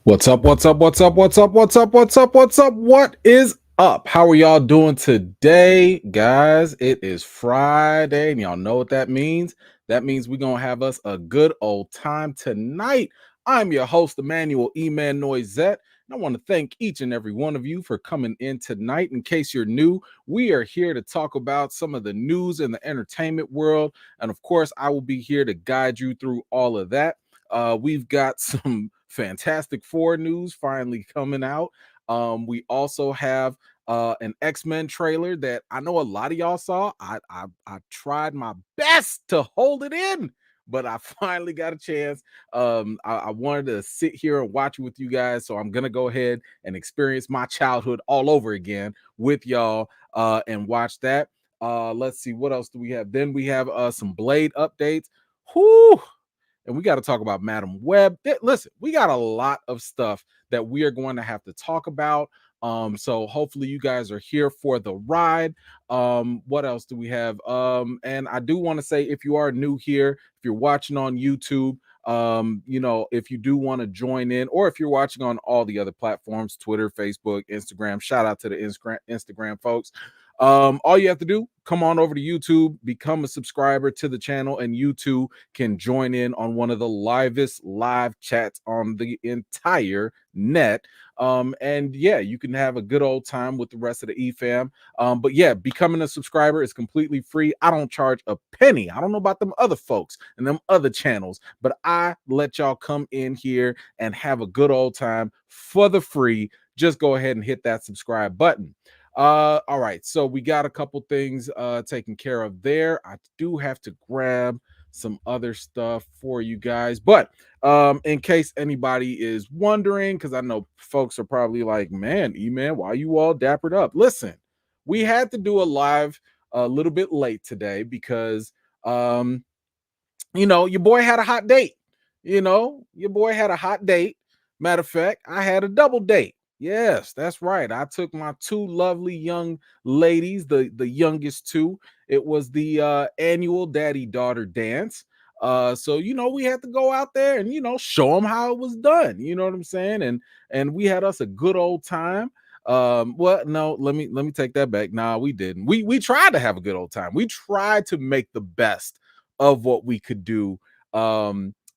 What's up? What's up? What's up? What's up? What's up? What's up? What's up? What is up? How are y'all doing today, guys? It is Friday, and y'all know what that means. That means we're gonna have us a good old time tonight. I'm your host, Emmanuel Noisette, and I want to thank each and every one of you for coming in tonight. In case you're new, we are here to talk about some of the news in the entertainment world, and of course, I will be here to guide you through all of that. We've got some Fantastic Four news finally coming out. We also have an X-Men trailer that I know a lot of y'all saw. I tried my best to hold it in, but I finally got a chance. I wanted to sit here and watch it with you guys, so I'm gonna go ahead and experience my childhood all over again with y'all and watch that. Let's see, what else do we have? Then we have some Blade updates. Whoo! And we got to talk about Madam Web. Listen, we got a lot of stuff that we are going to have to talk about. So hopefully you guys are here for the ride. What else do we have? And I do want to say, if you are new here, if you're watching on YouTube, if you do want to join in, or if you're watching on all the other platforms, Twitter, Facebook, Instagram, shout out to the Instagram folks. All you have to do, come on over to YouTube, become a subscriber to the channel, and you too can join in on one of the livest live chats on the entire net. And yeah, you can have a good old time with the rest of the EFAM. But yeah, becoming a subscriber is completely free. I don't charge a penny. I don't know about them other folks and them other channels, but I let y'all come in here and have a good old time for the free. Just go ahead and hit that subscribe button. All right, so we got a couple things taken care of there. I do have to grab some other stuff for you guys, but in case anybody is wondering, because I know folks are probably like, man, E-Man, why you all dappered up? Listen, we had to do a live a little bit late today because your boy had a hot date. Your boy had a hot date. Matter of fact, I had a double date. Yes, that's right. I took my two lovely young ladies, the youngest two. It was the annual daddy-daughter dance. So we had to go out there and show them how it was done. You know what I'm saying? And we had us a good old time. Well, no, let me take that back. Nah, we didn't. We tried to have a good old time. We tried to make the best of what we could do.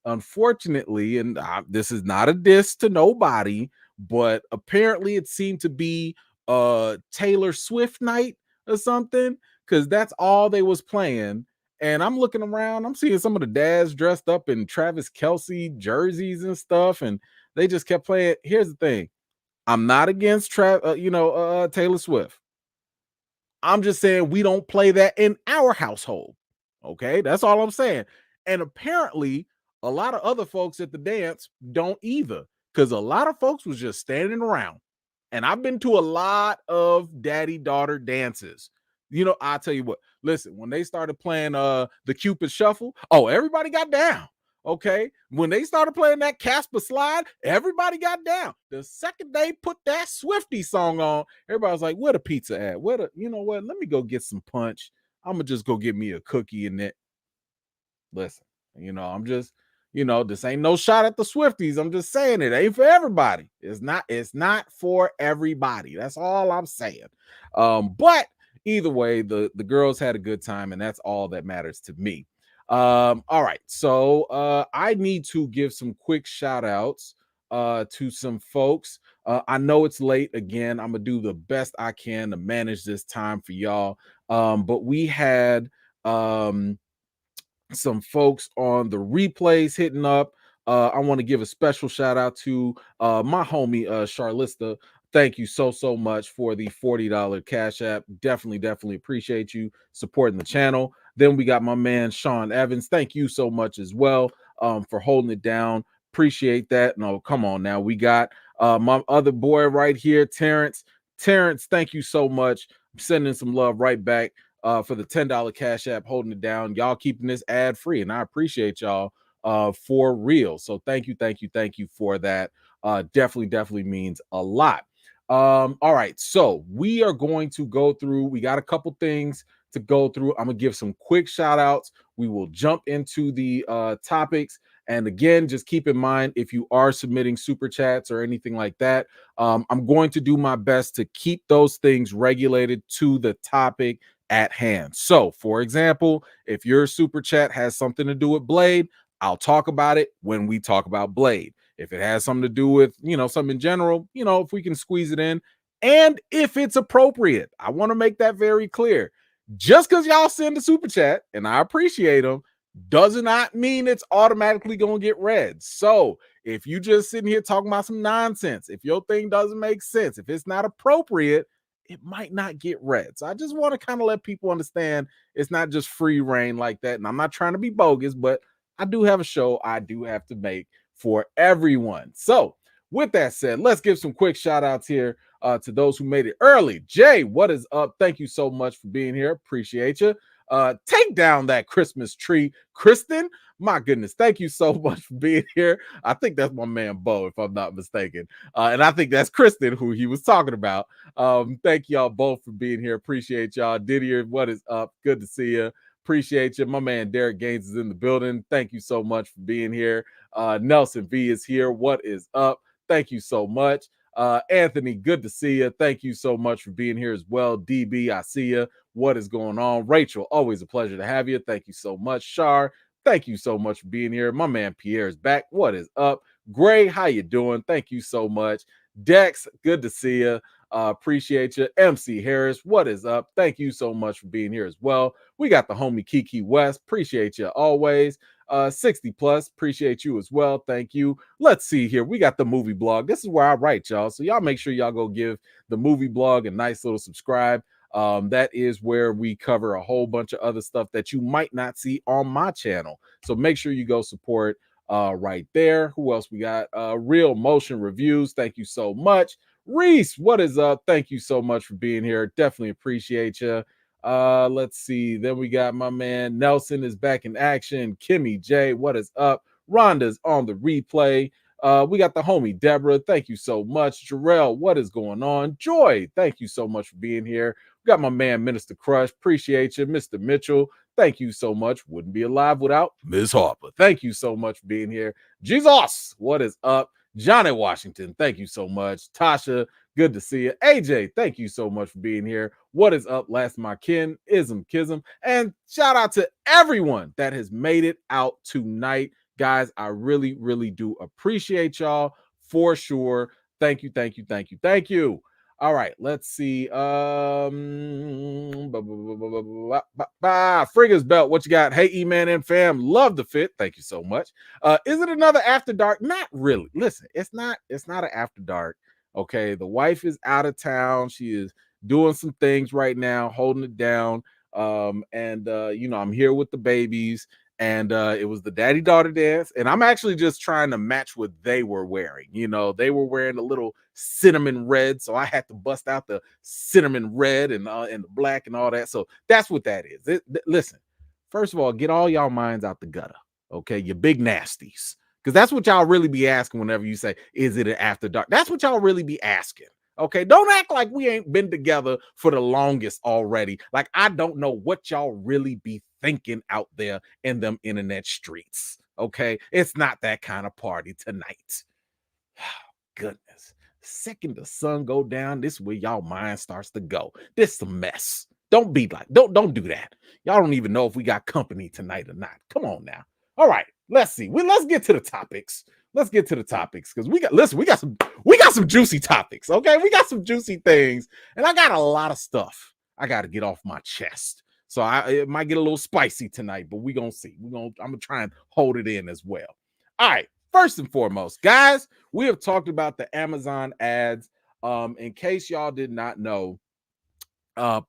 Unfortunately, and this is not a diss to nobody, but apparently it seemed to be Taylor Swift night or something, because that's all they was playing. And I'm looking around, I'm seeing some of the dads dressed up in Travis Kelce jerseys and stuff, and they just kept playing. Here's the thing: I'm not against Taylor Swift. I'm just saying we don't play that in our household. Okay, that's all I'm saying. And apparently, a lot of other folks at the dance don't either, because a lot of folks was just standing around. And I've been to a lot of daddy-daughter dances. I'll tell you what, listen, when they started playing the Cupid Shuffle, oh, everybody got down. Okay, when they started playing that Casper Slide, everybody got down. The second they put that Swifty song on, everybody was like, where the pizza at? You know what? Let me go get some punch. I'm gonna just go get me a cookie and that. Listen, I'm just, this ain't no shot at the Swifties. I'm just saying it ain't for everybody. It's not for everybody. That's all I'm saying. But either way, the girls had a good time, and that's all that matters to me. All right, so I need to give some quick shout outs to some folks. I know it's late again. I'm gonna do the best I can to manage this time for y'all. But we had some folks on the replays hitting up. I want to give a special shout out to my homie Charlista. Thank you so much for the $40 Cash App. Definitely appreciate you supporting the channel. Then we got my man Sean Evans. Thank you so much as well for holding it down. Appreciate that. No, come on now. We got my other boy right here, Terrence. Terrence, thank you so much. I'm sending some love right back for the $10 Cash App, holding it down. Y'all keeping this ad free, and I appreciate y'all for real. So thank you for that. Definitely means a lot. All right, so we are going to go through. We got a couple things to go through. I'm gonna give some quick shout outs. We will jump into the topics, And again, just keep in mind if you are submitting super chats or anything like that, I'm going to do my best to keep those things regulated to the topic at hand. So, for example, if your super chat has something to do with Blade, I'll talk about it when we talk about Blade. If it has something to do with, something in general, if we can squeeze it in, and if it's appropriate. I want to make that very clear. Just because y'all send a super chat, and I appreciate them, does not mean it's automatically going to get read. So if you just sitting here talking about some nonsense, if your thing doesn't make sense, if it's not appropriate, it might not get read. So I just want to kind of let people understand it's not just free reign like that. And I'm not trying to be bogus, but I do have a show I do have to make for everyone. So with that said, let's give some quick shout outs here to those who made it early. Jay, what is up? Thank you so much for being here. Appreciate you. Take down that Christmas tree. Kristen, my goodness, thank you so much for being here. I think that's my man Bo, if I'm not mistaken. And I think that's Kristen who he was talking about. Thank y'all both for being here. Appreciate y'all. Didier, what is up? Good to see you. Appreciate you. My man Derek Gaines is in the building. Thank you so much for being here. Nelson V is here. What is up? Thank you so much. Anthony, good to see you. Thank you so much for being here as well. DB, I see you. What is going on? Rachel, always a pleasure to have you. Thank you so much. Shar, thank you so much for being here. My man Pierre is back. What is up? Gray, how you doing? Thank you so much. Dex, good to see you. Appreciate you. MC Harris, what is up? Thank you so much for being here as well. We got the homie Kiki West. Appreciate you always. 60 plus, appreciate you as well. Thank you. Let's see here. We got the movie blog. This is where I write, y'all. So y'all make sure y'all go give the movie blog a nice little subscribe. That is where we cover a whole bunch of other stuff that you might not see on my channel. So make sure you go support right there. Who else we got? Real Motion Reviews. Thank you so much. Reese, what is up? Thank you so much for being here. Definitely appreciate you. Let's see. Then we got my man Nelson is back in action. Kimmy J, what is up? Rhonda's on the replay. We got the homie Deborah. Thank you so much. Jarrell, what is going on? Joy, thank you so much for being here. We got my man Minister Crush. Appreciate you. Mr. Mitchell, thank you so much. Wouldn't be alive without Ms. Harper. Thank you so much for being here. Jesus, what is up? Johnny Washington, thank you so much. Tasha, good to see you. AJ, thank you so much for being here. What is up, last my kin, Ism Kism, and shout out to everyone that has made it out tonight. Guys, I really, really do appreciate y'all for sure. Thank you, thank you, thank you, thank you. All right, let's see. Frigga's Belt, what you got? Hey, E-Man and fam, love the fit. Thank you so much. Is it another After Dark? Not really. Listen, it's not an After Dark. Okay, the wife is out of town. She is doing some things right now, holding it down. I'm here with the babies. And it was the daddy daughter dance, and I'm actually just trying to match what they were wearing. They were wearing a little cinnamon red, so I had to bust out the cinnamon red and the black and all that. So that's what that is. Listen, first of all, get all y'all minds out the gutter, okay? You big nasties, because that's what y'all really be asking whenever you say, "Is it an After Dark?" That's what y'all really be asking. Okay, don't act like we ain't been together for the longest already. Like I don't know what y'all really be thinking out there in them internet streets. Okay, it's not that kind of party tonight. Goodness, second the sun go down, this is where y'all mind starts to go. This a mess. Don't be like, don't do that. Y'all don't even know if we got company tonight or not. Come on now. All right, let's see. Let's get to the topics. Let's get to the topics because we got some juicy topics. Okay, we got some juicy things, and I got a lot of stuff I got to get off my chest. So it might get a little spicy tonight, but we gonna see. I'm gonna try and hold it in as well. All right. First and foremost, guys, we have talked about the Amazon ads. In case y'all did not know,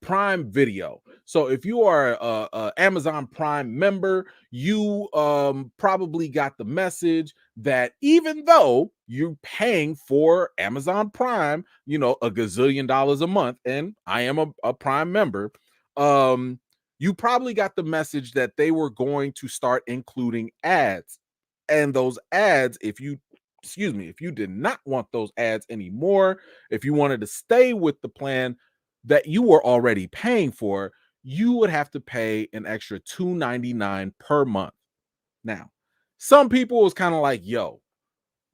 Prime Video. So if you are a Amazon Prime member, you probably got the message that even though you're paying for Amazon Prime, a gazillion dollars a month, and I am a Prime member, you probably got the message that they were going to start including ads. And those ads, if you did not want those ads anymore, if you wanted to stay with the plan that you were already paying for, you would have to pay an extra $2.99 per month. Now, some people was kind of like, yo,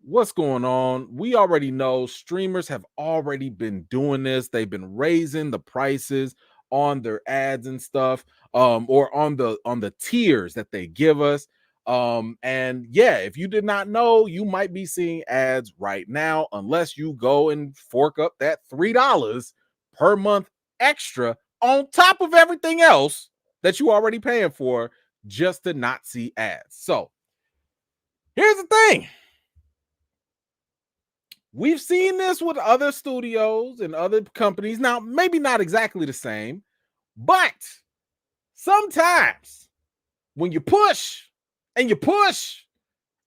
what's going on? We already know streamers have already been doing this. They've been raising the prices on their ads and stuff, or on the tiers that they give us. And yeah, if you did not know, you might be seeing ads right now, unless you go and fork up that $3 per month extra on top of everything else that you already paying for just to not see ads. So here's the thing. We've seen this with other studios and other companies. Now, maybe not exactly the same, but sometimes when you push and you push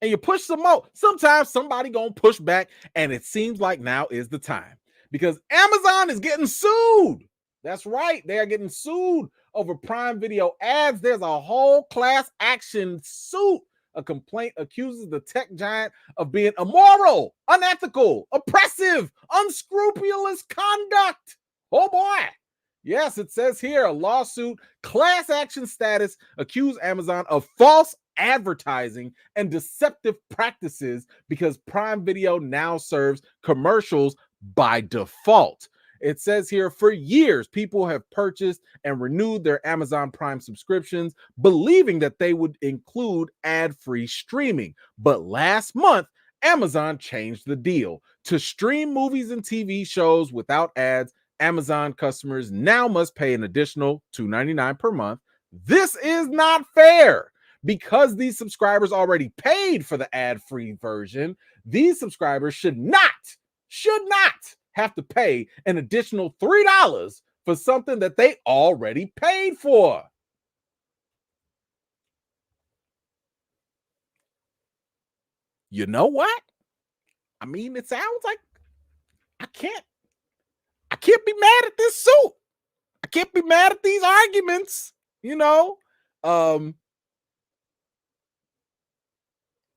and you push some more, sometimes somebody gonna push back, and it seems like now is the time because Amazon is getting sued. That's right, they are getting sued over Prime Video ads. There's a whole class action suit. A complaint accuses the tech giant of being immoral, unethical, oppressive, unscrupulous conduct. Oh boy. Yes, it says here a lawsuit, class action status, accuse Amazon of false advertising and deceptive practices because Prime Video now serves commercials by default. It says here for years, people have purchased and renewed their Amazon Prime subscriptions, believing that they would include ad-free streaming. But last month, Amazon changed the deal. To stream movies and TV shows without ads, Amazon customers now must pay an additional $2.99 per month. This is not fair. Because these subscribers already paid for the ad-free version, these subscribers should not have to pay an additional $3 for something that they already paid for. You know what? I mean, it sounds like I can't be mad at this suit. I can't be mad at these arguments, you know.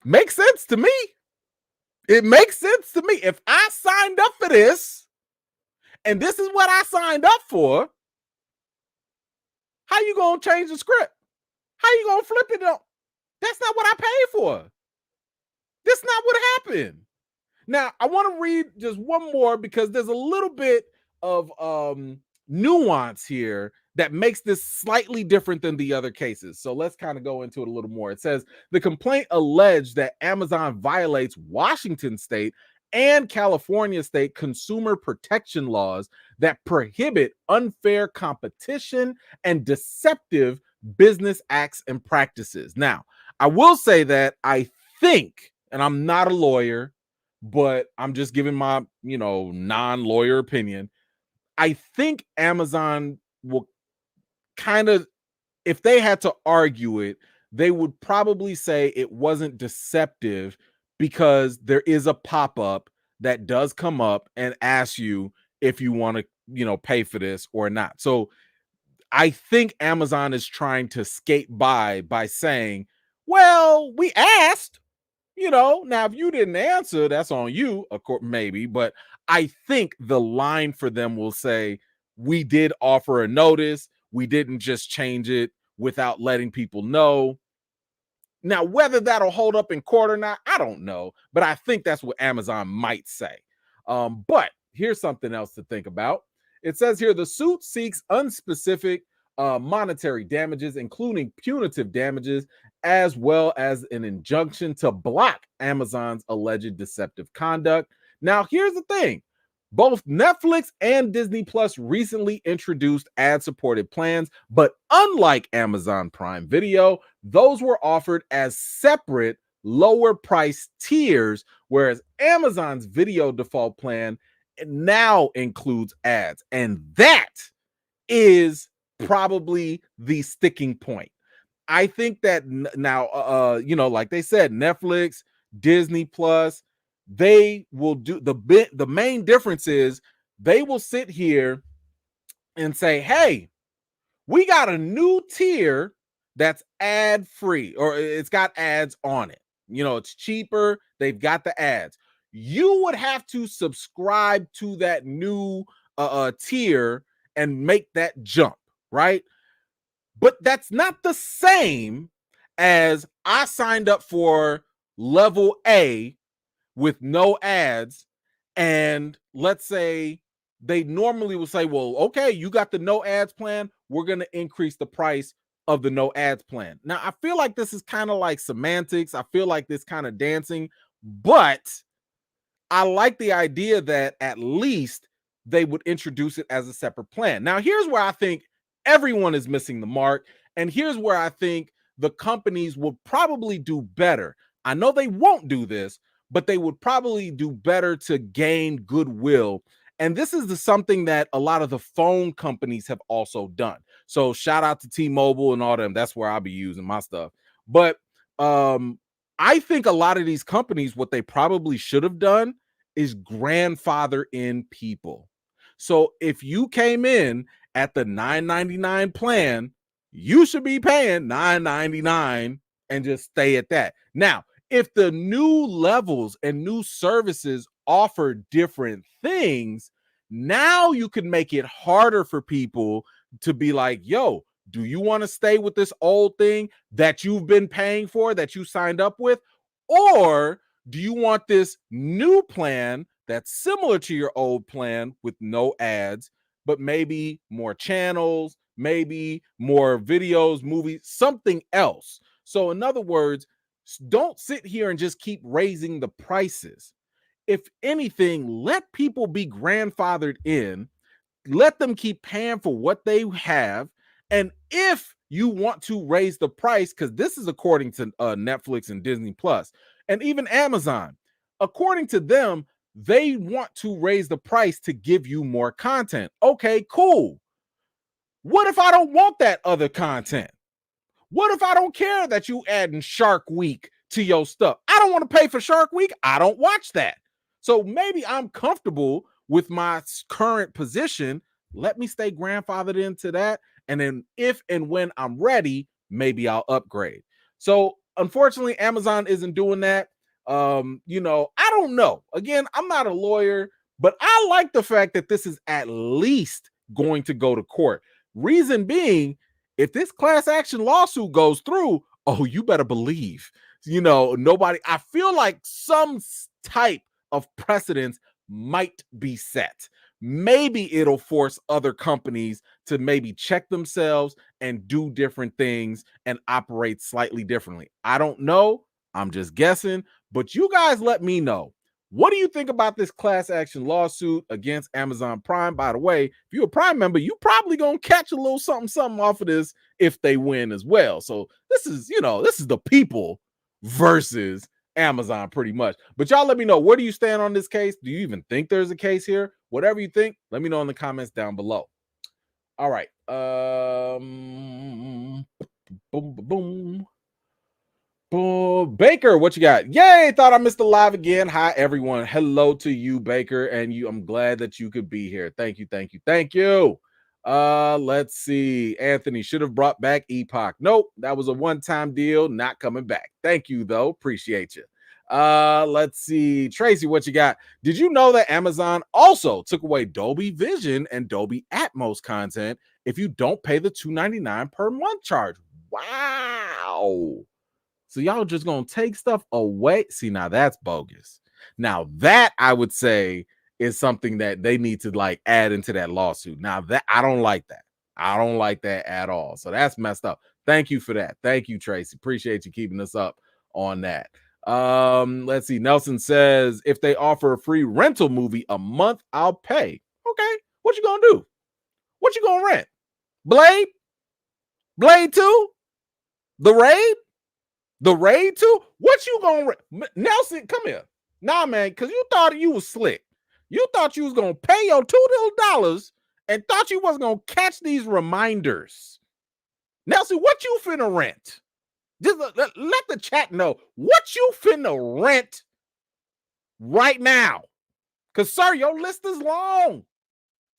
Makes sense to me. It makes sense to me. If I signed up for this and this is what I signed up for, how you gonna change the script? How you gonna flip it up? That's not what I paid for. That's not what happened. Now, I want to read just one more because there's a little bit of nuance here that makes this slightly different than the other cases. So let's kind of go into it a little more. It says the complaint alleged that Amazon violates Washington state and California state consumer protection laws that prohibit unfair competition and deceptive business acts and practices. Now, I will say that I think, and I'm not a lawyer, but I'm just giving my, non-lawyer opinion. I think Amazon will kind of, if they had to argue it, they would probably say it wasn't deceptive because there is a pop-up that does come up and asks you if you want to, pay for this or not. So I think Amazon is trying to skate by saying, well, we asked. Now if you didn't answer, that's on you, of course, maybe, but I think the line for them will say, we did offer a notice. We didn't just change it without letting people know. Now, whether that'll hold up in court or not, I don't know, but I think that's what Amazon might say. But here's something else to think about. It says here the suit seeks unspecific monetary damages, including punitive damages, as well as an injunction to block Amazon's alleged deceptive conduct. Now, here's the thing. Both Netflix and Disney Plus recently introduced ad-supported plans, but unlike Amazon Prime Video, those were offered as separate, lower price tiers, whereas Amazon's video default plan now includes ads. And that is probably the sticking point. I think that now, like they said, Netflix, Disney Plus, they will do the main difference is they will sit here and say, hey, we got a new tier that's ad free, or it's got ads on it. It's cheaper. They've got the ads. You would have to subscribe to that new tier and make that jump, right? But that's not the same as I signed up for level A with no ads, and let's say they normally will say, well, okay, you got the no ads plan, we're going to increase the price of the no ads plan. Now, I feel like this is kind of like semantics. I feel like this kind of dancing, but I like the idea that at least they would introduce it as a separate plan. Now, here's where I think everyone is missing the mark. And here's where I think the companies would probably do better. I know they won't do this, but they would probably do better to gain goodwill. And this is something that a lot of the phone companies have also done. So shout out to T-Mobile and all them. That's where I'll be using my stuff. But I think a lot of these companies, what they probably should have done is grandfather in people. So if you came in at the $9.99 plan, you should be paying $9.99 and just stay at that. Now, if the new levels and new services offer different things, now you can make it harder for people to be like, yo, do you want to stay with this old thing that you've been paying for, that you signed up with? Or do you want this new plan that's similar to your old plan with no ads, but maybe more channels, maybe more videos, movies, something else? So, in other words, don't sit here and just keep raising the prices. If anything, let people be grandfathered in, let them keep paying for what they have. And if you want to raise the price, because this is according to Netflix and Disney Plus and even Amazon, according to them, they want to raise the price to give you more content. Okay, cool. What if I don't want that other content? What if I don't care that you adding Shark Week to your stuff? I don't want to pay for Shark Week. I don't watch that. So maybe I'm comfortable with my current position. Let me stay grandfathered into that. And then if and when I'm ready, maybe I'll upgrade. So unfortunately, Amazon isn't doing that. I don't know. Again, I'm not a lawyer, but I like the fact that this is at least going to go to court. Reason being, if this class action lawsuit goes through, oh, you better believe, nobody, I feel like some type of precedence might be set. Maybe it'll force other companies to maybe check themselves and do different things and operate slightly differently. I don't know. I'm just guessing, but you guys let me know. What do you think about this class action lawsuit against Amazon Prime? By the way, if you're a Prime member, you probably gonna catch a little something off of this if they win as well. So this is the people versus Amazon pretty much. But y'all let me know, where do you stand on this case? Do you even think there's a case here? Whatever you think, let me know in the comments down below. All right. Boom, boom, boom. Oh, Baker, what you got? Yay, thought I missed the live again. Hi, everyone. Hello to you, Baker, and you. I'm glad that you could be here. Thank you, thank you, thank you. Let's see. Anthony should have brought back Epoch. Nope, that was a one-time deal, not coming back. Thank you, though. Appreciate you. Let's see. Tracy, what you got? Did you know that Amazon also took away Dolby Vision and Dolby Atmos content if you don't pay the $2.99 per month charge? Wow. So y'all just gonna take stuff away. See, now that's bogus. Now that I would say is something that they need to like add into that lawsuit. Now that I don't like that. I don't like that at all. So that's messed up. Thank you for that. Thank you, Tracy. Appreciate you keeping us up on that. Let's see. Nelson says if they offer a free rental movie a month, I'll pay. Okay, what you gonna do? What you gonna rent? Blade? Blade 2? The Raid? The Raid 2? What you gonna Nelson, come here. Nah, man, because you thought you was slick. You thought you was gonna pay your $2 and thought you wasn't gonna catch these reminders. Nelson, what you finna rent? Just let the chat know what you finna rent right now. Because, sir, your list is long.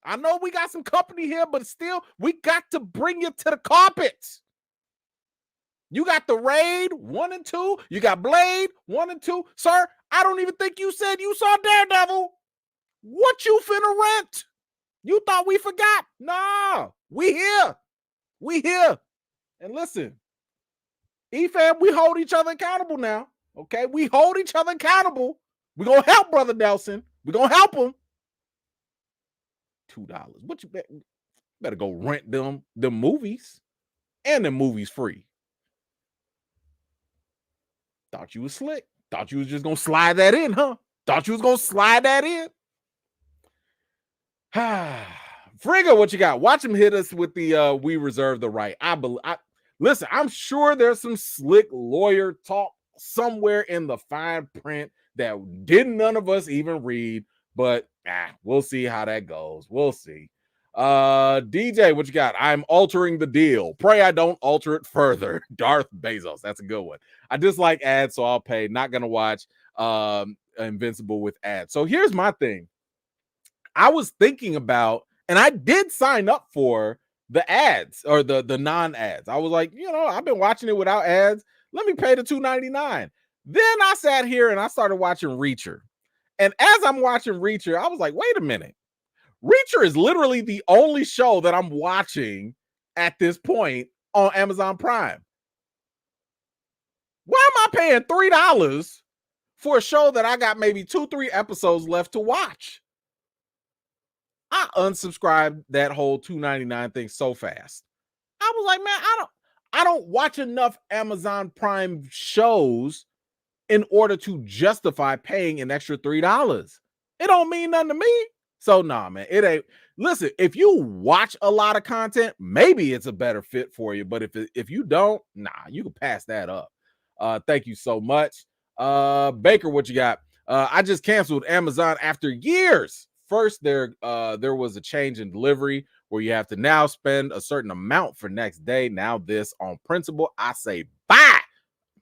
I know we got some company here, but still, we got to bring you to the carpet. You got the Raid 1 and 2. You got Blade 1 and 2. Sir, I don't even think you said you saw Daredevil. What you finna rent? You thought we forgot? Nah, we here. We here. And listen, E-fam, we hold each other accountable now. Okay, we hold each other accountable. We're gonna help Brother Nelson. We're gonna help him. $2. What you better go rent them movies. And the movies free. Thought you was slick. Thought you was just gonna slide that in, huh? Thought you was gonna slide that in. Frigga, what you got? Watch him hit us with the we reserve the right. Listen, I'm sure there's some slick lawyer talk somewhere in the fine print that didn't none of us even read, but we'll see how that goes. We'll see. DJ, what you got? I'm altering the deal. Pray I don't alter it further. Darth Bezos. That's a good one. I dislike ads, so I'll pay. Not gonna watch Invincible with ads. So here's my thing. I was thinking about, and I did sign up for the ads or the non-ads. I was like, I've been watching it without ads. Let me pay the $2.99. Then I sat here and I started watching Reacher. And as I'm watching Reacher, I was like, wait a minute. Reacher is literally the only show that I'm watching at this point on Amazon Prime. Why am I paying $3 for a show that I got maybe 2-3 episodes left to watch? I unsubscribed that whole $2.99 thing so fast. I was like, man, I don't watch enough Amazon Prime shows in order to justify paying an extra $3. It don't mean nothing to me. So nah, man, it ain't. Listen, if you watch a lot of content, maybe it's a better fit for you. But if you don't, nah, you can pass that up. Thank you so much. Baker, what you got? I just canceled Amazon after years. First, there was a change in delivery where you have to now spend a certain amount for next day. Now this on principle, I say bye.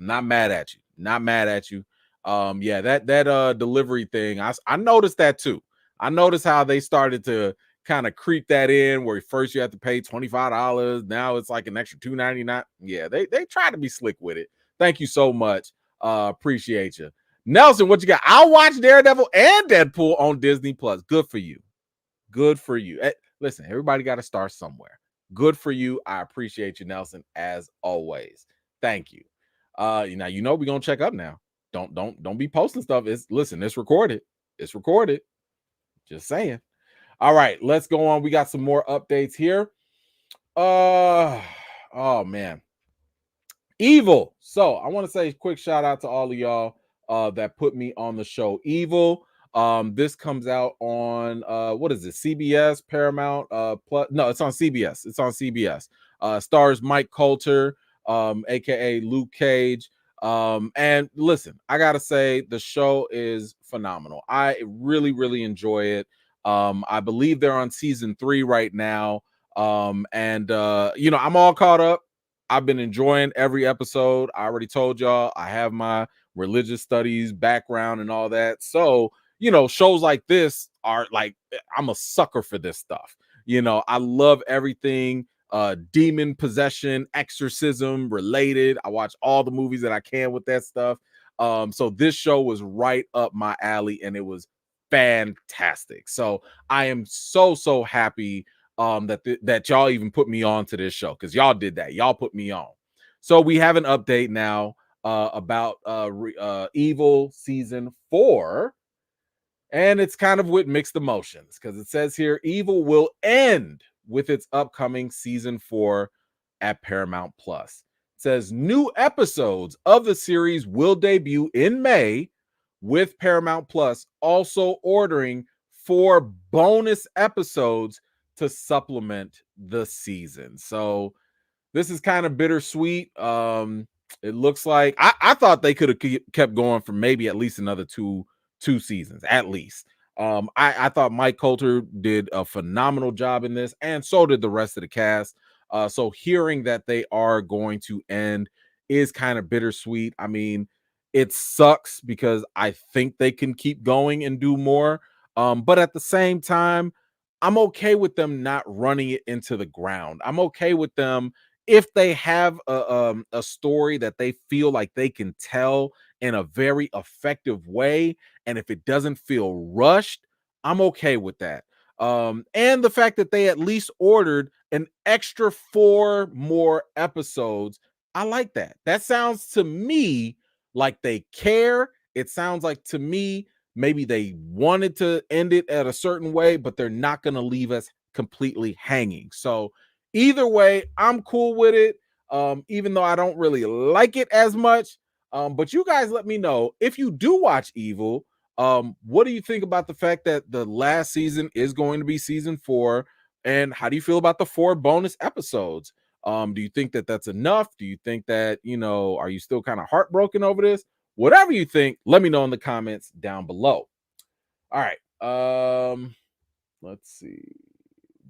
I'm not mad at you. Not mad at you. Yeah, that delivery thing, I noticed that too. I noticed how they started to kind of creep that in where first you have to pay $25. Now it's like an extra $2.99. Yeah, they try to be slick with it. Thank you so much. Appreciate you. Nelson, what you got? I'll watch Daredevil and Deadpool on Disney Plus. Good for you. Good for you. Listen, everybody got to start somewhere. Good for you. I appreciate you, Nelson, as always. Thank you. Now we're gonna check up now. Don't be posting stuff. It's recorded. It's recorded. Just saying. All right, let's go on. We got some more updates here. Oh man. Evil. So I want to say a quick shout out to all of y'all that put me on the show Evil. This comes out on what is it? CBS, Paramount Plus. No, it's on CBS. It's on CBS. Stars Mike Coulter, aka Luke Cage. And listen, I gotta say the show is phenomenal. I really, really enjoy it. I believe they're on season 3 right now. I'm all caught up. I've been enjoying every episode. I already told y'all I have my religious studies background and all that. So, shows like this are like, I'm a sucker for this stuff. I love everything demon possession, exorcism related. I watch all the movies that I can with that stuff. So this show was right up my alley and it was fantastic. So I am so happy that y'all even put me on to this show, because y'all did that. Y'all put me on. So we have an update now about Evil season 4, and it's kind of with mixed emotions, because it says here Evil will end with its upcoming season 4 at Paramount Plus. It says new episodes of the series will debut in May, with Paramount Plus also ordering 4 bonus episodes to supplement the season. So this is kind of bittersweet. It looks like I thought they could have kept going for maybe at least another two seasons at least. I thought Mike Coulter did a phenomenal job in this, and so did the rest of the cast. So hearing that they are going to end is kind of bittersweet. I mean, it sucks because I think they can keep going and do more. But at the same time, I'm okay with them not running it into the ground. I'm okay with them if they have a story that they feel like they can tell in a very effective way, and if it doesn't feel rushed, I'm okay with that. And the fact that they at least ordered an extra 4 more episodes I like that. That sounds to me like they care. It sounds like to me maybe they wanted to end it at a certain way, but they're not going to leave us completely hanging. So either way, I'm cool with it. Even though I don't really like it as much. But you guys let me know if you do watch Evil. What do you think about the fact that the last season is going to be season 4? And how do you feel about the 4 bonus episodes? Do you think that that's enough? Do you think that, are you still kind of heartbroken over this? Whatever you think, let me know in the comments down below. All right. Let's see.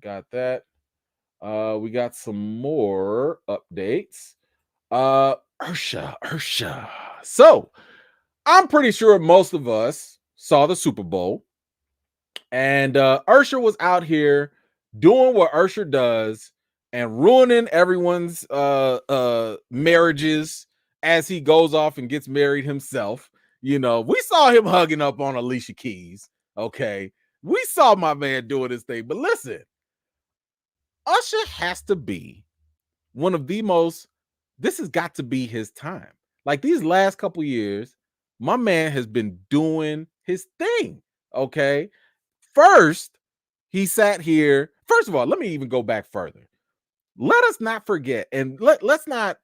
Got that. We got some more updates. Ursha. So, I'm pretty sure most of us saw the Super Bowl, and Usher was out here doing what Usher does and ruining everyone's marriages as he goes off and gets married himself. We saw him hugging up on Alicia Keys. Okay. We saw my man doing his thing. But listen, Usher has to be one of the most, this has got to be his time. Like these last couple years, my man has been doing his thing. Okay. First, he sat here. First of all, let me even go back further. Let us not forget, and let's not,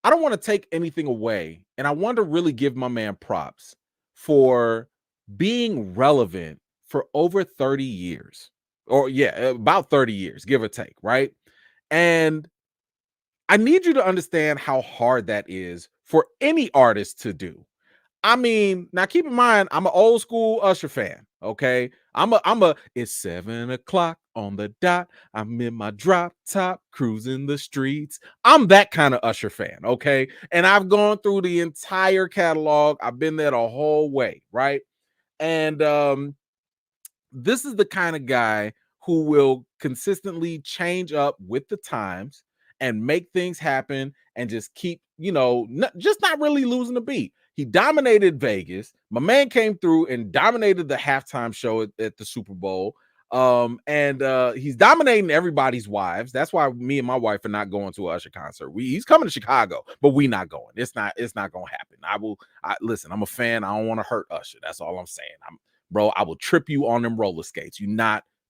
I don't want to take anything away. And I want to really give my man props for being relevant for over 30 years. Or yeah, about 30 years, give or take, right? And I need you to understand how hard that is for any artist to do. I mean, now keep in mind, I'm an old school Usher fan. Okay. It's 7 o'clock on the dot. I'm in my drop top, cruising the streets. I'm that kind of Usher fan. Okay. And I've gone through the entire catalog. I've been there the whole way. Right. And this is the kind of guy who will consistently change up with the times and make things happen and just keep, just not really losing the beat. He dominated Vegas. My man came through and dominated the halftime show at the Super Bowl. And he's dominating everybody's wives. That's why me and my wife are not going to a Usher concert. He's coming to Chicago, but we not going. It's not gonna happen. Listen, I'm a fan. I don't want to hurt Usher. That's all I'm saying. Bro, I will trip you on them roller skates.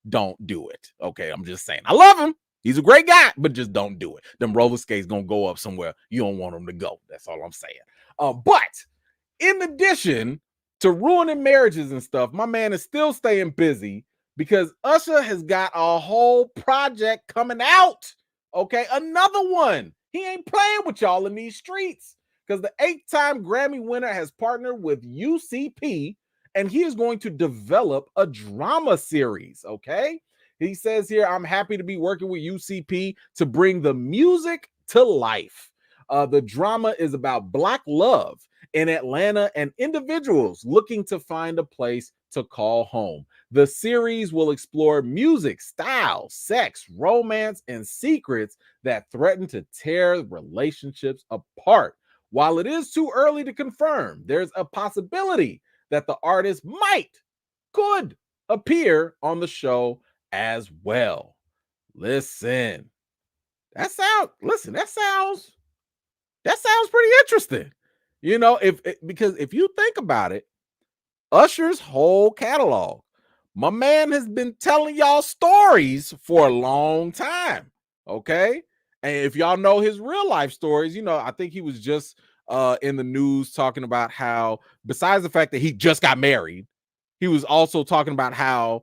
Don't do it. Okay, I'm just saying. I love him. He's a great guy, but just don't do it. Them roller skates gonna go up somewhere you don't want them to go. That's all I'm saying. But in addition to ruining marriages and stuff, my man is still staying busy because Usher has got a whole project coming out. Okay, another one. He ain't playing with y'all in these streets because the 8-time Grammy winner has partnered with UCP and he is going to develop a drama series. Okay, he says here, I'm happy to be working with UCP to bring the music to life. The drama is about Black love in Atlanta and individuals looking to find a place to call home. The series will explore music, style, sex, romance, and secrets that threaten to tear relationships apart. While it is too early to confirm, there's a possibility that the artist could appear on the show as well. Listen, that sounds pretty interesting. Because if you think about it, Usher's whole catalog, my man has been telling y'all stories for a long time. Okay. And if y'all know his real life stories, I think he was just in the news talking about how, besides the fact that he just got married, he was also talking about how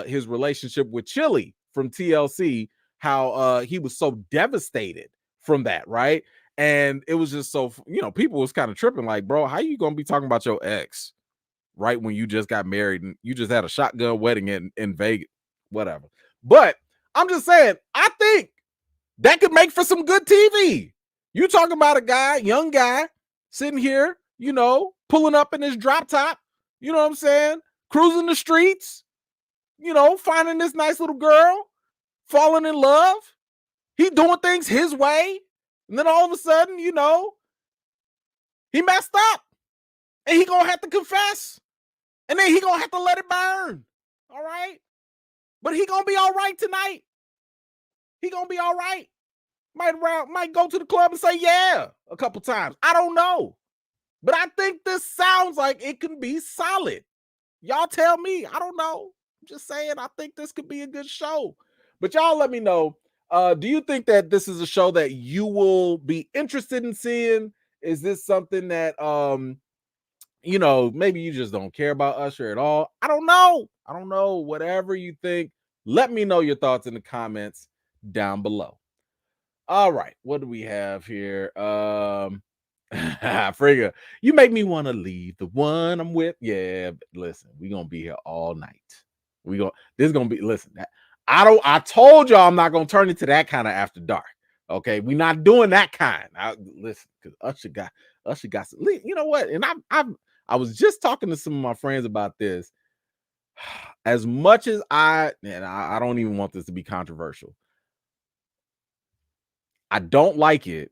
his relationship with Chili from TLC, how he was so devastated from that, right? And it was just so, people was kind of tripping, like, bro, how you gonna be talking about your ex right when you just got married and you just had a shotgun wedding in Vegas, whatever. But I'm just saying, I think that could make for some good TV. You talking about a young guy, sitting here, pulling up in his drop top, you know what I'm saying? Cruising the streets, finding this nice little girl, falling in love. He doing things his way. And then all of a sudden, he messed up. And he gonna have to confess. And then he gonna have to let it burn. All right? But he gonna be all right tonight. He gonna be all right. Might go to the club and say yeah a couple times. I don't know. But I think this sounds like it can be solid. Y'all tell me. I don't know. I'm just saying I think this could be a good show. But y'all let me know. Do you think that this is a show that you will be interested in seeing? Is this something that maybe you just don't care about Usher at all? I don't know. I don't know. Whatever you think, let me know your thoughts in the comments down below. All right, what do we have here? Frigga, you make me want to leave the one I'm with. Yeah, listen, we gonna be here all night. This is gonna be listen. I told y'all I'm not gonna turn into that kind of after dark. Okay, we're not doing that kind. Listen, because Usher got some. You know what? And I was just talking to some of my friends about this. As much as I don't even want this to be controversial. I don't like it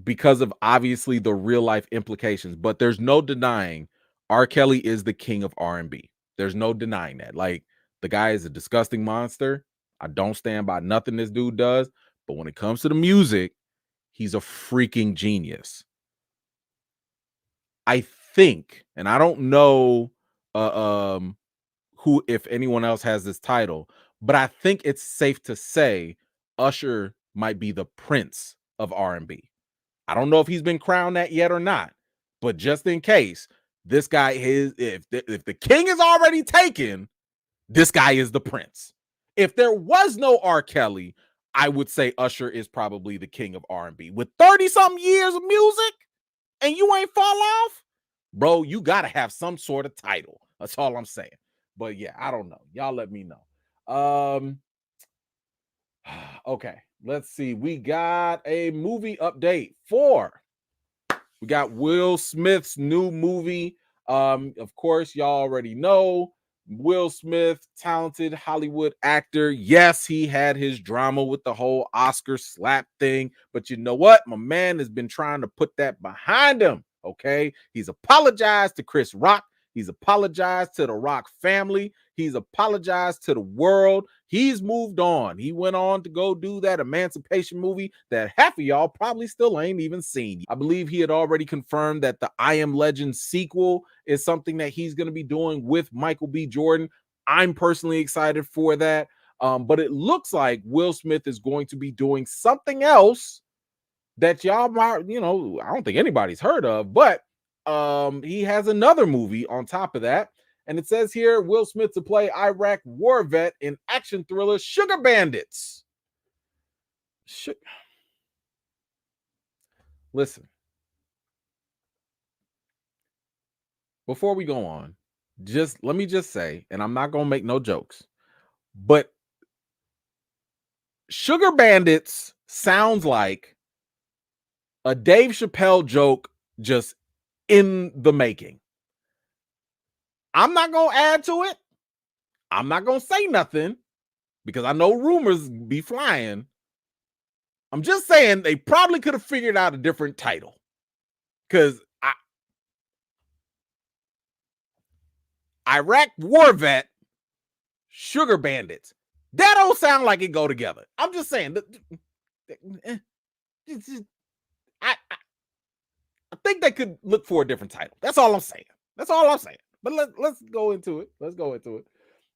because of obviously the real life implications, but there's no denying R. Kelly is the king of R&B. There's no denying that. Like, the guy is a disgusting monster. I don't stand by nothing this dude does, but when it comes to the music, he's a freaking genius. I think, and I don't know who, if anyone else has this title, but I think it's safe to say Usher might be the prince of R&B. I don't know if he's been crowned that yet or not, but just in case, this guy is, if the king is already taken, this guy is the prince. If there was no R. Kelly, I would say Usher is probably the king of R&B. With 30-something years of music and you ain't fall off, bro, you got to have some sort of title. That's all I'm saying. But yeah, I don't know. Y'all let me know. Okay, let's see. We got a movie update we got Will Smith's new movie. Of course, y'all already know Will Smith, talented Hollywood actor. Yes, he had his drama with the whole Oscar slap thing, but you know what? My man has been trying to put that behind him. Okay, he's apologized to Chris Rock. He's apologized to the Rock family. He's apologized to the world. He's moved on. He went on to go do that Emancipation movie that half of y'all probably still ain't even seen. I believe he had already confirmed that the I Am Legend sequel is something that he's going to be doing with Michael B. Jordan. I'm personally excited for that. But it looks like Will Smith is going to be doing something else that y'all might, I don't think anybody's heard of, but he has another movie on top of that. And it says here, Will Smith to play Iraq war vet in action thriller Sugar Bandits. Listen, before we go on, let me just say, and I'm not going to make no jokes, but Sugar Bandits sounds like a Dave Chappelle joke just in the making. I'm not going to add to it. I'm not going to say nothing because I know rumors be flying. I'm just saying they probably could have figured out a different title. Because Iraq war vet, Sugar Bandits. That don't sound like it go together. I'm just saying. I think they could look for a different title. That's all I'm saying. But let's go into it.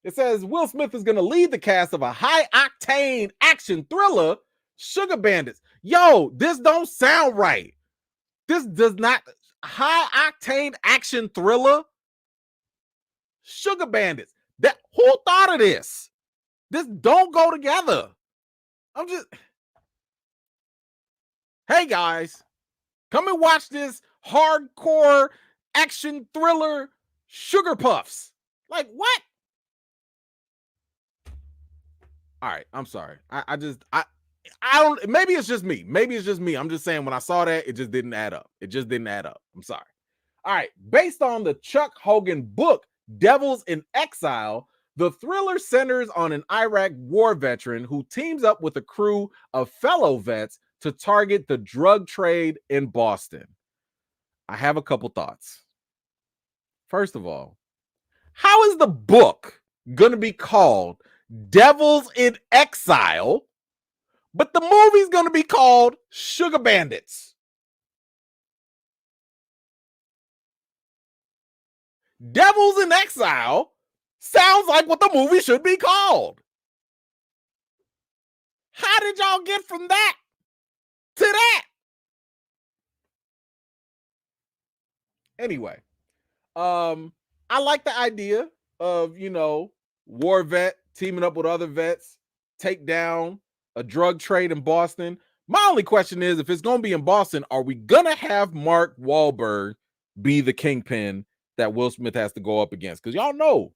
It says Will Smith is going to lead the cast of a high-octane action thriller, Sugar Bandits. Yo, this don't sound right. This does not. High-octane action thriller, Sugar Bandits. Who thought of this? This don't go together. Hey guys, come and watch this hardcore action thriller Sugar Puffs. Like, what? All right, I'm sorry. I don't, maybe it's just me. I'm just saying when I saw that, it just didn't add up. I'm sorry. All right, based on the Chuck Hogan book, Devils in Exile, the thriller centers on an Iraq war veteran who teams up with a crew of fellow vets to target the drug trade in Boston. I have a couple thoughts. First of all, how is the book going to be called Devils in Exile, but the movie's going to be called Sugar Bandits. Devils in Exile sounds like what the movie should be called. How did y'all get from that to that? Anyway, I like the idea of, war vet teaming up with other vets, take down a drug trade in Boston. My only question is, if it's going to be in Boston, are we going to have Mark Wahlberg be the kingpin that Will Smith has to go up against? Because y'all know,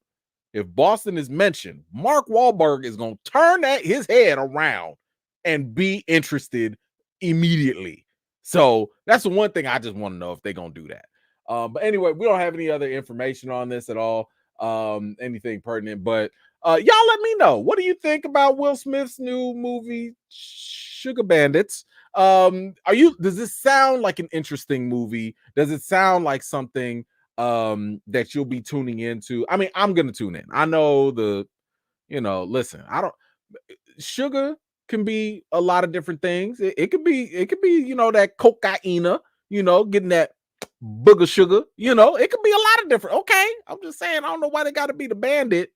if Boston is mentioned, Mark Wahlberg is going to turn his head around and be interested immediately. So that's the one thing I just want to know, if they're going to do that. But anyway, we don't have any other information on this at all, anything pertinent. But y'all let me know. What do you think about Will Smith's new movie, Sugar Bandits? Does this sound like an interesting movie? Does it sound like something that you'll be tuning into? I mean, I'm gonna tune in. I know listen, I don't sugar can be a lot of different things. It could be, that cocaina, getting that booger sugar, it could be a lot of different. Okay, I'm just saying, I don't know why they got to be the bandit.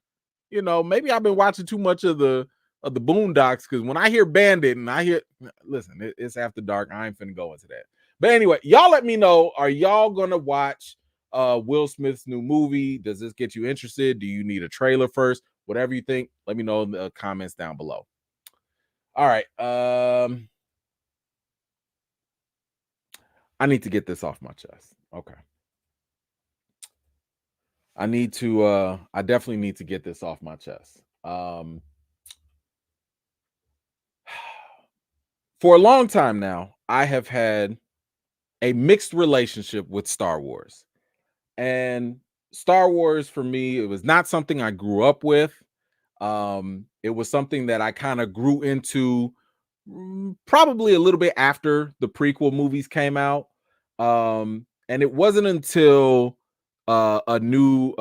Maybe I've been watching too much of the Boondocks, because when I hear bandit and I hear, listen, it's after dark. I ain't finna go into that. But anyway, y'all let me know. Are y'all gonna watch Will Smith's new movie? Does this get you interested? Do you need a trailer first? Whatever you think, let me know in the comments down below. All right. I need to get this off my chest. Okay. I definitely need to get this off my chest. For a long time now, I have had a mixed relationship with Star Wars. And Star Wars, for me, it was not something I grew up with. It was something that I kind of grew into probably a little bit after the prequel movies came out. And it wasn't until a new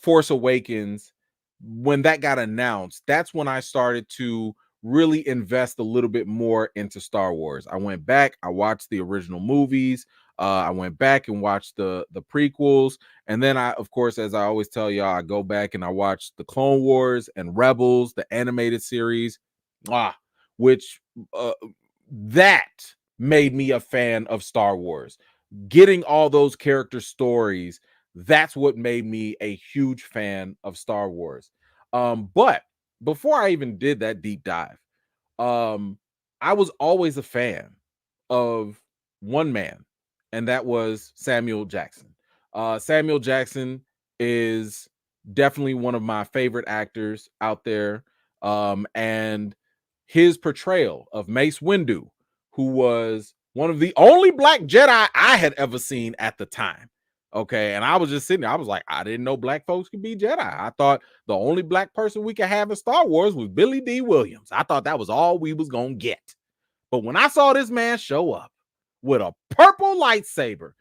Force Awakens, when that got announced, that's when I started to really invest a little bit more into Star Wars. I went back, I watched the original movies, I went back and watched the prequels, and then I, of course, as I always tell y'all, I go back and I watch the Clone Wars and Rebels, the animated series, which that made me a fan of Star Wars. Getting all those character stories, that's what made me a huge fan of Star Wars. But before I even did that deep dive, I was always a fan of one man, and that was Samuel Jackson. Samuel Jackson is definitely one of my favorite actors out there. And his portrayal of Mace Windu, who was one of the only black Jedi I had ever seen at the time. Okay. And I was just sitting there, I was like, I didn't know black folks could be Jedi. I thought the only black person we could have in Star Wars was Billy D. Williams. I thought that was all we was gonna get. But when I saw this man show up with a purple lightsaber,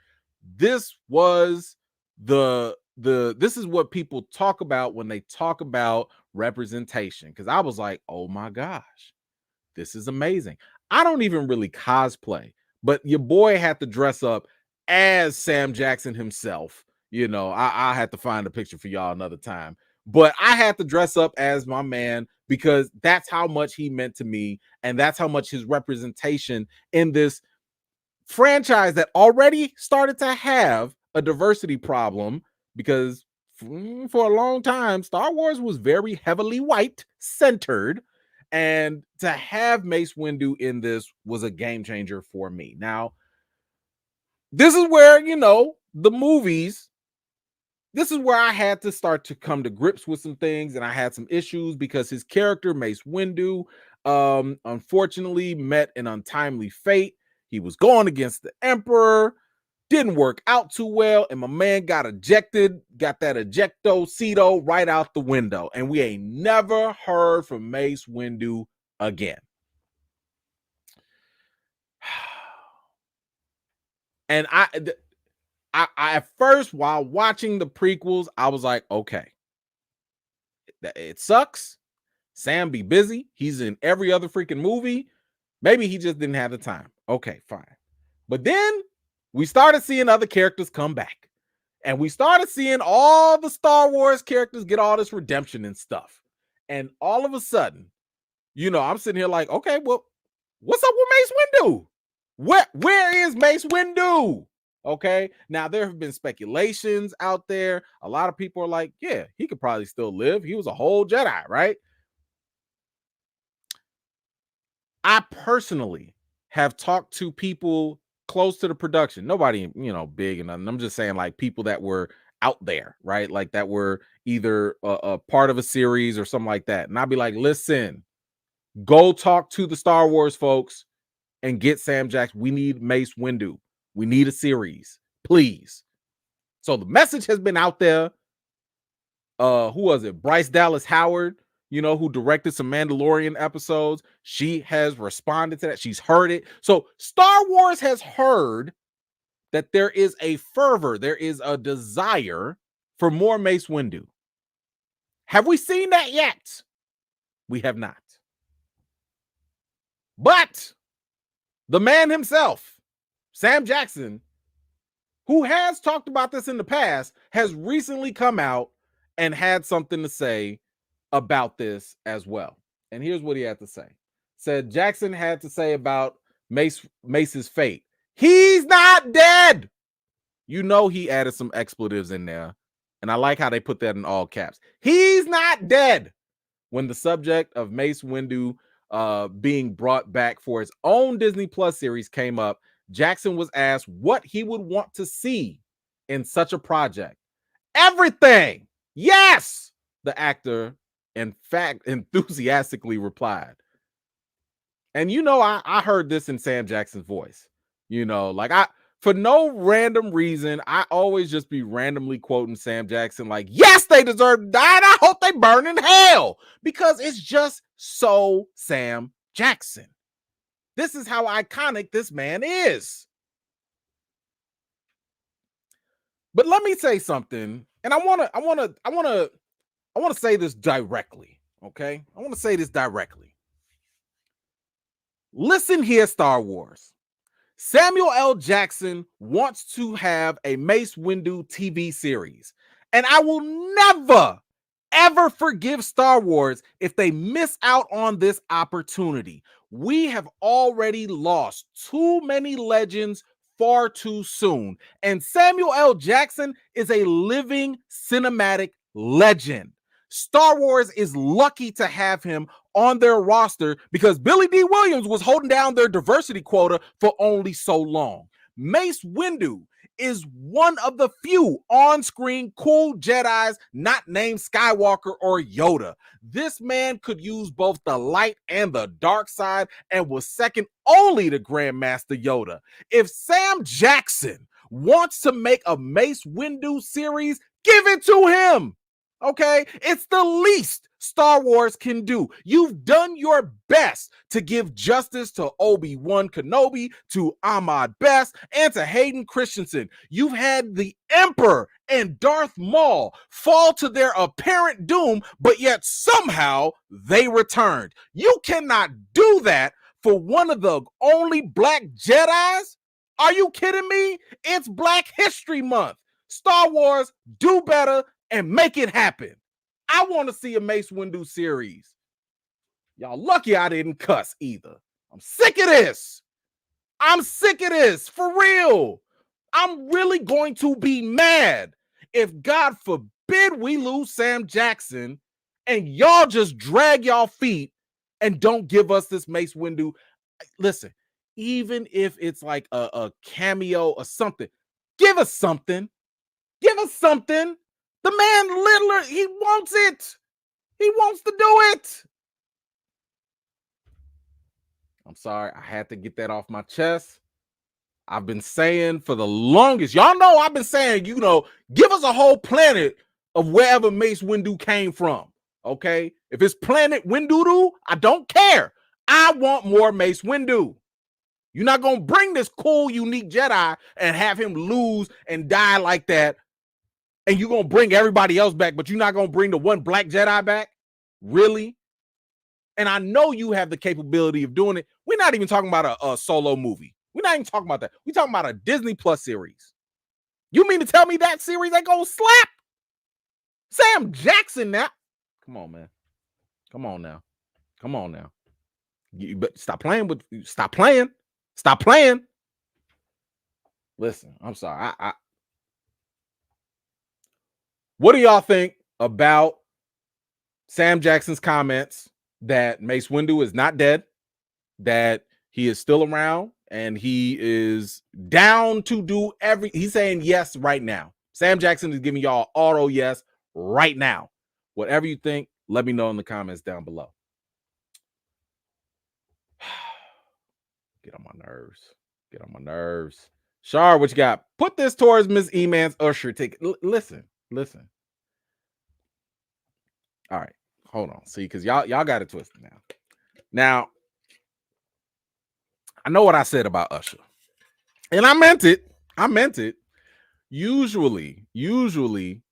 this was this is what people talk about when they talk about representation. Because I was like, oh my gosh, this is amazing. I don't even really cosplay, but your boy had to dress up as Sam Jackson himself. I had to find a picture for y'all another time, but I had to dress up as my man because that's how much he meant to me, and that's how much his representation in this franchise that already started to have a diversity problem, because for a long time Star Wars was very heavily white centered, and to have Mace Windu in this was a game changer for me. Now, this is where, the movies, this is where I had to start to come to grips with some things, and I had some issues because his character, Mace Windu, unfortunately met an untimely fate. He was going against the Emperor, didn't work out too well, and my man got ejected, got that ejecto-cedo right out the window, and we ain't never heard from Mace Windu again. And I at first, while watching the prequels, I was like, okay, it sucks. Sam be busy. He's in every other freaking movie. Maybe he just didn't have the time. Okay, fine. But then we started seeing other characters come back. And we started seeing all the Star Wars characters get all this redemption and stuff. And all of a sudden, I'm sitting here like, okay, well, what's up with Mace Windu? Where is Mace Windu? Okay. Now there have been speculations out there. A lot of people are like, yeah, he could probably still live. He was a whole Jedi, right? I personally have talked to people close to the production. Nobody, big and nothing. I'm just saying like people that were out there, right? Like that were either a part of a series or something like that. And I'd be like, listen, go talk to the Star Wars folks and get Sam Jackson. We need Mace Windu. We need a series, please. So the message has been out there. Who was it? Bryce Dallas Howard, who directed some Mandalorian episodes. She has responded to that. She's heard it. So Star Wars has heard that there is a fervor, there is a desire for more Mace Windu. Have we seen that yet? We have not. But the man himself, Sam Jackson, who has talked about this in the past, has recently come out and had something to say about this as well. And here's what he had to say. Said Jackson had to say about Mace's fate. He's not dead. He added some expletives in there. And I like how they put that in all caps. He's not dead. When the subject of Mace Windu being brought back for his own Disney Plus series came up, Jackson was asked what he would want to see in such a project. Everything. Yes, the actor, in fact, enthusiastically replied. And I heard this in Sam Jackson's voice. For no random reason, I always just be randomly quoting Sam Jackson like, yes, they deserve to die, and I hope they burn in hell, because it's just so Sam Jackson. This is how iconic this man is. But let me say something, and I want to say this directly, okay? I want to say this directly. Listen here, Star Wars. Samuel L. Jackson wants to have a Mace Windu TV series, and I will never, ever forgive Star Wars if they miss out on this opportunity. We have already lost too many legends far too soon, and Samuel L. Jackson is a living cinematic legend. Star Wars is lucky to have him on their roster because Billy D. Williams was holding down their diversity quota for only so long. Mace Windu is one of the few on-screen cool Jedis not named Skywalker or Yoda. This man could use both the light and the dark side and was second only to Grandmaster Yoda. If Sam Jackson wants to make a Mace Windu series, give it to him. Okay, it's the least Star Wars can do. You've done your best to give justice to Obi-Wan Kenobi, to Ahmad Best, and to Hayden Christensen. You've had the Emperor and Darth Maul fall to their apparent doom, but yet somehow they returned. You cannot do that for one of the only Black Jedis? Are you kidding me? It's Black History Month. Star Wars, do better and make it happen. I want to see a Mace Windu series. Y'all lucky I didn't cuss either. I'm sick of this. For real. I'm really going to be mad if, God forbid, we lose Sam Jackson and y'all just drag y'all feet and don't give us this Mace Windu. Listen, even if it's like a cameo or something, give us something. Give us something. The man literally, he wants it. He wants to do it. I'm sorry. I had to get that off my chest. I've been saying for the longest, y'all know I've been saying, give us a whole planet of wherever Mace Windu came from. Okay? If it's planet Windu, I don't care. I want more Mace Windu. You're not going to bring this cool, unique Jedi and have him lose and die like that. And you're going to bring everybody else back, but you're not going to bring the one Black Jedi back? Really? And I know you have the capability of doing it. We We're not even talking about a solo movie. We're not even talking about that. We're talking about a Disney Plus series. You mean to tell me that series ain't gonna slap? Sam Jackson now. Come on, man. Come on now. Come on now. You but stop playing with stop playing. Stop playing. Listen, I'm sorry. What do y'all think about Sam Jackson's comments that Mace Windu is not dead, that he is still around, and he is down to do he's saying yes right now. Sam Jackson is giving y'all auto yes right now. Whatever you think, let me know in the comments down below. Get on my nerves. Get on my nerves. Shar, what you got? Put this towards Miss E-Man's Usher ticket. Listen. All right, hold on. See, because y'all got it twisted now. Now, I know what I said about Usher, and I meant it. Usually,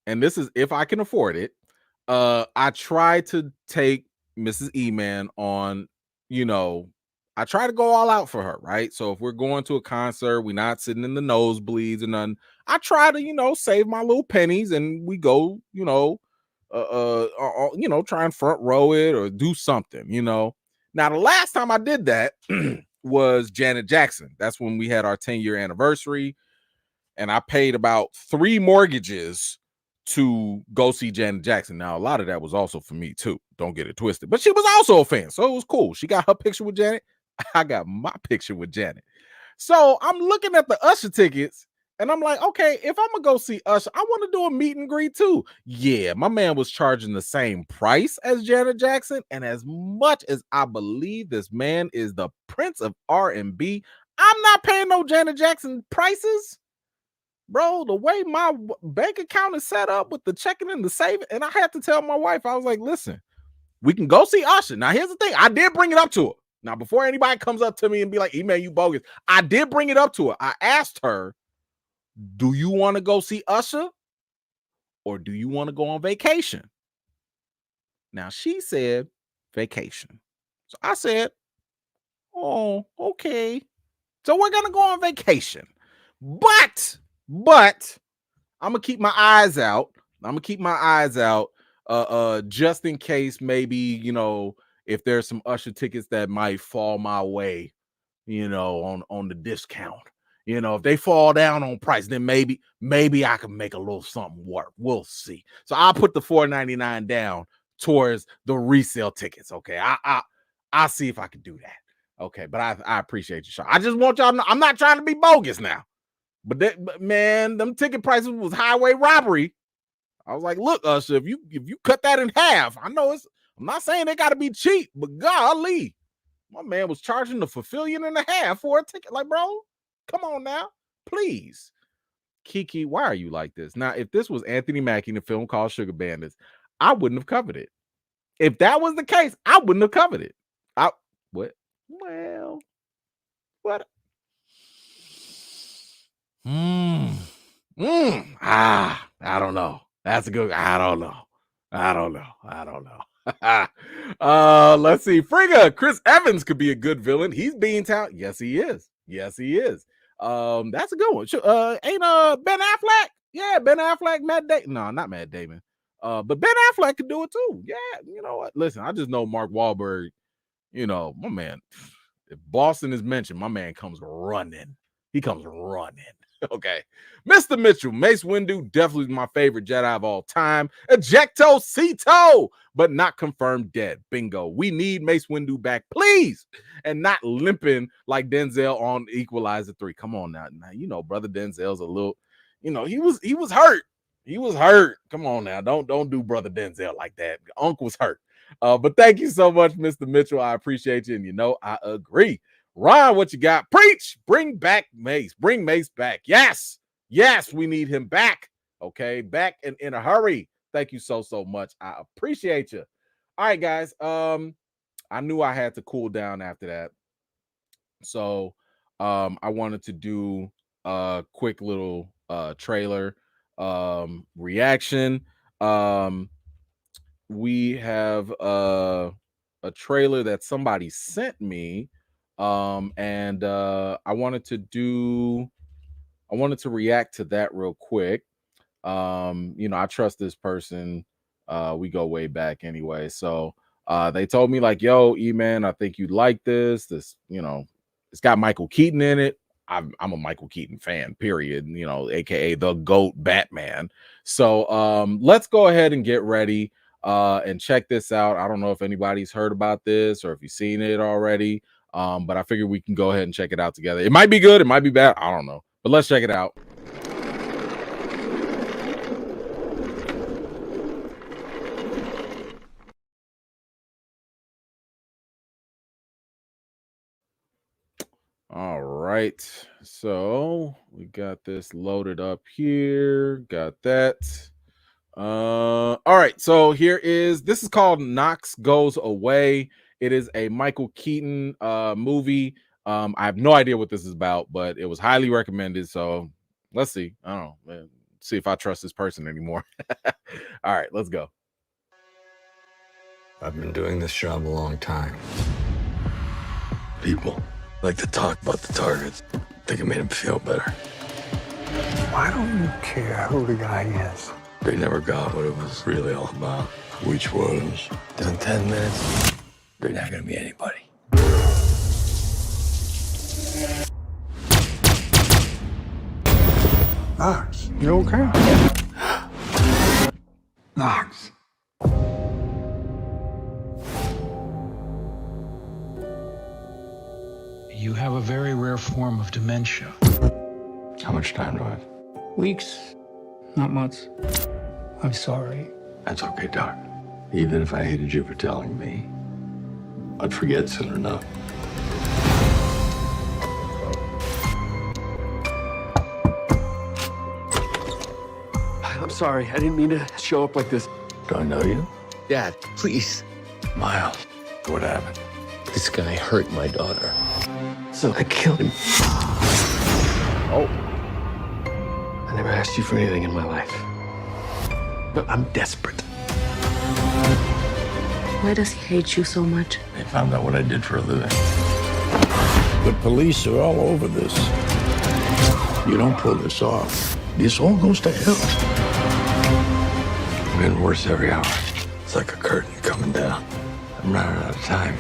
and this is if I can afford it. I try to take Mrs. E-Man on, I try to go all out for her, right? So if we're going to a concert, we're not sitting in the nosebleeds and none. I try to, save my little pennies and we go, try and front row it or do something, Now, the last time I did that was Janet Jackson. That's when we had our 10-year anniversary, and I paid about 3 mortgages to go see Janet Jackson. Now, a lot of that was also for me too. Don't get it twisted. But she was also a fan, so it was cool. She got her picture with Janet. I got my picture with Janet. So I'm looking at the Usher tickets, and I'm like, okay, if I'm gonna go see Usher, I want to do a meet and greet too. Yeah, my man was charging the same price as Janet Jackson, and as much as I believe this man is the Prince of R&B, I'm not paying no Janet Jackson prices. Bro, the way my bank account is set up with the checking and the saving, and I had to tell my wife, I was like, listen, we can go see Usher. Now, here's the thing. I did bring it up to her. Now, before anybody comes up to me and be like, email you bogus, I did bring it up to her. I asked her, do you want to go see Usher or do you want to go on vacation? Now, she said vacation. So I said, oh, okay. So we're going to go on vacation. But I'm gonna keep my eyes out. Just in case maybe, if there's some Usher tickets that might fall my way, on the discount. If they fall down on price, then maybe I can make a little something work. We'll see. So I'll put the $4.99 down towards the resale tickets. Okay. I'll see if I can do that. Okay, but I appreciate you, Sean. I just want y'all to know I'm not trying to be bogus now. But man, them ticket prices was highway robbery. I was like, look, Usher, if you cut that in half, I'm not saying they gotta be cheap, but golly, my man was charging the $1.5 for a ticket. Like, bro, come on now, please. Kiki, why are you like this? Now, if this was Anthony Mackie in a film called Sugar Bandits, I wouldn't have covered it. If that was the case, I wouldn't have covered it. What? Well, what? I don't know. That's a good. I don't know. Let's see. Frigga, Chris Evans could be a good villain. He's being touted. Yes, he is. That's a good one. Ain't Ben Affleck? Yeah, Ben Affleck, Matt Damon. No, not Matt Damon. But Ben Affleck could do it too. Yeah, you know what? Listen, I just know Mark Wahlberg. My man. If Boston is mentioned, my man comes running. He comes running. Okay. Mr. Mitchell, Mace Windu, definitely my favorite Jedi of all time. Ejecto Cito, but not confirmed dead. Bingo. We need Mace Windu back, please. And not limping like Denzel on Equalizer 3. Come on now. Now, brother Denzel's a little, he was hurt. He was hurt. Come on now. Don't do brother Denzel like that. Unc was hurt. But thank you so much, Mr. Mitchell. I appreciate you. And I agree. Ron, what you got? Preach. Bring back Mace. Bring Mace back. Yes, we need him back. Okay, back and in a hurry. Thank you so much. I appreciate you. All right, guys. I knew I had to cool down after that. So I wanted to do a quick little trailer reaction. We have a trailer that somebody sent me And I wanted to react to that real quick. I trust this person. We go way back anyway. So they told me like, yo, E-Man, I think you'd like this. It's got Michael Keaton in it. I'm a Michael Keaton fan, period, aka the GOAT Batman. So let's go ahead and get ready and check this out. I don't know if anybody's heard about this or if you've seen it already. But I figured we can go ahead and check it out together. It might be good, it might be bad. I don't know. But let's check it out. All right, so we got this loaded up here. Got that. All right, so this is called Knox Goes Away. It is a Michael Keaton movie. I have no idea what this is about, but it was highly recommended. So let's see. I don't know, man. See if I trust this person anymore. All right, let's go. I've been doing this job a long time. People like to talk about the targets. Think it made them feel better. Why don't you care who the guy is? They never got what it was really all about. Which was, in 10 minutes, they're not gonna be anybody. Knox, you okay? Knox. You have a very rare form of dementia. How much time do I have? Weeks, not months. I'm sorry. That's okay, Doc. Even if I hated you for telling me, I'd forget soon enough. I'm sorry. I didn't mean to show up like this. Do I know you? Dad, please. Miles, what happened? This guy hurt my daughter. So I killed him. Oh, I never asked you for anything in my life. But I'm desperate. Why does he hate you so much? They found out what I did for a living. The police are all over this. You don't pull this off, this all goes to hell. I'm getting worse every hour. It's like a curtain coming down. I'm running out of time.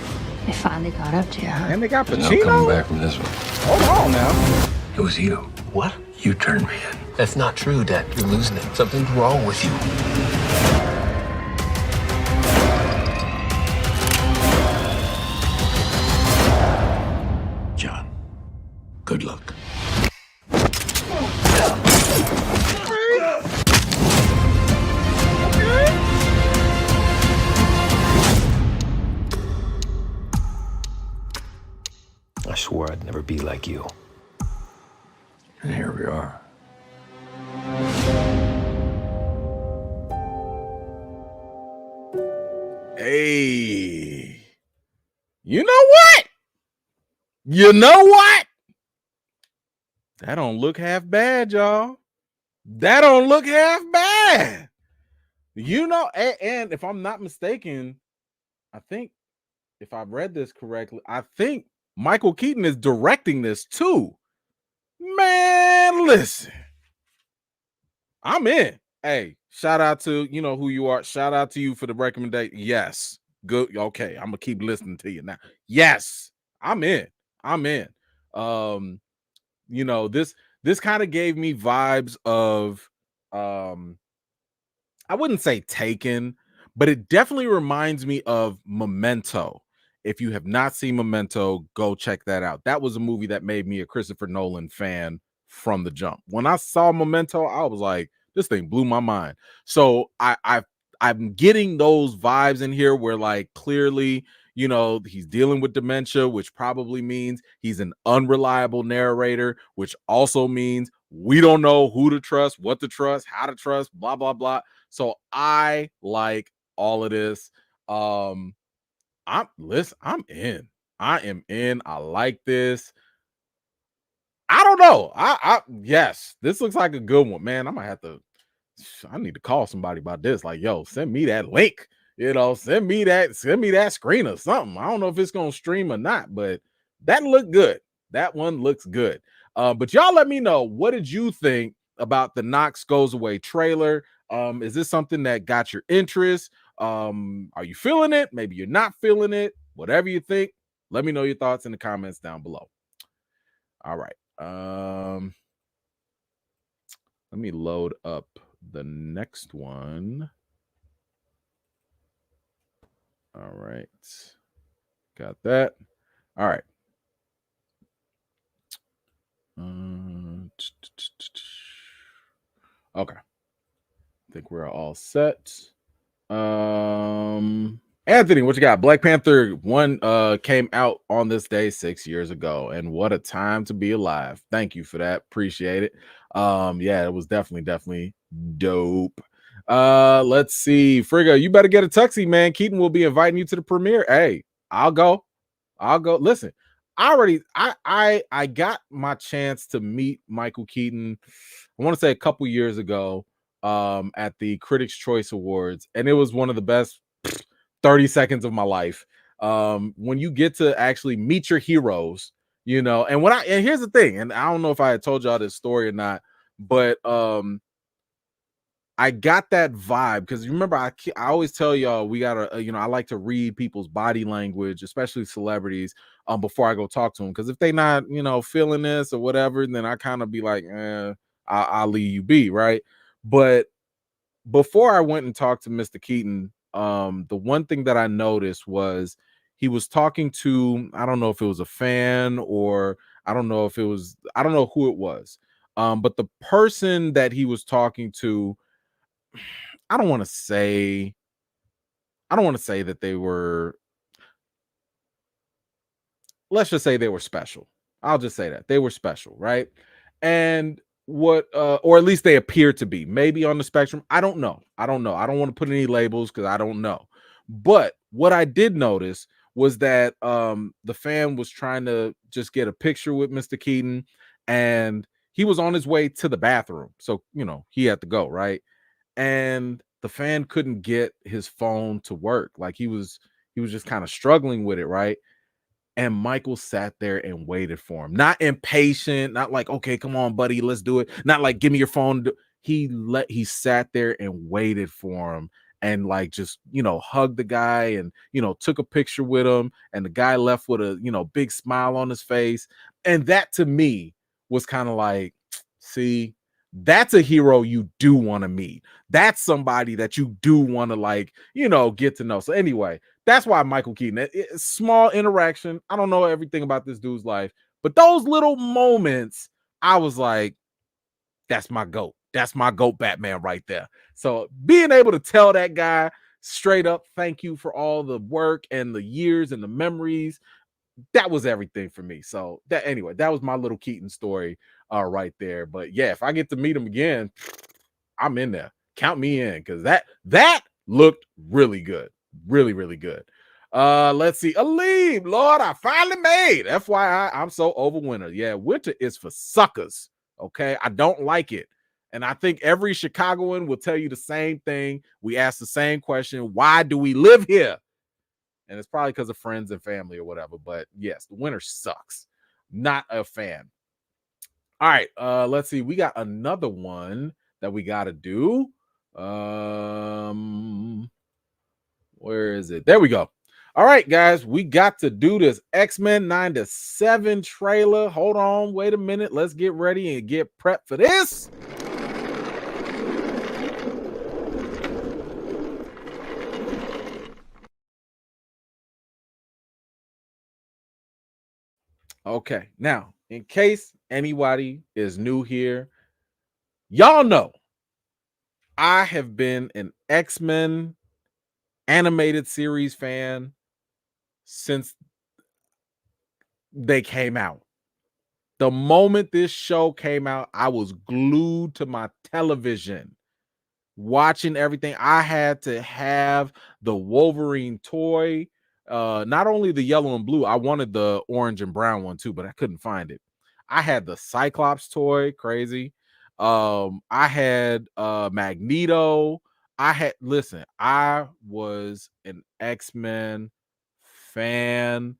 They finally got up to you, huh? and they got There's no coming Pacino. back from this one. Hold on now. It was you. What? You turned me in. That's not true, Dad. You're losing it. Something's wrong with you. John, good luck. I swore I'd never be like you. And here we are. Hey, you know what? You know what? That don't look half bad, y'all. That don't look half bad. And if I'm not mistaken, I think if I've read this correctly, I think Michael Keaton is directing this too. Man, listen. I'm in. Hey, shout out to who you are. Shout out to you for the recommendation. Yes. Good. Okay. I'm gonna keep listening to you now. Yes, I'm in. I'm in. This kind of gave me vibes of I wouldn't say Taken, but it definitely reminds me of Memento. If you have not seen Memento, go check that out. That was a movie that made me a Christopher Nolan fan from the jump. When I saw Memento, I was like, this thing blew my mind. So I'm getting those vibes in here where like clearly, he's dealing with dementia, which probably means he's an unreliable narrator, which also means we don't know who to trust, what to trust, how to trust, blah, blah, blah. So I like all of this. I'm in. I am in. I like this. I don't know. Yes, this looks like a good one, man. I need to call somebody about this. Like, yo, send me that link. Send me that screen or something. I don't know if it's gonna stream or not, but that looked good. That one looks good. But y'all let me know, what did you think about the Knox Goes Away trailer? Is this something that got your interest? Are you feeling it? Maybe you're not feeling it. Whatever you think, let me know your thoughts in the comments down below. All right. Let me load up the next one. All right. Got that. All right. Okay. I think we're all set. Anthony, what you got? Black Panther 1 came out on this day 6 years ago, and what a time to be alive. Thank you for that. Appreciate it. Yeah, it was definitely dope. Let's see. Frigga, you better get a tuxie, man. Keaton will be inviting you to the premiere. Hey, I'll go. Listen, I got my chance to meet Michael Keaton, I want to say a couple years ago, at the Critics' Choice Awards, and it was one of the best 30 seconds of my life. When you get to actually meet your heroes, and here's the thing, and I don't know if I had told y'all this story or not, but I got that vibe because you remember I always tell y'all we gotta I like to read people's body language, especially celebrities, before I go talk to them, because if they not feeling this or whatever, then I kind of be like, I'll leave you be, right? But before I went and talked to Mr. Keaton, the one thing that I noticed was he was talking to, I don't know if it was a fan or I don't know who it was, but the person that he was talking to, I don't want to say that they were, let's just say they were special. I'll just say that they were special, right? And or at least they appear to be, maybe on the spectrum. I don't know. I don't want to put any labels because I don't know. But what I did notice was that the fan was trying to just get a picture with Mr. Keaton, and he was on his way to the bathroom. So, he had to go, right? And the fan couldn't get his phone to work. Like he was just kind of struggling with it, right? And Michael sat there and waited for him. Not impatient, not like, okay, come on, buddy, let's do it. Not like, give me your phone. He sat there and waited for him and like just, hugged the guy and, took a picture with him. And the guy left with a, big smile on his face. And that to me was kind of like, see, that's a hero you do want to meet. That's somebody that you do want to get to know. So anyway, that's why Michael Keaton, small interaction. I don't know everything about this dude's life, but those little moments, I was like, that's my GOAT. That's my GOAT Batman right there. So being able to tell that guy straight up, thank you for all the work and the years and the memories, that was everything for me. So that was my little Keaton story right there. But yeah, if I get to meet him again, I'm in there. Count me in, because that looked really good. Really, really good. Let's see. Aleem, Lord, I finally made. FYI, I'm so over winter. Yeah, winter is for suckers. Okay, I don't like it. And I think every Chicagoan will tell you the same thing. We ask the same question: why do we live here? And it's probably because of friends and family or whatever. But yes, the winter sucks. Not a fan. All right, let's see. We got another one that we got to do. Where is it? There we go. All right, guys, we got to do this X-Men 9-7 trailer. Hold on, wait a minute. Let's get ready and get prepped for this. Okay, now, in case anybody is new here, y'all know I have been an X-Men animated series fan since they came out. The moment this show came out, I was glued to my television watching everything. I had to have the Wolverine toy, not only the yellow and blue, I wanted the orange and brown one too, but I couldn't find it. I had the Cyclops toy, crazy. I had Magneto. I was an X-Men fan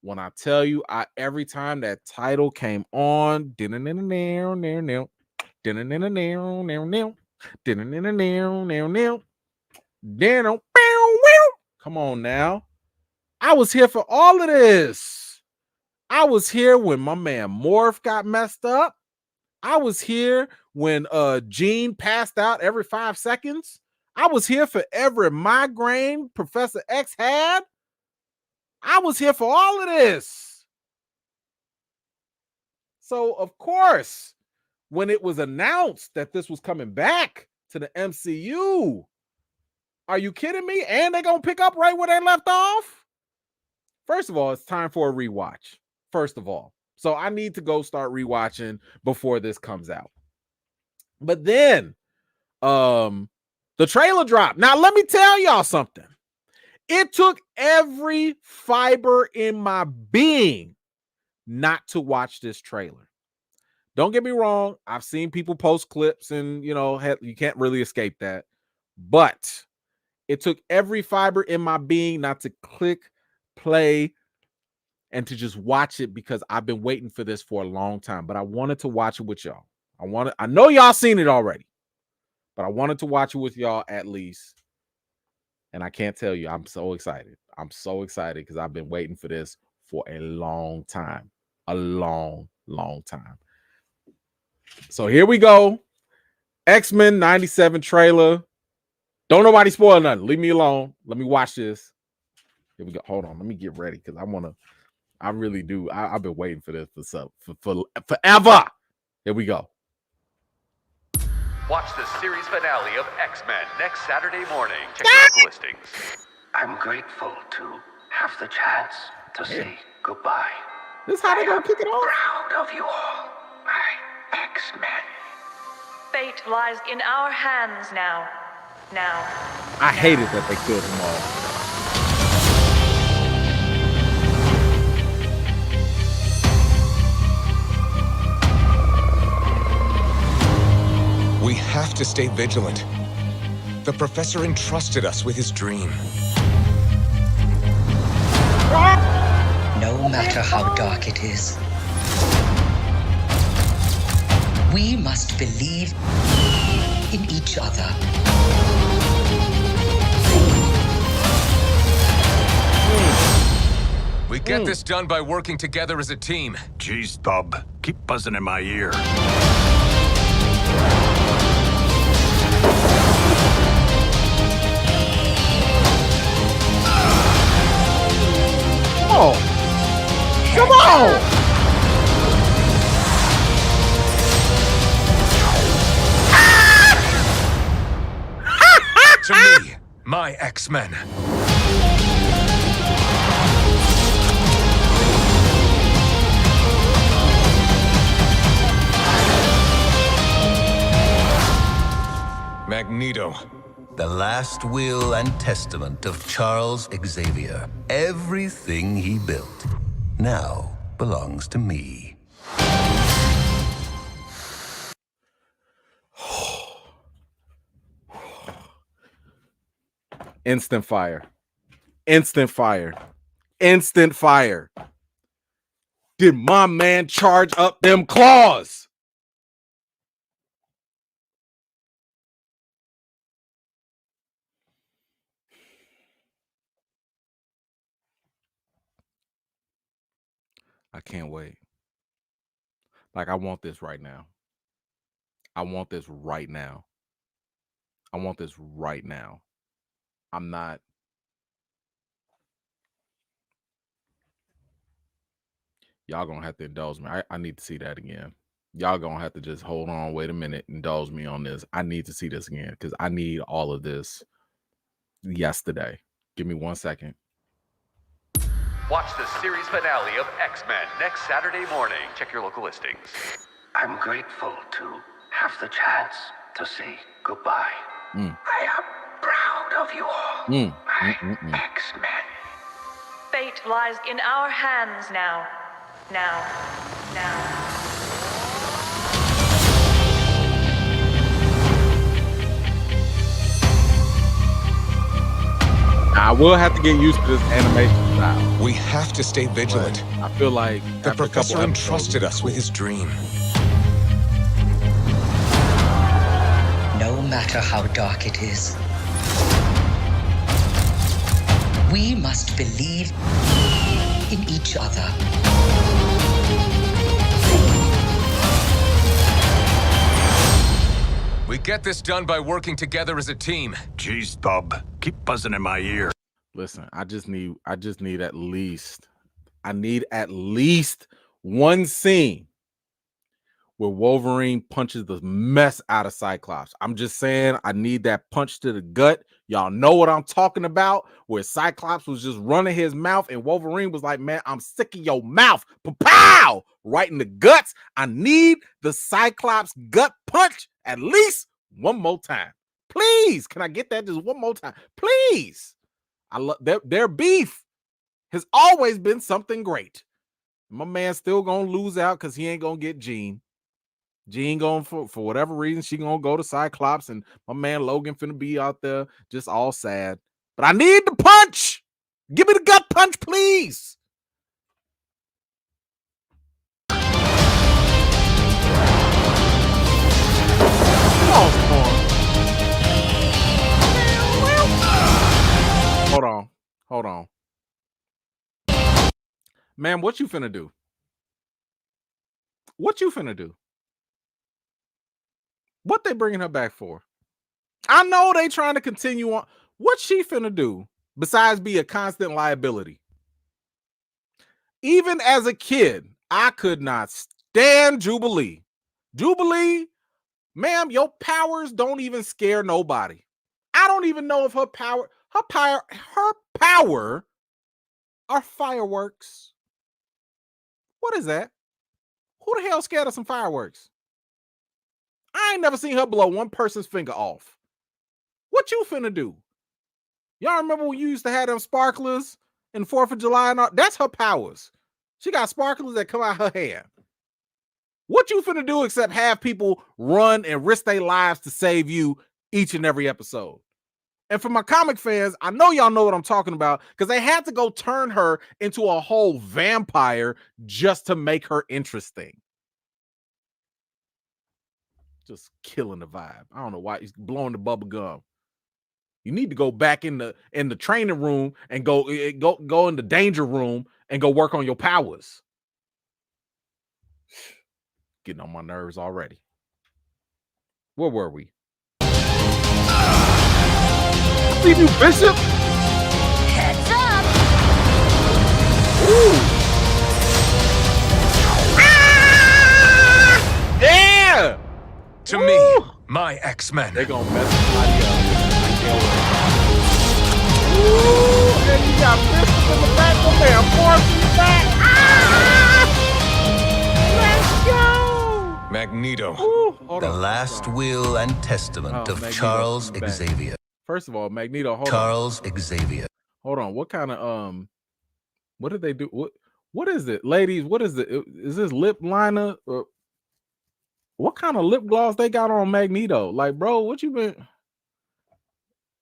When I tell you, every time that title came on, come on now. I was here for all of this. I was here when my man Morph got messed up. I was here when Gene passed out every 5 seconds. I was here for every migraine Professor X had. I was here for all of this. So, of course, when it was announced that this was coming back to the MCU, are you kidding me? And they're going to pick up right where they left off? First of all, it's time for a rewatch. First of all. So I need to go start rewatching before this comes out. But then the trailer dropped. Now, let me tell y'all something. It took every fiber in my being not to watch this trailer. Don't get me wrong. I've seen people post clips and, you can't really escape that. But it took every fiber in my being not to click play and to just watch it because I've been waiting for this for a long time. But I wanted to watch it with y'all. I know y'all seen it already, but I wanted to watch it with y'all at least. And I can't tell you, I'm so excited. I'm so excited because I've been waiting for this for a long time. A long, long time. So here we go. X-Men 97 trailer. Don't nobody spoil nothing. Leave me alone. Let me watch this. Here we go. Hold on. Let me get ready because I really do. I've been waiting for this for forever. Here we go. Watch the series finale of X-Men next Saturday morning. Check your local listings. I'm grateful to have the chance to say goodbye. This is how they gonna kick it off? Proud of you all, my X-Men. Fate lies in our hands now. I hated that they killed them all. We have to stay vigilant. The professor entrusted us with his dream. No matter how dark it is, we must believe in each other. We get this done by working together as a team. Jeez, Bob, keep buzzing in my ear. Come on! To me, my X-Men. Magneto. The last will and testament of Charles Xavier. Everything he built now belongs to me. Instant fire. Instant fire. Instant fire. Did my man charge up them claws? I can't wait. Like, I want this right now. I want this right now. I want this right now. I'm not. Y'all gonna have to indulge me. I need to see that again. Y'all gonna have to just hold on, wait a minute, indulge me on this. I need to see this again because I need all of this yesterday. Give me 1 second. Watch the series finale of X-Men next Saturday morning. Check your local listings. I'm grateful to have the chance to say goodbye. I am proud of you all, my X-Men. Fate lies in our hands now. I will have to get used to this animation. style. We have to stay vigilant. But I feel like the professor entrusted us with his dream. No matter how dark it is, we must believe in each other. We get this done by working together as a team. Jeez, Bub, keep buzzing in my ear. Listen, I need at least one scene where Wolverine punches the mess out of Cyclops. I'm just saying, I need that punch to the gut. Y'all know what I'm talking about, where Cyclops was just running his mouth and Wolverine was like, man, I'm sick of your mouth. Pow! Right in the guts. I need the Cyclops gut punch at least one more time. Please, can I get that just one more time? Please. I love their beef has always been something great. My man's still gonna lose out because he ain't gonna get Jean. Jean going for whatever reason, she gonna go to Cyclops, and my man Logan finna be out there just all sad. But I need the punch. Give me the gut punch, please. Hold on. Man, what you finna do? What you finna do? What they bringing her back for? I know they trying to continue on. What she finna do besides be a constant liability? Even as a kid, I could not stand Jubilee. Jubilee, ma'am, your powers don't even scare nobody. I don't even know if her power are fireworks. What is that? Who the hell scared of some fireworks? I ain't never seen her blow one person's finger off. What you finna do? Y'all remember when you used to have them sparklers in 4th of July and all? That's her powers. She got sparklers that come out her hand. What you finna do except have people run and risk their lives to save you each and every episode? And for my comic fans, I know y'all know what I'm talking about because they had to go turn her into a whole vampire just to make her interesting. Just killing the vibe. I don't know why he's blowing the bubble gum. You need to go back in the training room and go in the danger room and go work on your powers. Getting on my nerves already. Where were we? See you, Bishop. Heads up. Ooh. Ah! Yeah. To me, my X-Men. They're gonna mess somebody up. Ooh, and you got Bishop in the back of there. Force in the back. Ah! Let's go. Magneto. Ooh, the last will and testament of Magneto, Charles Xavier. First of all, Magneto, hold Charles on. Xavier. Hold on. What kind of what did they do? What is it? Ladies, what is it? Is this lip liner? What kind of lip gloss they got on Magneto? Like, bro, what you been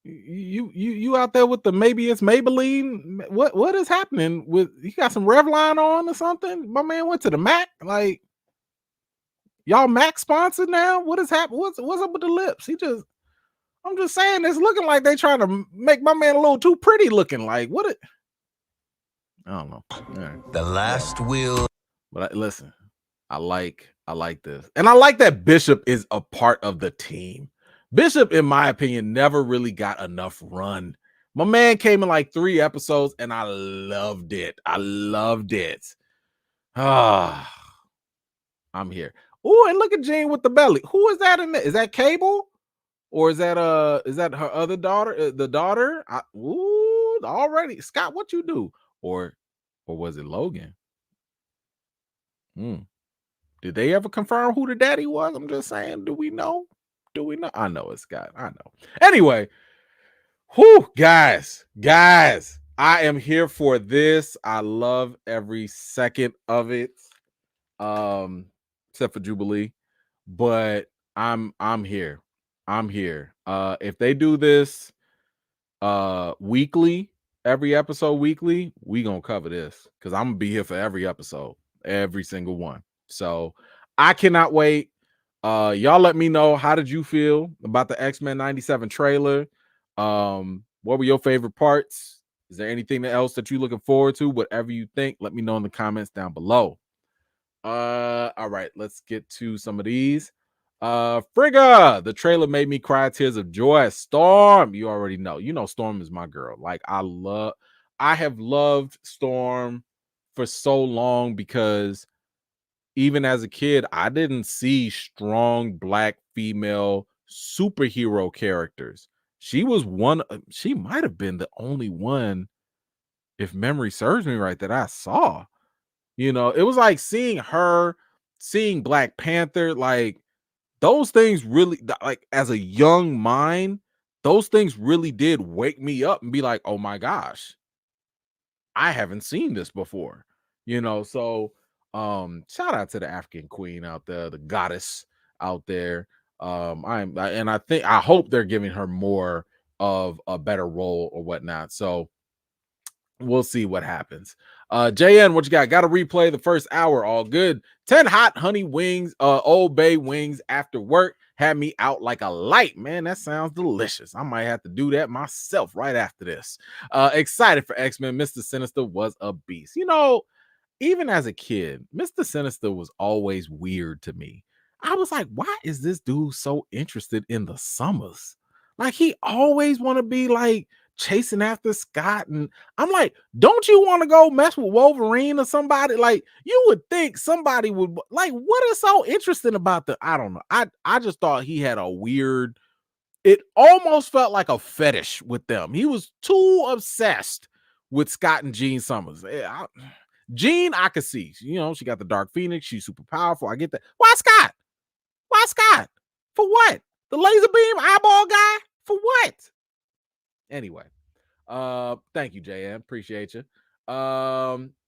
you out there with the maybe it's Maybelline? What is happening with you got some Revlon on or something? My man went to the Mac. Like, y'all Mac sponsored now? What is happening? What's up with the lips? I'm just saying, it's looking like they trying to make my man a little too pretty looking. Like, what? I don't know. Right. The last will. But listen, I like this, and I like that Bishop is a part of the team. Bishop, in my opinion, never really got enough run. My man came in like 3 episodes, and I loved it. Ah, I'm here. Oh, and look at Jean with the belly. Who is that in there? Is that Cable? Or is that her other daughter? The daughter? Already. Scott, what you do? Or was it Logan? Did they ever confirm who the daddy was? I'm just saying, do we know? I know it's Scott. I know. Anyway, guys, I am here for this. I love every second of it. Except for Jubilee. But I'm here. If they do this weekly, every episode weekly, we gonna cover this because I'm gonna be here for every episode, every single one. So I cannot wait. Y'all let me know, how did you feel about the X-Men 97 trailer? What were your favorite parts? Is there anything else that you're looking forward to? Whatever you think, let me know in the comments down below. All right, let's get to some of these. Frigga, the trailer made me cry tears of joy. Storm, you already know. You know Storm is my girl. Like I have loved Storm for so long because even as a kid, I didn't see strong black female superhero characters. She was one, she might have been the only one, if memory serves me right, that I saw. You know, it was like seeing her, seeing Black Panther, like those things really, like as a young mind, those things really did wake me up and be like, oh my gosh, I haven't seen this before. You know, so shout out to the African queen out there, the goddess out there. I hope they're giving her more of a better role or whatnot. So we'll see what happens. JN, what you got? Got to replay the first hour. All good. 10 hot honey wings, Old Bay wings after work had me out like a light. Man, that sounds delicious. I might have to do that myself right after this. Excited for X-Men. Mr. Sinister was a beast. You know, even as a kid, Mr. Sinister was always weird to me. I was like, why is this dude so interested in the Summers? Like, he always want to be like chasing after Scott. And I'm like, don't you want to go mess with Wolverine or somebody? Like, you would think somebody would, like, what is so interesting about the, I don't know. I just thought he had a weird, it almost felt like a fetish with them. He was too obsessed with Scott and Jean Summers. Jean, I could see. You know, she got the Dark Phoenix. She's super powerful. I get that. Why Scott? Why Scott? For what? The laser beam eyeball guy? For what? Anyway, thank you, JM. Appreciate you.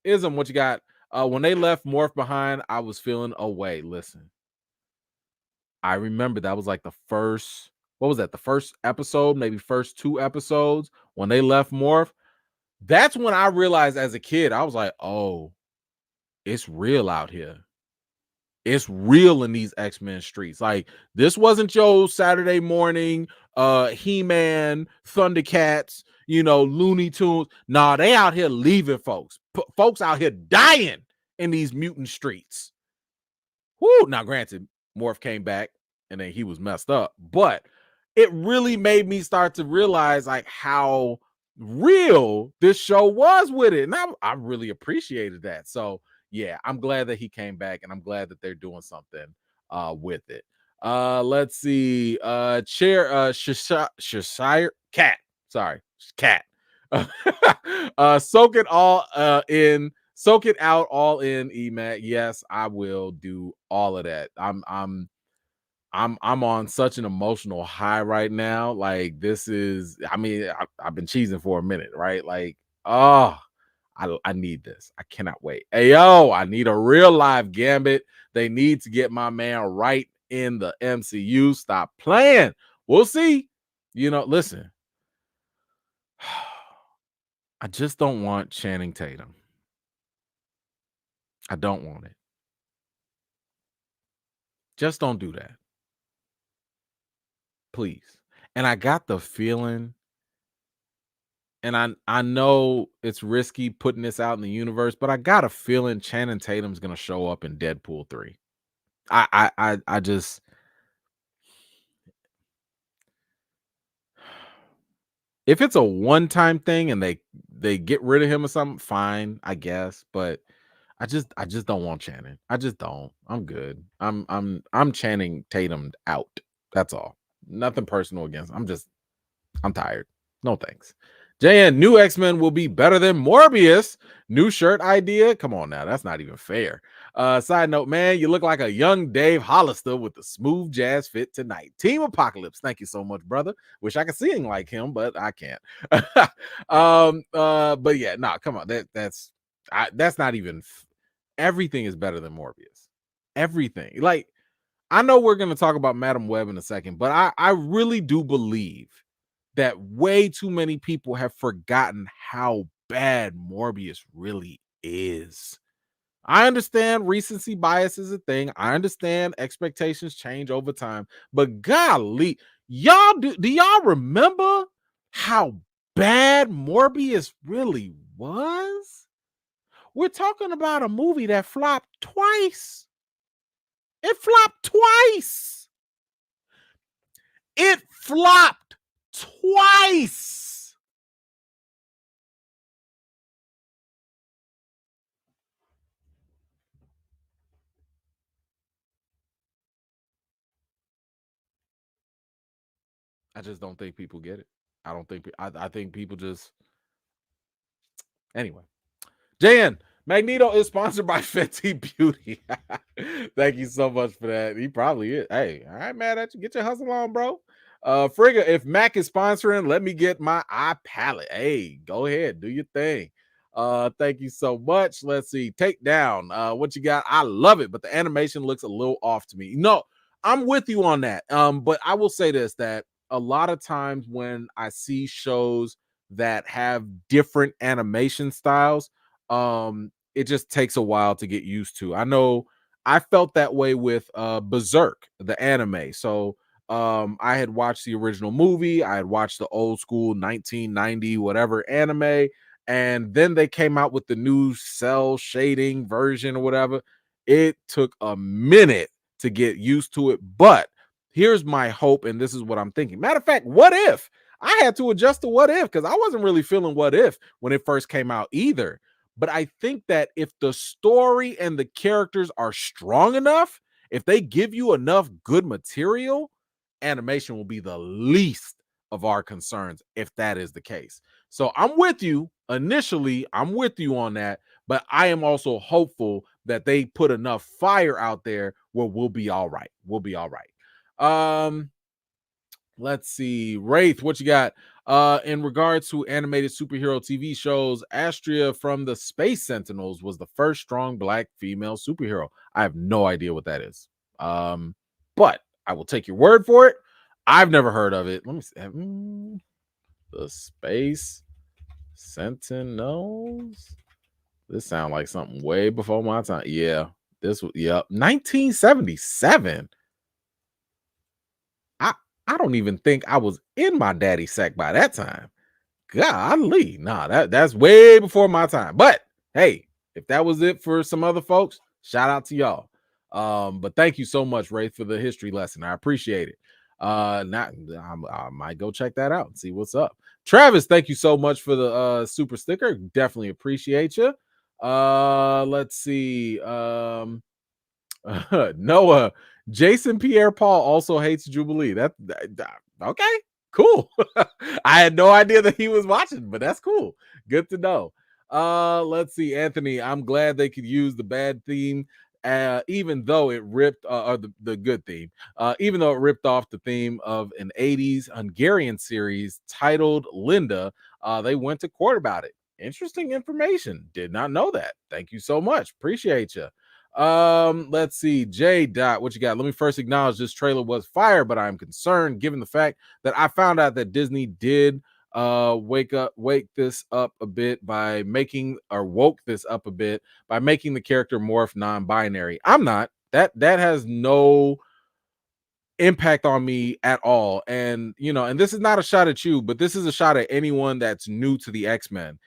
Ism, what you got? When they left Morph behind, I was feeling away. Listen, I remember that was like the first, what was that? The first episode, maybe first 2 episodes when they left Morph. That's when I realized as a kid, I was like, oh, it's real out here. It's real in these X-Men streets. Like, this wasn't your Saturday morning He-Man, Thundercats, you know, Looney Tunes. Nah, they out here leaving folks. Folks out here dying in these mutant streets. Whoo! Now, granted, Morph came back and then he was messed up, but it really made me start to realize like how real this show was with it. And I really appreciated that. So yeah, I'm glad that he came back and I'm glad that they're doing something with it. Let's see. Cheshire Cat. Sorry, Cat. Soak it all in. Soak it out all in, Emat. Yes, I will do all of that. I'm on such an emotional high right now. Like, this is, I mean, I've been cheesing for a minute, right? Like, oh, I need this. I cannot wait. Hey, yo, I need a real live Gambit. They need to get my man right in the MCU. Stop playing. We'll see. You know, listen. I just don't want Channing Tatum. I don't want it. Just don't do that. Please. And I got the feeling, and I know it's risky putting this out in the universe, but I got a feeling Channing Tatum's gonna show up in Deadpool 3. I just, if it's a one-time thing and they get rid of him or something, fine, I guess. But I just don't want Channing. I just don't. I'm good. I'm Channing Tatum out. That's all. Nothing personal against. I'm tired. No thanks. JN, new X-Men will be better than Morbius. New shirt idea? Come on now. That's not even fair. Side note, man, you look like a young Dave Hollister with the smooth jazz fit tonight. Team Apocalypse. Thank you so much, brother. Wish I could sing like him, but I can't. But yeah, nah, come on. That's not even, everything is better than Morbius. Everything. Like, I know we're going to talk about Madam Web in a second, but I really do believe that way too many people have forgotten how bad Morbius really is. I understand recency bias is a thing. I understand expectations change over time, but golly, y'all do y'all remember how bad Morbius really was? We're talking about a movie that flopped twice. It flopped twice. It flopped twice. I just don't think people get it. I don't think I think people just anyway. Jan, Magneto is sponsored by Fenty Beauty. Thank you so much for that. He probably is. Hey, I ain't mad at you. Get your hustle on, bro. Frigga, if Mac is sponsoring, let me get my eye palette. Hey, go ahead, do your thing. Thank you so much. Let's see. Take down. What you got? I love it, but the animation looks a little off to me. No, I'm with you on that. But I will say this: that a lot of times when I see shows that have different animation styles, it just takes a while to get used to. I know I felt that way with Berserk, the anime. So I had watched the original movie, I had watched the old school 1990 whatever anime, and then they came out with the new cell shading version or whatever. It took a minute to get used to it, but here's my hope, and this is what I'm thinking. Matter of fact, what if I had to adjust to what if, because I wasn't really feeling what if when it first came out either. But I think that if the story and the characters are strong enough, if they give you enough good material, animation will be the least of our concerns if that is the case. So I'm with you initially. I'm with you on that. But I am also hopeful that they put enough fire out there where we'll be all right. We'll be all right. Let's see. Wraith, what you got? In regards to animated superhero TV shows, Astria from the Space Sentinels was the first strong black female superhero. I have no idea what that is. But I will take your word for it. I've never heard of it. Let me see. The Space Sentinels. This sounds like something way before my time. Yeah. This was 1977. I don't even think I was in my daddy sack by that time. Golly, nah, that's way before my time. But hey, if that was it for some other folks, shout out to y'all. But thank you so much, Ray, for the history lesson. I appreciate it. Now I might go check that out and see what's up. Travis, thank you so much for the super sticker. Definitely appreciate you. Let's see. Noah, Jason Pierre-Paul also hates Jubilee. That okay, cool. I had no idea that he was watching, but that's cool. Good to know. Let's see, Anthony. I'm glad they could use the bad theme, even though it ripped or the good theme, even though it ripped off the theme of an 80s Hungarian series titled Linda. They went to court about it. Interesting information. Did not know that. Thank you so much. Appreciate you. Let's see. J Dot, what you got? Let me first acknowledge this trailer was fire, but I'm concerned given the fact that I found out that Disney did wake this up a bit by making the character morph non-binary. I'm not. That has no impact on me at all. And and this is not a shot at you, but this is a shot at anyone that's new to the X-Men.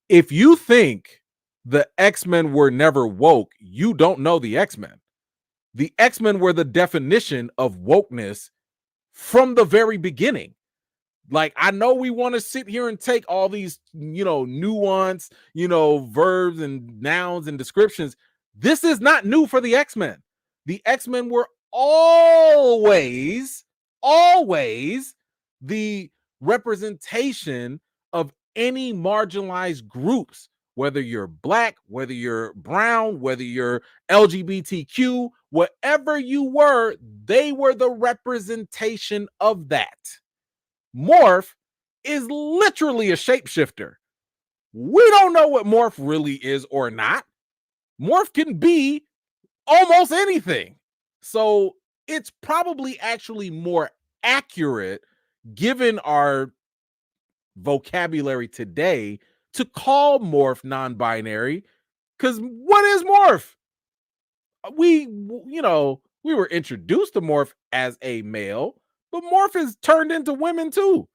If you think the X-Men were never woke, you don't know the X-Men. The X-Men were the definition of wokeness from the very beginning. Like, I know we want to sit here and take all these, nuance, verbs and nouns and descriptions. This is not new for the X-Men. The X-Men were always the representation of any marginalized groups, whether you're black, whether you're brown, whether you're LGBTQ, whatever you were, they were the representation of that. Morph is literally a shapeshifter. We don't know what Morph really is or not. Morph can be almost anything. So it's probably actually more accurate, given our vocabulary today to call morph non-binary, because what is morph? We were introduced to morph as a male, but morph is turned into women too.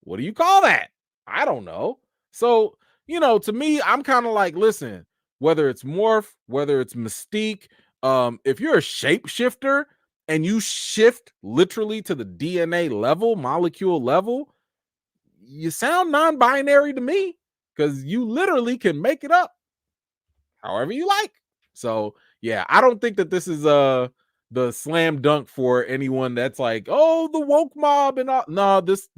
What do you call that? I don't know. So, to me, I'm kind of like, listen, whether it's morph, whether it's mystique, if you're a shapeshifter and you shift literally to the DNA level, molecule level, you sound non-binary to me, because you literally can make it up however you like. So yeah, I don't think that this is the slam dunk for anyone that's like, oh, the woke mob and all. No, this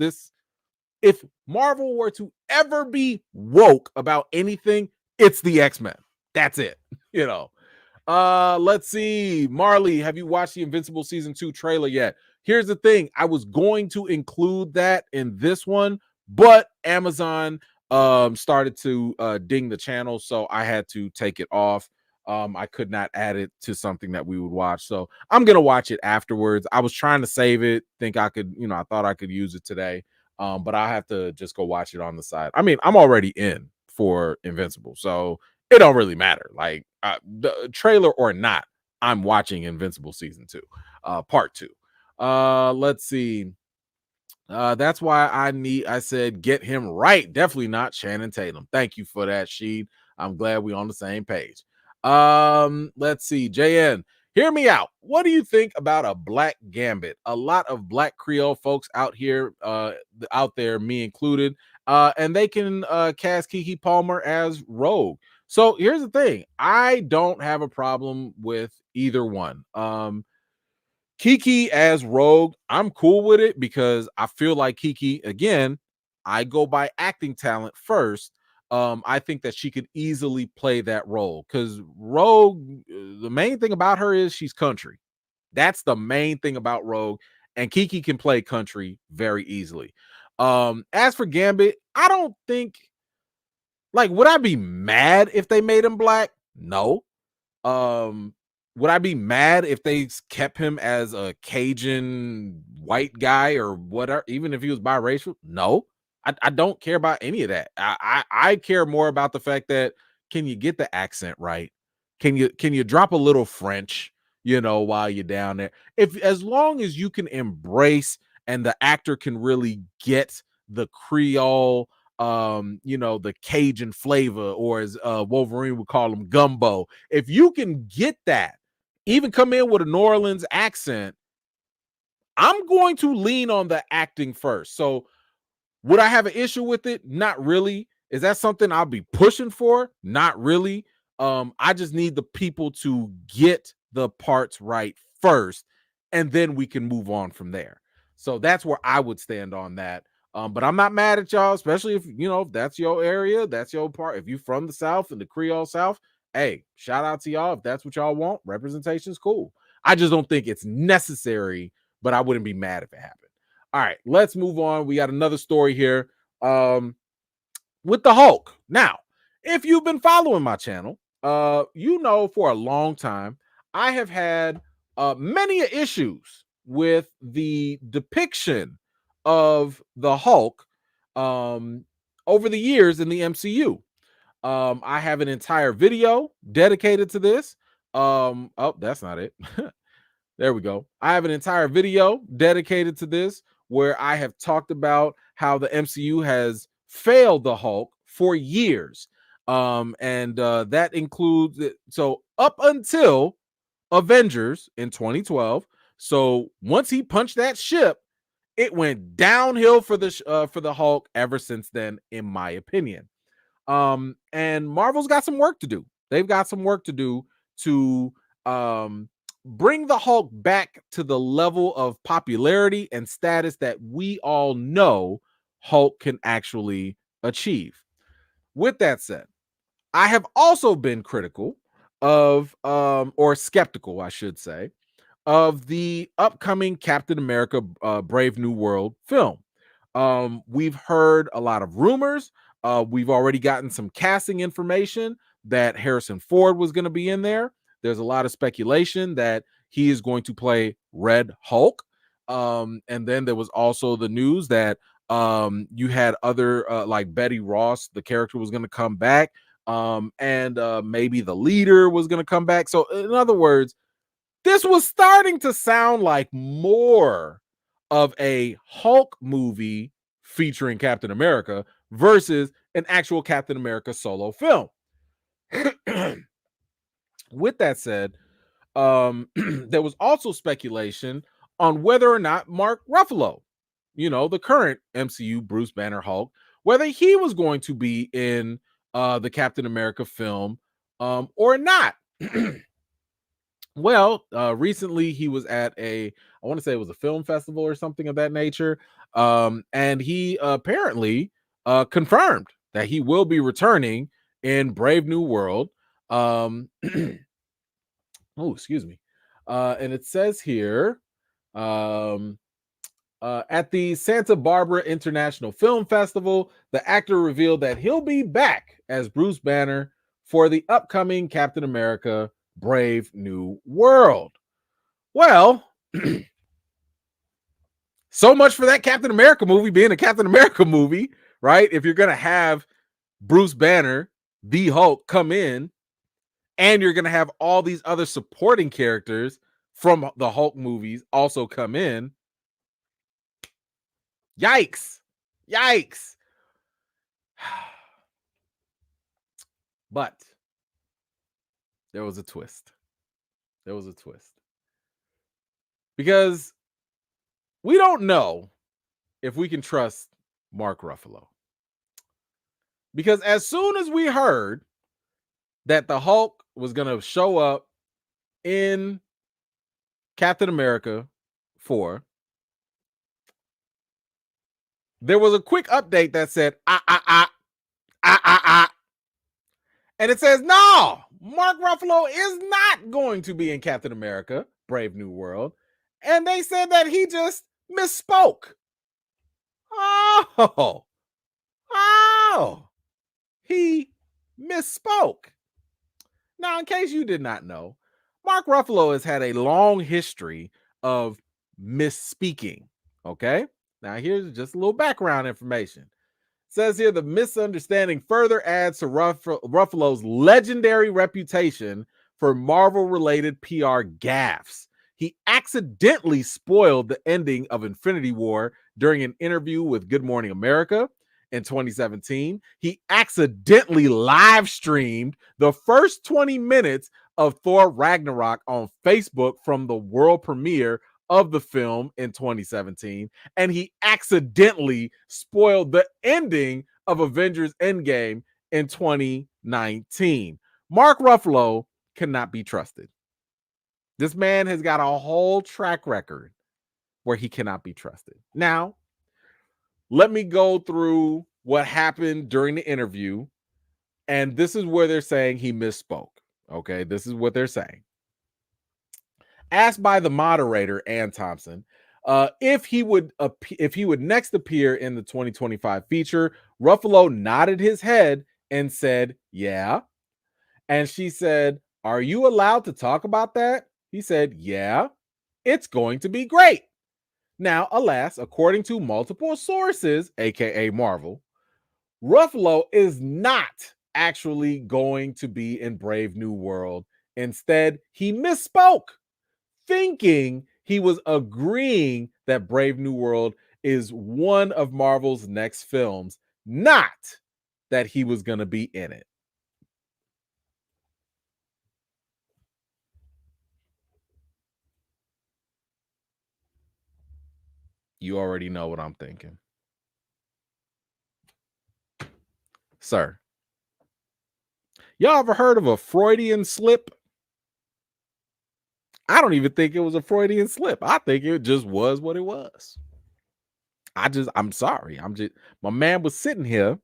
if Marvel were to ever be woke about anything, it's the X-Men. That's it. Let's see. Marley, have you watched the Invincible season 2 trailer yet? Here's the thing. I was going to include that in this one, but Amazon started to ding the channel, so I had to take it off. I could not add it to something that we would watch, so I'm gonna watch it afterwards. I was trying to save it, think I could, I thought I could use it today, but I have to just go watch it on the side. I mean, I'm already in for Invincible, so it don't really matter. Like the trailer or not, I'm watching Invincible season 2, part 2. Let's see. That's why I said get him right. Definitely not Shannon Tatum. Thank you for that, Sheed. I'm glad we're on the same page. Let's see. JN, hear me out. What do you think about a Black Gambit? A lot of Black Creole folks out there, me included, and they can cast Keke Palmer as Rogue. So here's the thing. I don't have a problem with either one. Keke as Rogue, I'm cool with it because I feel like Keke, again, I go by acting talent first. I think that she could easily play that role because Rogue, the main thing about her is she's country. That's the main thing about Rogue, and Keke can play country very easily. As for Gambit, I don't think, like, would I be mad if they made him black? No. Would I be mad if they kept him as a Cajun white guy or whatever, even if he was biracial? No, I don't care about any of that. I care more about the fact that, can you get the accent right? Can you drop a little French, while you're down there? As long as you can embrace and the actor can really get the Creole, the Cajun flavor, or as Wolverine would call them, gumbo. If you can get that, even come in with a New Orleans accent, I'm going to lean on the acting first. So would I have an issue with it? Not really. Is that something I'll be pushing for? Not really. I just need the people to get the parts right first, and then we can move on from there. So that's where I would stand on that. But I'm not mad at y'all, especially if that's your area, that's your part. If you're from the South and the Creole South, hey, shout out to y'all. If that's what y'all want, representation is cool. I just don't think it's necessary, but I wouldn't be mad if it happened. All right, let's move on. We got another story here with the Hulk. Now, if you've been following my channel, for a long time, I have had many issues with the depiction of the Hulk over the years in the MCU. I have an entire video dedicated to this. Oh, that's not it. There we go. I have an entire video dedicated to this where I have talked about how the MCU has failed the Hulk for years. That includes it. So up until Avengers in 2012. So once he punched that ship, it went downhill for the Hulk ever since then, in my opinion. And Marvel's got some work to do. They've got some work to do to bring the Hulk back to the level of popularity and status that we all know Hulk can actually achieve. With that said, I have also been critical of, or skeptical, I should say, of the upcoming Captain America Brave New World film. We've heard a lot of rumors. We've already gotten some casting information that Harrison Ford was going to be in there. There's a lot of speculation that he is going to play Red Hulk. And then there was also the news that You had other like Betty Ross, the character was going to come back, and maybe the leader was going to come back. So in other words, this was starting to sound like more of a Hulk movie featuring Captain America versus an actual Captain America solo film. With that said, there was also speculation on whether or not Mark Ruffalo, the current MCU Bruce Banner Hulk, whether he was going to be in the Captain America film or not. Well, recently he was at I want to say it was a film festival or something of that nature. And he apparently confirmed that he will be returning in Brave New World. Oh, excuse me. And it says here, at the Santa Barbara International Film Festival, the actor revealed that he'll be back as Bruce Banner for the upcoming Captain America Brave New World. Well, so much for that Captain America movie being a Captain America movie, right? If you're going to have Bruce Banner, the Hulk, come in, and you're going to have all these other supporting characters from the Hulk movies also come in. Yikes. But there was a twist. Because we don't know if we can trust Mark Ruffalo. Because as soon as we heard that the Hulk was going to show up in Captain America 4, there was a quick update that said, and it says, no, Mark Ruffalo is not going to be in Captain America Brave New World. And they said that he just misspoke. Oh, he misspoke. Now, in case you did not know, Mark Ruffalo has had a long history of misspeaking. Okay, now here's just a little background information. It says here the misunderstanding further adds to Ruffalo's legendary reputation for Marvel-related PR gaffes. He accidentally spoiled the ending of Infinity War during an interview with Good Morning America in 2017. He accidentally live streamed the first 20 minutes of Thor Ragnarok on Facebook from the world premiere of the film in 2017. And he accidentally spoiled the ending of Avengers Endgame in 2019. Mark Ruffalo cannot be trusted. This man has got a whole track record where he cannot be trusted. Now, let me go through what happened during the interview. And this is where they're saying he misspoke. Okay, this is what they're saying. Asked by the moderator, Ann Thompson, if he would next appear in the 2025 feature, Ruffalo nodded his head and said, yeah. And she said, are you allowed to talk about that? He said, yeah, it's going to be great. Now, alas, according to multiple sources, aka Marvel, Ruffalo is not actually going to be in Brave New World. Instead, he misspoke, thinking he was agreeing that Brave New World is one of Marvel's next films, not that he was going to be in it. You already know what I'm thinking. Sir, y'all ever heard of a Freudian slip? I don't even think it was a Freudian slip. I think it just was what it was. I'm sorry. My man was sitting here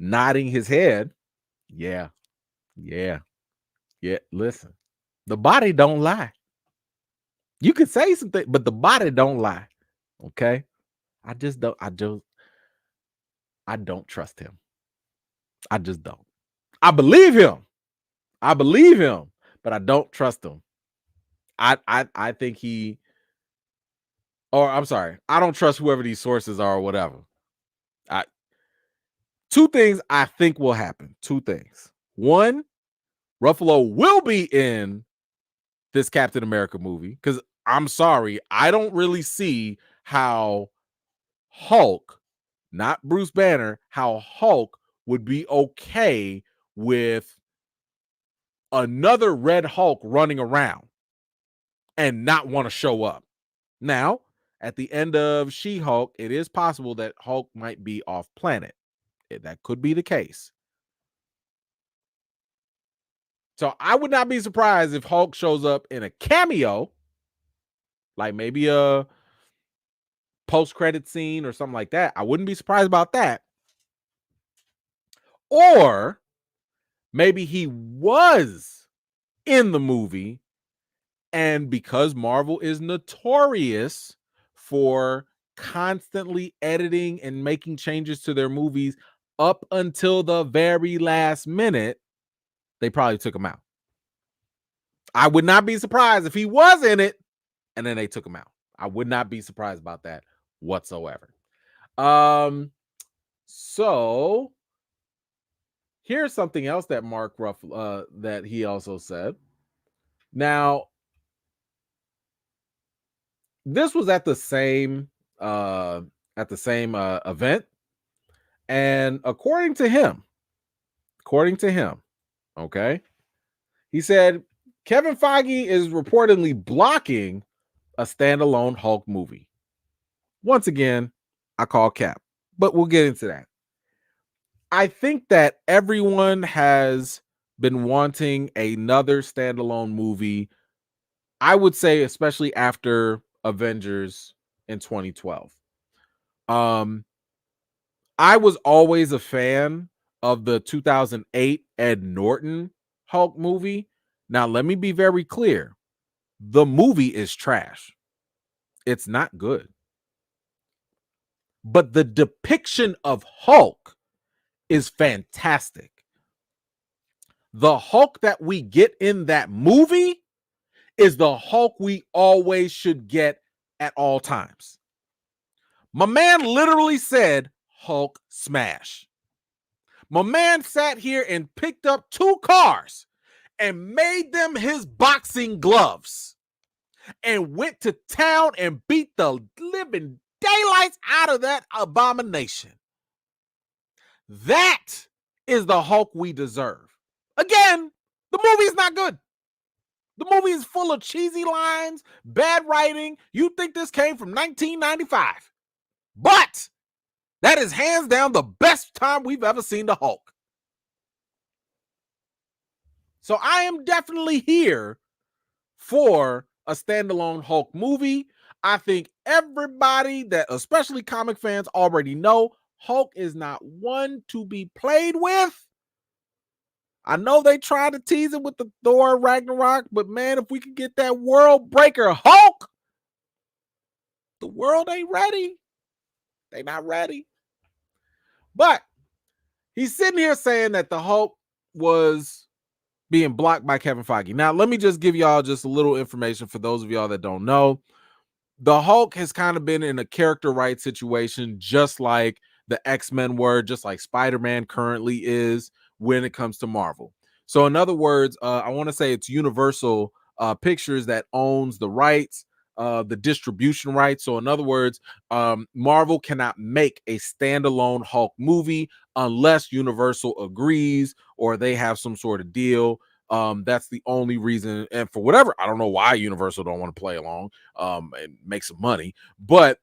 nodding his head. Yeah. Listen, the body don't lie. You could say something, but the body don't lie. Okay. I don't trust him. I just don't. I believe him, but I don't trust him. I think I don't trust whoever these sources are or whatever. Two things I think will happen. Two things. One, Ruffalo will be in this Captain America movie because I'm sorry, I don't really see how Hulk, not Bruce Banner, how Hulk would be okay with another Red Hulk running around and not want to show up. Now, at the end of She-Hulk, it is possible that Hulk might be off planet. That could be the case. So I would not be surprised if Hulk shows up in a cameo, like maybe a post-credit scene or something like that. I wouldn't be surprised about that. Or maybe he was in the movie, and because Marvel is notorious for constantly editing and making changes to their movies up until the very last minute, they probably took him out. I would not be surprised if he was in it and then they took him out. I would not be surprised about that whatsoever. So here's something else that Mark Ruffalo that he also said. Now, this was at the same event, and according to him, okay, he said Kevin Feige is reportedly blocking a standalone Hulk movie. Once again, I call cap, but we'll get into that. I think that everyone has been wanting another standalone movie. I would say, especially after Avengers in 2012. I was always a fan of the 2008 Ed Norton Hulk movie. Now, let me be very clear. The movie is trash. It's not good. But the depiction of Hulk is fantastic. The Hulk that we get in that movie is the Hulk we always should get at all times. My man literally said Hulk smash. My man sat here and picked up 2 cars and made them his boxing gloves and went to town and beat the living daylights out of that abomination. That is the Hulk we deserve. Again, the movie is not good. The movie is full of cheesy lines, bad writing. You think this came from 1995. But that is hands down the best time we've ever seen the Hulk. So I am definitely here for a standalone Hulk movie. I think everybody that, especially comic fans, already know Hulk is not one to be played with. I know they tried to tease it with the Thor Ragnarok, but man, if we could get that world breaker Hulk, the world ain't ready. They not ready. But he's sitting here saying that the Hulk was being blocked by Kevin Feige. Now, let me just give y'all just a little information for those of y'all that don't know. The Hulk has kind of been in a character right situation, just like the X-Men were, just like Spiderman currently is when it comes to Marvel. So in other words, I want to say it's Universal Pictures that owns the rights, the distribution rights. So in other words, Marvel cannot make a standalone Hulk movie unless Universal agrees or they have some sort of deal. That's the only reason, and for whatever, I don't know why Universal don't want to play along and make some money, but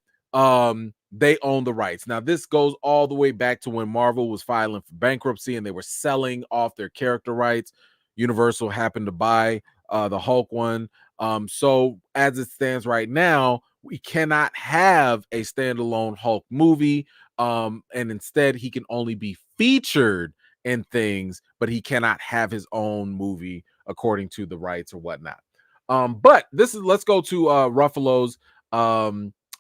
they own the rights. Now, this goes all the way back to when Marvel was filing for bankruptcy and they were selling off their character rights. Universal happened to buy the Hulk one. So as it stands right now, we cannot have a standalone Hulk movie. And instead, he can only be featured in things, but he cannot have his own movie according to the rights or whatnot. But let's go to Ruffalo's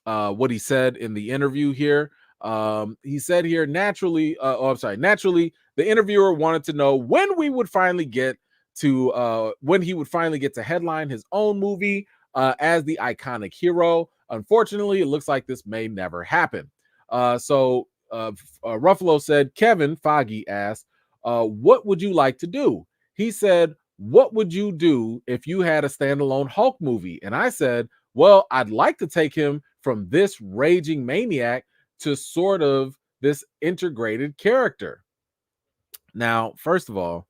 what he said in the interview here. He said here, naturally, the interviewer wanted to know when he would finally get to headline his own movie as the iconic hero. Unfortunately, it looks like this may never happen. So Ruffalo said, Kevin Feige asked, what would you like to do? He said, what would you do if you had a standalone Hulk movie? And I said, well, I'd like to take him from this raging maniac to sort of this integrated character. Now, first of all,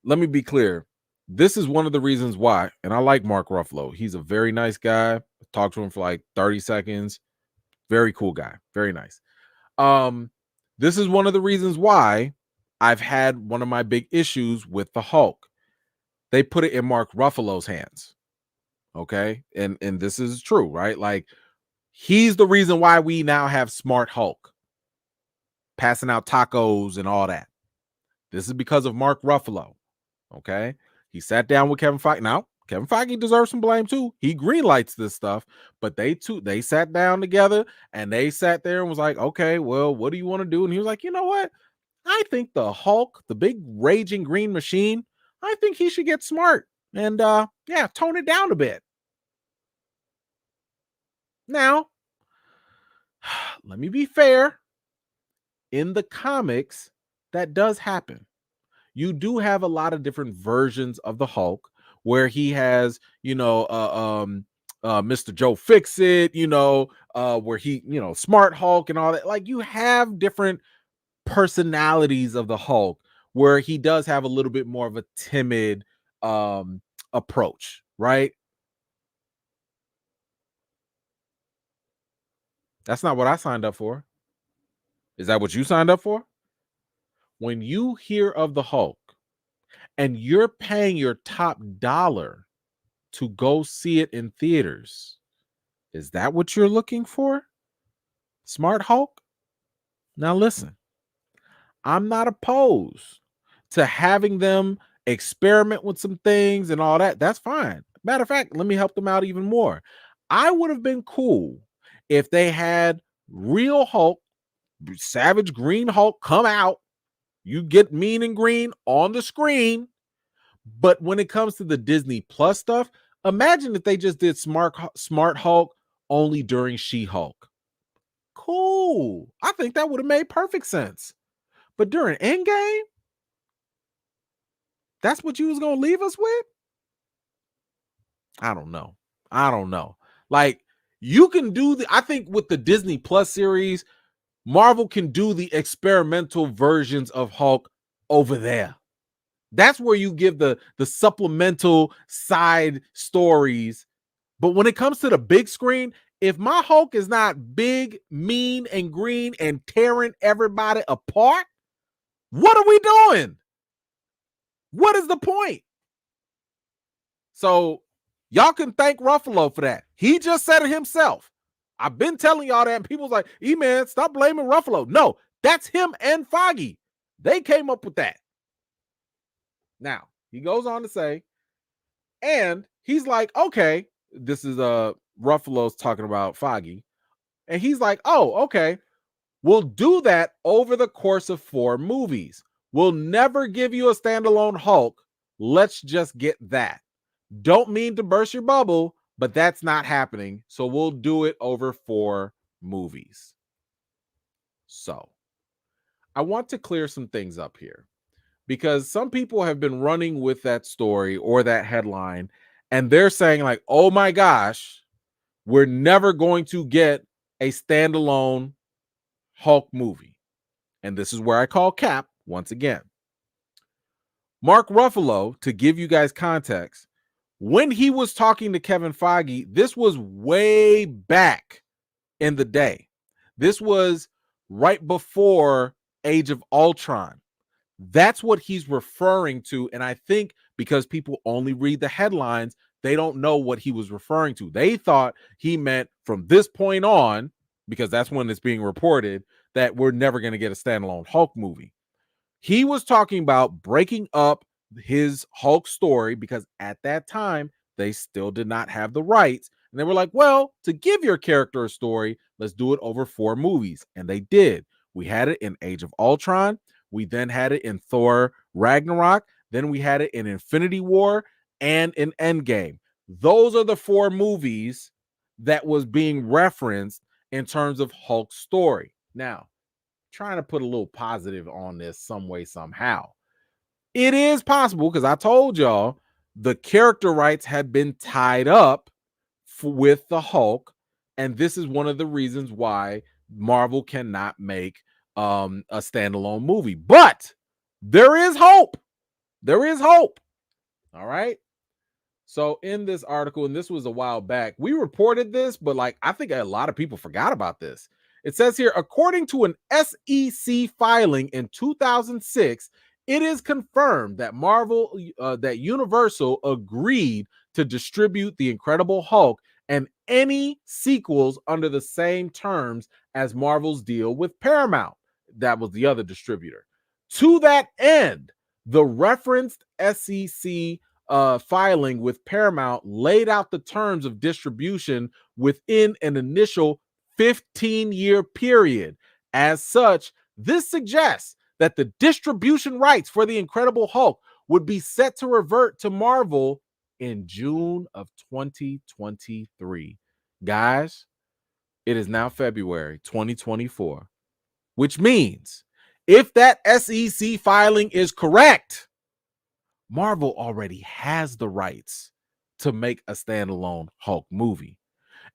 let me be clear. This is one of the reasons why, and I like Mark Ruffalo. He's a very nice guy. I talked to him for like 30 seconds. Very cool guy. Very nice. This is one of the reasons why I've had one of my big issues with the Hulk. They put it in Mark Ruffalo's hands. Okay. And this is true, right? Like, he's the reason why we now have Smart Hulk passing out tacos and all that. This is because of Mark Ruffalo. Okay. He sat down with Kevin Feige. Now, Kevin Feige deserves some blame too. He greenlights this stuff, but they sat down together and they sat there and was like, okay, well, what do you want to do? And he was like, you know what? I think the Hulk, the big raging green machine, I think he should get smart and tone it down a bit. Now, let me be fair. In the comics, that does happen. You do have a lot of different versions of the Hulk where he has, Mr. Joe Fix-It, where he, Smart Hulk and all that. Like, you have different personalities of the Hulk where he does have a little bit more of a timid approach, right? That's not what I signed up for. Is that what you signed up for? When you hear of the Hulk and you're paying your top dollar to go see it in theaters, is that what you're looking for? Smart Hulk? Now listen, I'm not opposed to having them experiment with some things and all that. That's fine. Matter of fact, let me help them out even more. I would have been cool if they had real Hulk, Savage Green Hulk come out. You get mean and green on the screen. But when it comes to the Disney Plus stuff, imagine if they just did Smart Hulk only during She-Hulk. Cool. I think that would have made perfect sense. But during Endgame, that's what you was going to leave us with? I don't know. Like, you can do I think with the Disney Plus series, Marvel can do the experimental versions of Hulk over there. That's where you give the supplemental side stories. But when it comes to the big screen, if my Hulk is not big, mean, and green and tearing everybody apart, what are we doing? What is the point? So y'all can thank Ruffalo for that. He just said it himself. I've been telling y'all that, and people's like, man, stop blaming Ruffalo. No, that's him and Feige. They came up with that. Now, he goes on to say, and he's like, okay, this is Ruffalo's talking about Feige, and he's like, oh, okay, we'll do that over the course of 4 movies. We'll never give you a standalone Hulk. Let's just get that. Don't mean to burst your bubble, but that's not happening. So we'll do it over 4 movies. So I want to clear some things up here, because some people have been running with that story or that headline, and they're saying like, oh my gosh, we're never going to get a standalone Hulk movie. And this is where I call Cap once again. Mark Ruffalo, to give you guys context, when he was talking to Kevin Feige, this was way back in the day. This was right before Age of Ultron. That's what he's referring to. And I think because people only read the headlines, they don't know what he was referring to. They thought he meant from this point on, because that's when it's being reported, that we're never going to get a standalone Hulk movie. He was talking about breaking up his Hulk story because at that time, they still did not have the rights. And they were like, well, to give your character a story, let's do it over 4 movies. And they did. We had it in Age of Ultron. We then had it in Thor Ragnarok. Then we had it in Infinity War and in Endgame. Those are the 4 movies that was being referenced in terms of Hulk's story. Now, trying to put a little positive on this some way, somehow. It is possible because I told y'all the character rights had been tied up with the Hulk, and this is one of the reasons why Marvel cannot make a standalone movie. But there is hope. There is hope. All right. So in this article, and this was a while back, we reported this, but like I think a lot of people forgot about this. It says here, according to an SEC filing in 2006, it is confirmed that that Universal agreed to distribute The Incredible Hulk and any sequels under the same terms as Marvel's deal with Paramount. That was the other distributor. To that end, the referenced SEC filing with Paramount laid out the terms of distribution within an initial 15-year period. As such, this suggests that the distribution rights for The Incredible Hulk would be set to revert to Marvel in June of 2023. Guys, it is now February 2024, which means if that SEC filing is correct, Marvel already has the rights to make a standalone Hulk movie.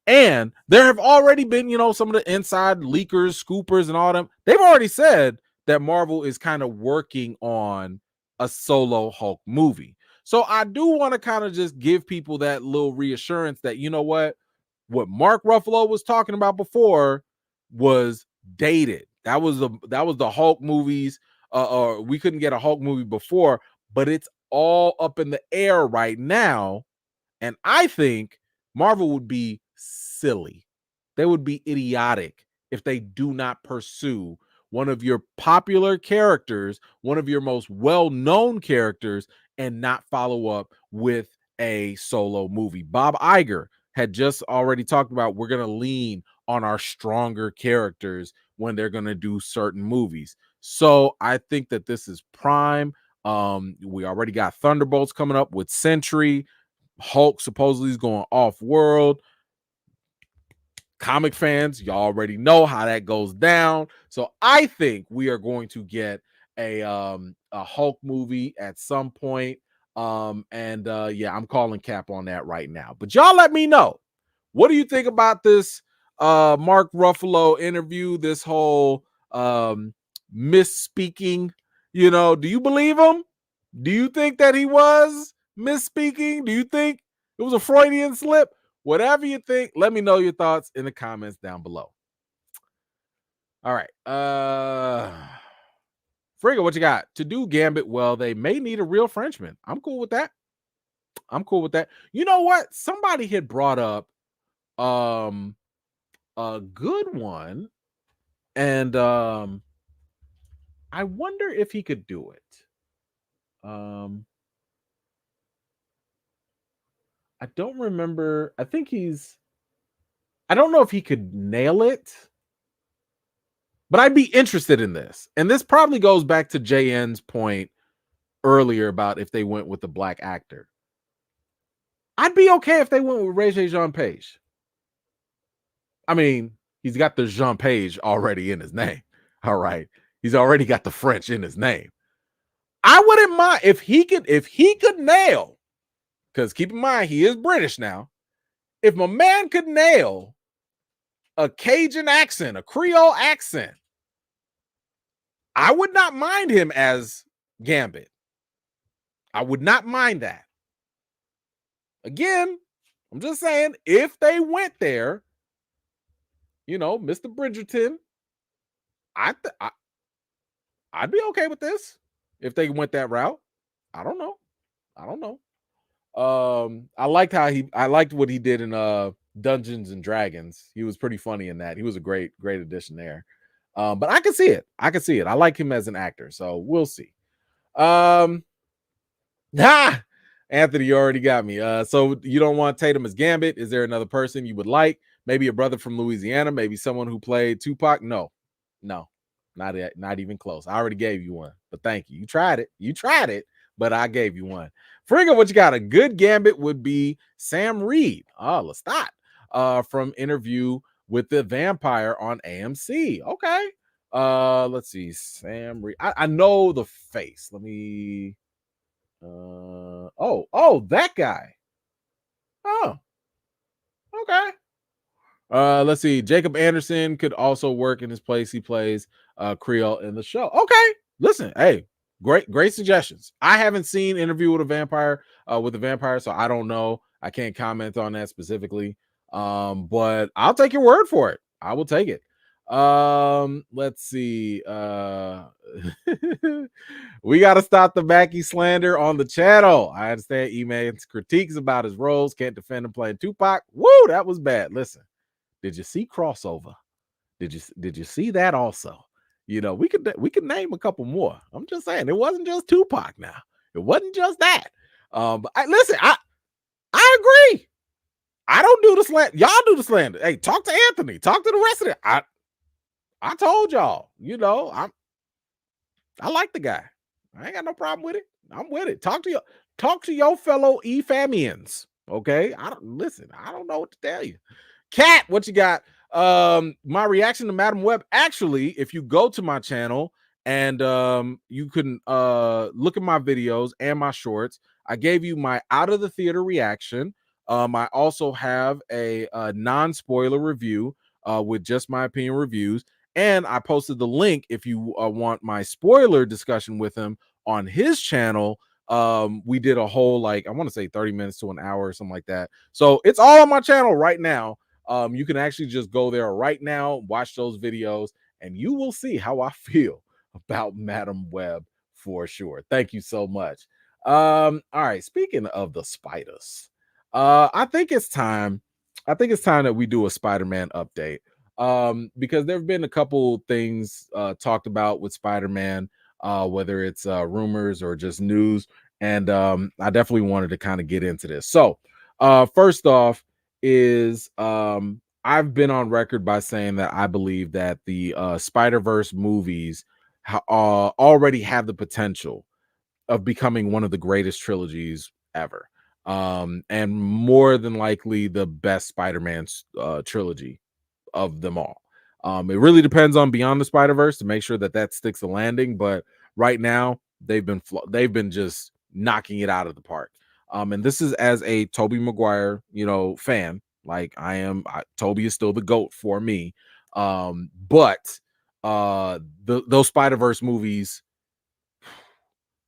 And there have already been, some of the inside leakers, scoopers, and all them. They've already said that Marvel is kind of working on a solo Hulk movie. So I do want to kind of just give people that little reassurance that, what Mark Ruffalo was talking about before was dated. That was the Hulk movies, or we couldn't get a Hulk movie before, but it's all up in the air right now. And I think Marvel would be silly. They would be idiotic if they do not pursue one of your popular characters, one of your most well-known characters, and not follow up with a solo movie. Bob Iger had just already talked about we're going to lean on our stronger characters when they're going to do certain movies. So I think that this is prime. We already got Thunderbolts coming up with Sentry. Hulk supposedly is going off-world. Comic fans, y'all already know how that goes down. So I think we are going to get a Hulk movie at some point. Yeah, I'm calling cap on that right now. But y'all let me know. What do you think about this Mark Ruffalo interview? This whole misspeaking, do you believe him? Do you think that he was misspeaking? Do you think it was a Freudian slip? Whatever you think, let me know your thoughts in the comments down below. All right. Frigga, what you got? To do Gambit well, they may need a real Frenchman. I'm cool with that. You know what? Somebody had brought up a good one, and I wonder if he could do it. I don't remember. I don't know if he could nail it, but I'd be interested in this. And this probably goes back to JN's point earlier about if they went with the black actor. I'd be okay if they went with Regé-Jean Page. I mean, he's got the Jean Page already in his name. All right. He's already got the French in his name. I wouldn't mind if he could nail, because keep in mind, he is British now. If my man could nail a Cajun accent, a Creole accent, I would not mind him as Gambit. I would not mind that. Again, I'm just saying, if they went there, Mr. Bridgerton, I'd be okay with this if they went that route. I don't know. I liked what he did in Dungeons and Dragons. He was pretty funny in that. He was a great addition there. But I can see it. I like him as an actor, so we'll see. Anthony, you already got me. So you don't want Tatum as Gambit? Is there another person you would like? Maybe a brother from Louisiana, maybe someone who played Tupac? No, not even close. I already gave you one, but thank you. You tried it, but I gave you one. Frigga, what you got? A good Gambit would be Sam Reed. Lestat, from Interview with the Vampire on AMC. Okay. Let's see. Sam Reed. I know the face. Let me oh, that guy. Oh, okay. Let's see. Jacob Anderson could also work in his place. He plays Creole in the show. Okay. Listen, hey, great suggestions. I haven't seen Interview with a Vampire so I don't know. I can't comment on that specifically. But I'll take your word for it. I will take it. Let's see. We got to stop the Mackie slander on the channel. I understand E-Man's critiques about his roles. Can't defend him playing Tupac. Woo, that was bad. Listen. Did you see crossover? Did you see that also? You know, we could name a couple more. I'm just saying it wasn't just Tupac now. It wasn't just that. But listen, I agree. I don't do the slander. Y'all do the slander. Hey, talk to Anthony. Talk to the rest of it. I told y'all, you know, I like the guy. I ain't got no problem with it. I'm with it. Talk to your fellow E-Famians. Okay. I don't know what to tell you. Cat, what you got? My reaction to Madam Web. Actually, if you go to my channel and you can look at my videos and my shorts, I gave you my out of the theater reaction. I also have a non-spoiler review with just my opinion reviews, and I posted the link if you want my spoiler discussion with him on his channel. We did a whole, like, I want to say 30 minutes to an hour or something like that. So it's all on my channel right now. You can actually just go there right now, watch those videos, and you will see how I feel about Madam Web for sure. Thank you so much. All right, speaking of the spiders, I think it's time that we do a Spider-Man update. Because there have been a couple things talked about with Spider-Man, whether it's rumors or just news, and I definitely wanted to kind of get into this. So first off is I've been on record by saying that I believe that the Spider-Verse movies already have the potential of becoming one of the greatest trilogies ever, and more than likely the best Spider-Man trilogy of them all. It really depends on Beyond the Spider-Verse to make sure that sticks the landing, but right now they've been just knocking it out of the park. And this is as a Tobey Maguire, fan. Like I am. Tobey is still the GOAT for me. But those Spider-Verse movies,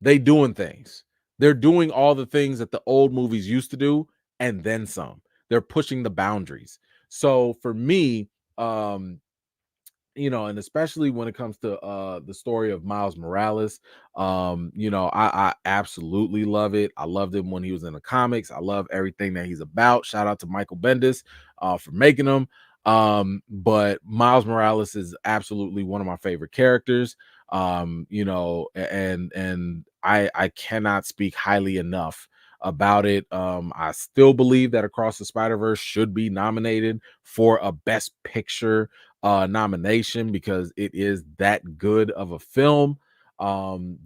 they doing things. They're doing all the things that the old movies used to do, and then some. They're pushing the boundaries. So for me, and especially when it comes to the story of Miles Morales, I absolutely love it. I loved him when he was in the comics. I love everything that he's about. Shout out to Michael Bendis for making him. But Miles Morales is absolutely one of my favorite characters. And I cannot speak highly enough about it. I still believe that Across the Spider-Verse should be nominated for a Best Picture nomination because it is that good of a film.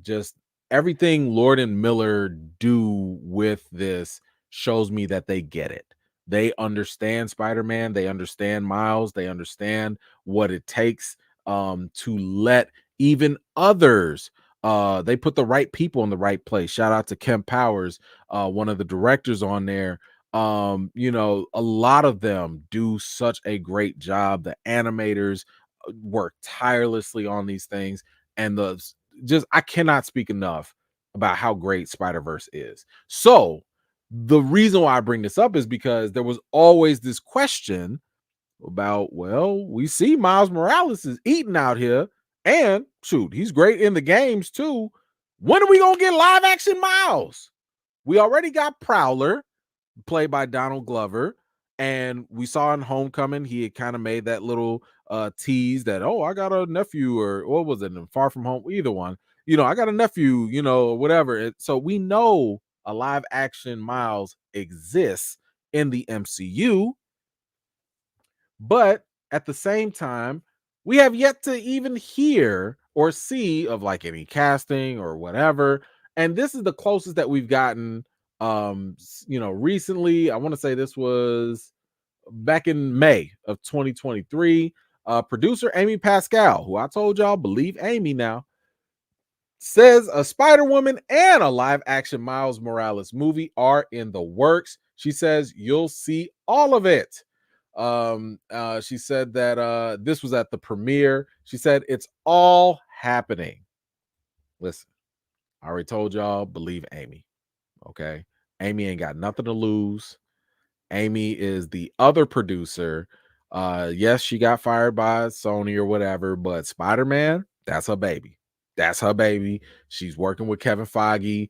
Just everything Lord and Miller do with this shows me that they get it. They understand Spider-Man, they understand Miles, they understand what it takes to let even others, they put the right people in the right place. Shout out to Kemp Powers, one of the directors on there. A lot of them do such a great job. The animators work tirelessly on these things, and I cannot speak enough about how great Spider-Verse is. So the reason why I bring this up is because there was always this question about, well, we see Miles Morales is eating out here, and shoot, he's great in the games too. When are we gonna get live action Miles? We already got Prowler, played by Donald Glover, and we saw in Homecoming he had kind of made that little tease that, oh, I got a nephew, or what was it, in Far From Home, either one, I got a nephew, whatever. So we know a live action Miles exists in the MCU, but at the same time, we have yet to even hear or see of like any casting or whatever. And this is the closest that we've gotten recently. I want to say this was back in May of 2023. Producer Amy Pascal, who I told y'all believe Amy now, says a Spider-Woman and a live-action Miles Morales movie are in the works. She says you'll see all of it. She said that this was at the premiere. She said it's all happening. Listen, I already told y'all, believe Amy. Okay. Amy ain't got nothing to lose. Amy is the other producer. Yes, she got fired by Sony or whatever, but Spider-Man, that's her baby. That's her baby. She's working with Kevin Feige.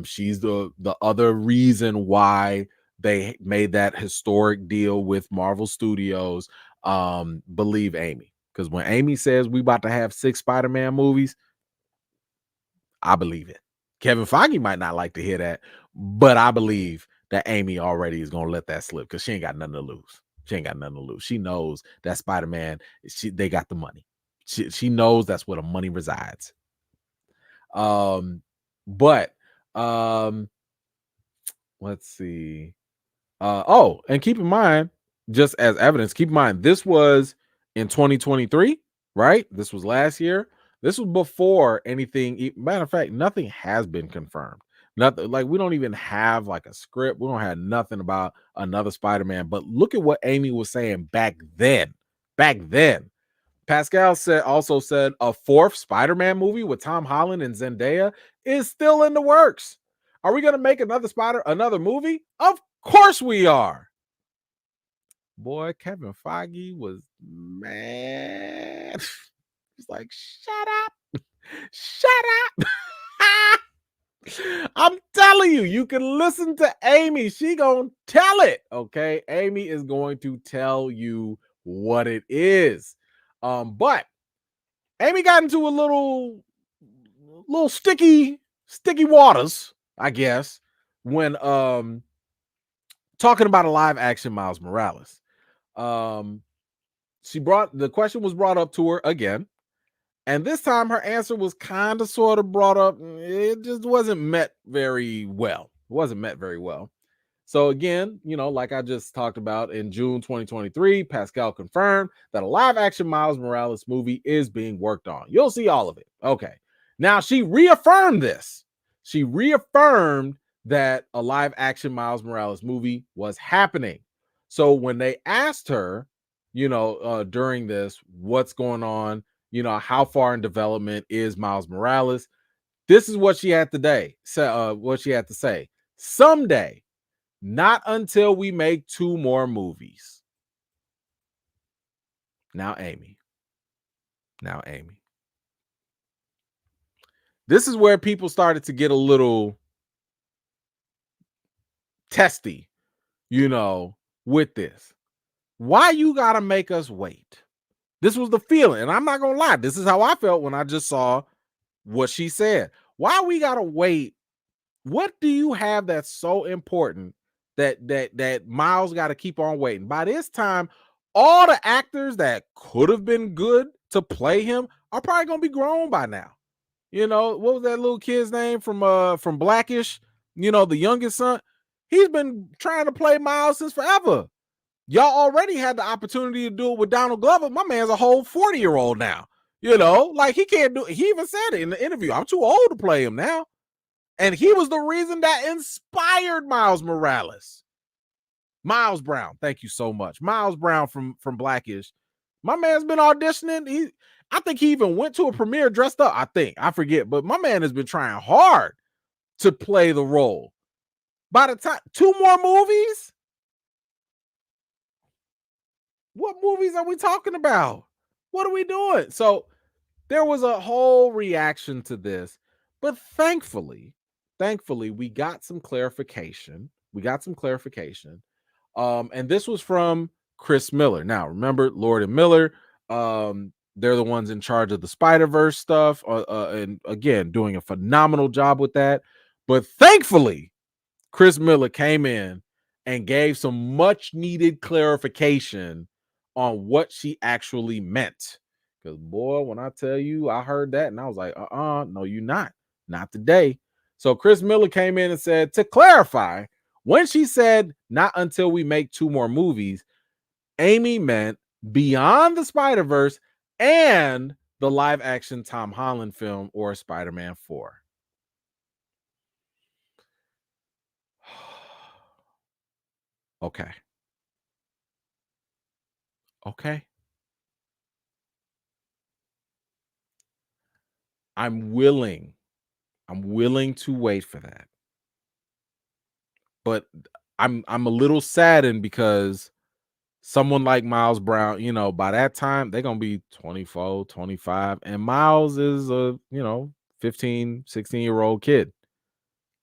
She's the other reason why they made that historic deal with Marvel Studios. Believe Amy. Because when Amy says we about to have 6 Spider-Man movies, I believe it. Kevin Feige might not like to hear that, but I believe that Amy already is going to let that slip because she ain't got nothing to lose. She ain't got nothing to lose. She knows that Spider-Man, they got the money. She knows that's where the money resides. But let's see. And keep in mind, just as evidence, keep in mind, this was in 2023, right? This was last year. This was before anything. Matter of fact, nothing has been confirmed. Nothing, like we don't even have like a script. We don't have nothing about another Spider-Man. But look at what Amy was saying back then. Back then, Pascal also said a 4th Spider-Man movie with Tom Holland and Zendaya is still in the works. Are we going to make another movie? Of course we are. Boy, Kevin Feige was mad. He's like, shut up. Shut up. I'm telling you, you can listen to Amy. She gonna tell it, okay? Amy is going to tell you what it is. But Amy got into a little sticky waters, I guess, when talking about a live action Miles Morales. The question was brought up to her again, and this time her answer was kind of sort of brought up. It just wasn't met very well. So again, like I just talked about, in June 2023, Pascal confirmed that a live action Miles Morales movie is being worked on. You'll see all of it. Okay. Now she reaffirmed this. She reaffirmed that a live action Miles Morales movie was happening. So when they asked her, during this, what's going on, how far in development is Miles Morales? This is what she had to say. Someday, not until we make 2 more movies. Now, Amy. This is where people started to get a little testy, with this. Why you gotta make us wait? This was the feeling, and I'm not gonna lie. This is how I felt when I just saw what she said. Why we gotta wait? What do you have that's so important that Miles got to keep on waiting? By this time, all the actors that could have been good to play him are probably gonna be grown by now. What was that little kid's name from Blackish? The youngest son. He's been trying to play Miles since forever. Y'all already had the opportunity to do it with Donald Glover. My man's a whole 40-year-old now. Like he can't do it. He even said it in the interview. I'm too old to play him now. And he was the reason that inspired Miles Morales. Miles Brown, thank you so much. Miles Brown from Blackish. My man's been auditioning. I think he even went to a premiere dressed up. I forget, but my man has been trying hard to play the role. By the time 2 more movies? What movies are we talking about? What are we doing? So there was a whole reaction to this, but thankfully, we got some clarification. And this was from Chris Miller. Now, remember, Lord and Miller, they're the ones in charge of the Spider-Verse stuff, and again, doing a phenomenal job with that. But thankfully, Chris Miller came in and gave some much-needed clarification on what she actually meant. Because, boy, when I tell you, I heard that, and I was like, no, you're not. Not today. So Chris Miller came in and said, to clarify, when she said not until we make 2 more movies, Amy meant Beyond the Spider-Verse and the live action Tom Holland film or Spider-Man 4. Okay. Okay. I'm willing to wait for that. But I'm a little saddened because someone like Miles Brown, you know, by that time they're going to be 24, 25 and Miles is a, 15, 16-year-old kid.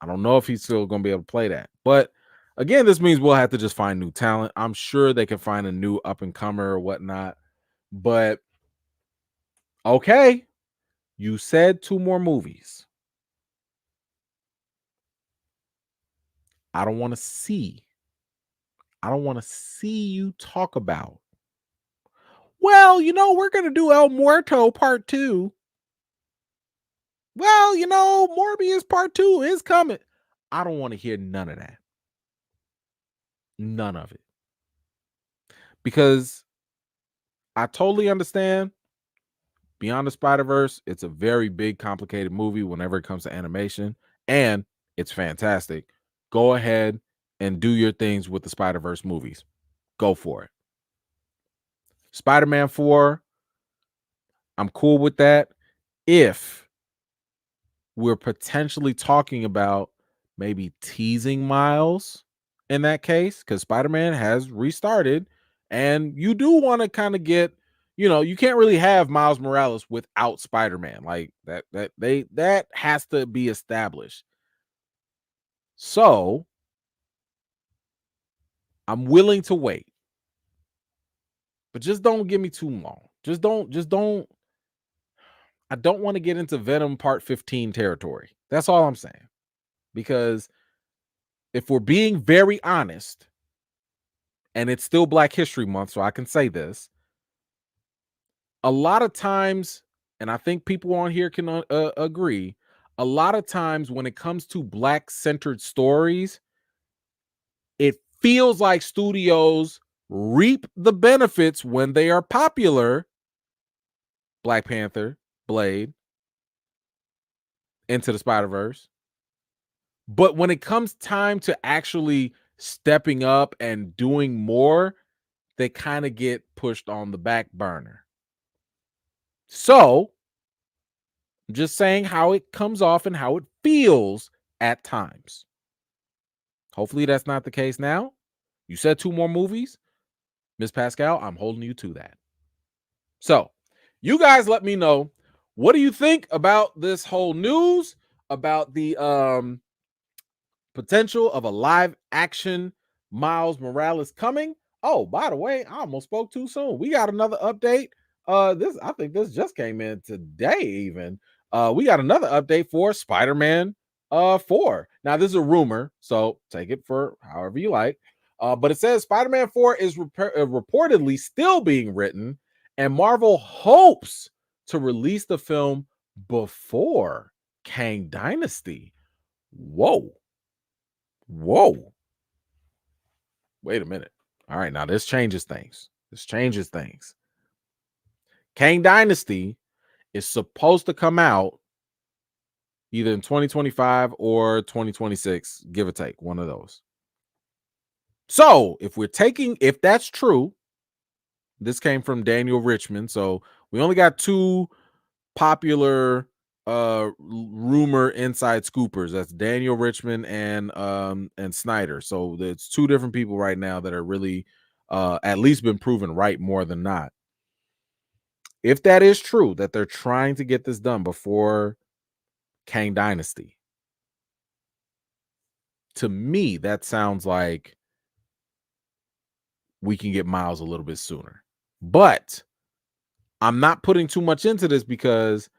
I don't know if he's still going to be able to play that. But again, this means we'll have to just find new talent. I'm sure they can find a new up and comer or whatnot. But okay, you said 2 more movies. I don't want to see you talk about, well, we're going to do El Muerto Part 2. Well, Morbius Part 2 is coming. I don't want to hear none of that. None of it. Because I totally understand Beyond the Spider-Verse, it's a very big, complicated movie whenever it comes to animation, and it's fantastic. Go ahead and do your things with the Spider-Verse movies. Go for it. Spider-Man 4, I'm cool with that. If we're potentially talking about maybe teasing Miles in that case, because Spider-Man has restarted, and you do want to kind of get, you can't really have Miles Morales without Spider-Man. Like that has to be established. So I'm willing to wait. But just don't give me too long. Just don't. I don't want to get into Venom Part 15 territory. That's all I'm saying. Because if we're being very honest, and it's still Black History Month, so I can say this, a lot of times, and I think people on here can agree, a lot of times when it comes to Black-centered stories, it feels like studios reap the benefits when they are popular. Black Panther, Blade, Into the Spider-Verse. But when it comes time to actually stepping up and doing more, they kind of get pushed on the back burner. So, I'm just saying how it comes off and how it feels at times. Hopefully that's not the case now. You said 2 more movies. Miss Pascal, I'm holding you to that. So, you guys let me know, what do you think about this whole news about the potential of a live action Miles Morales coming? Oh, by the way, I almost spoke too soon. We got another update. I think this just came in today even. We got another update for Spider-Man 4. Now, this is a rumor, so take it for however you like. But it says Spider-Man 4 is reportedly still being written, and Marvel hopes to release the film before Kang Dynasty. Whoa. Wait a minute. All right, now this changes things. Kang Dynasty is supposed to come out either in 2025 or 2026, give or take, one of those. So if that's true, this came from Daniel Richmond. So we only got 2 popular rumor inside scoopers. That's Daniel Richmond and Snyder. So there's 2 different people right now that are really at least been proven right more than not. If that is true, that they're trying to get this done before Kang Dynasty, to me that sounds like we can get Miles a little bit sooner. But I'm not putting too much into this because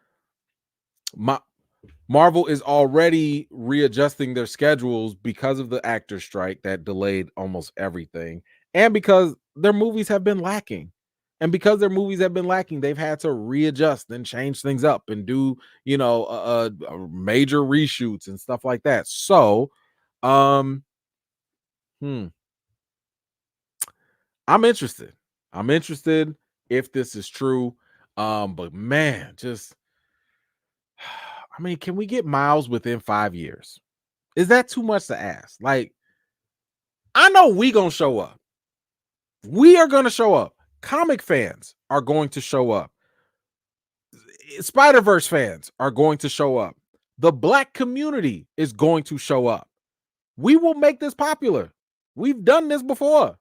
Marvel is already readjusting their schedules because of the actor strike that delayed almost everything, and because their movies have been lacking. And because their movies have been lacking, they've had to readjust and change things up and do, major reshoots and stuff like that. So, I'm interested. I'm interested if this is true. But man, just I mean, can we get Miles within 5 years? Is that too much to ask? Like, I know we gonna show up. We are gonna show up. Comic fans are going to show up. Spider-Verse fans are going to show up. The Black community is going to show up. We will make this popular. We've done this before.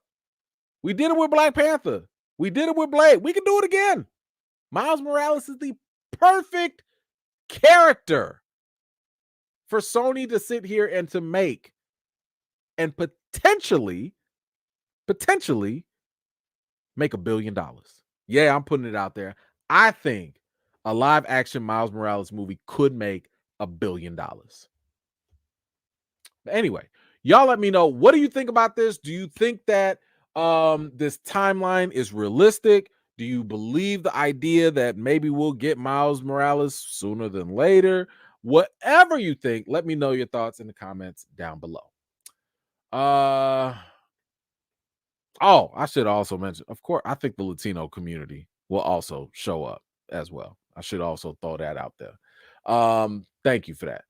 We did it with Black Panther. We did it with Blade. We can do it again. Miles Morales is the perfect character for Sony to sit here and to make and potentially make $1 billion. Yeah, I'm putting it out there. I think a live action Miles Morales movie could make $1 billion. But anyway, y'all let me know, what do you think about this? Do you think that this timeline is realistic? Do you believe the idea that maybe we'll get Miles Morales sooner than later? Whatever you think, let me know your thoughts in the comments down below. Oh, I should also mention, of course, I think the Latino community will also show up as well. I should also throw that out there. Thank you for that.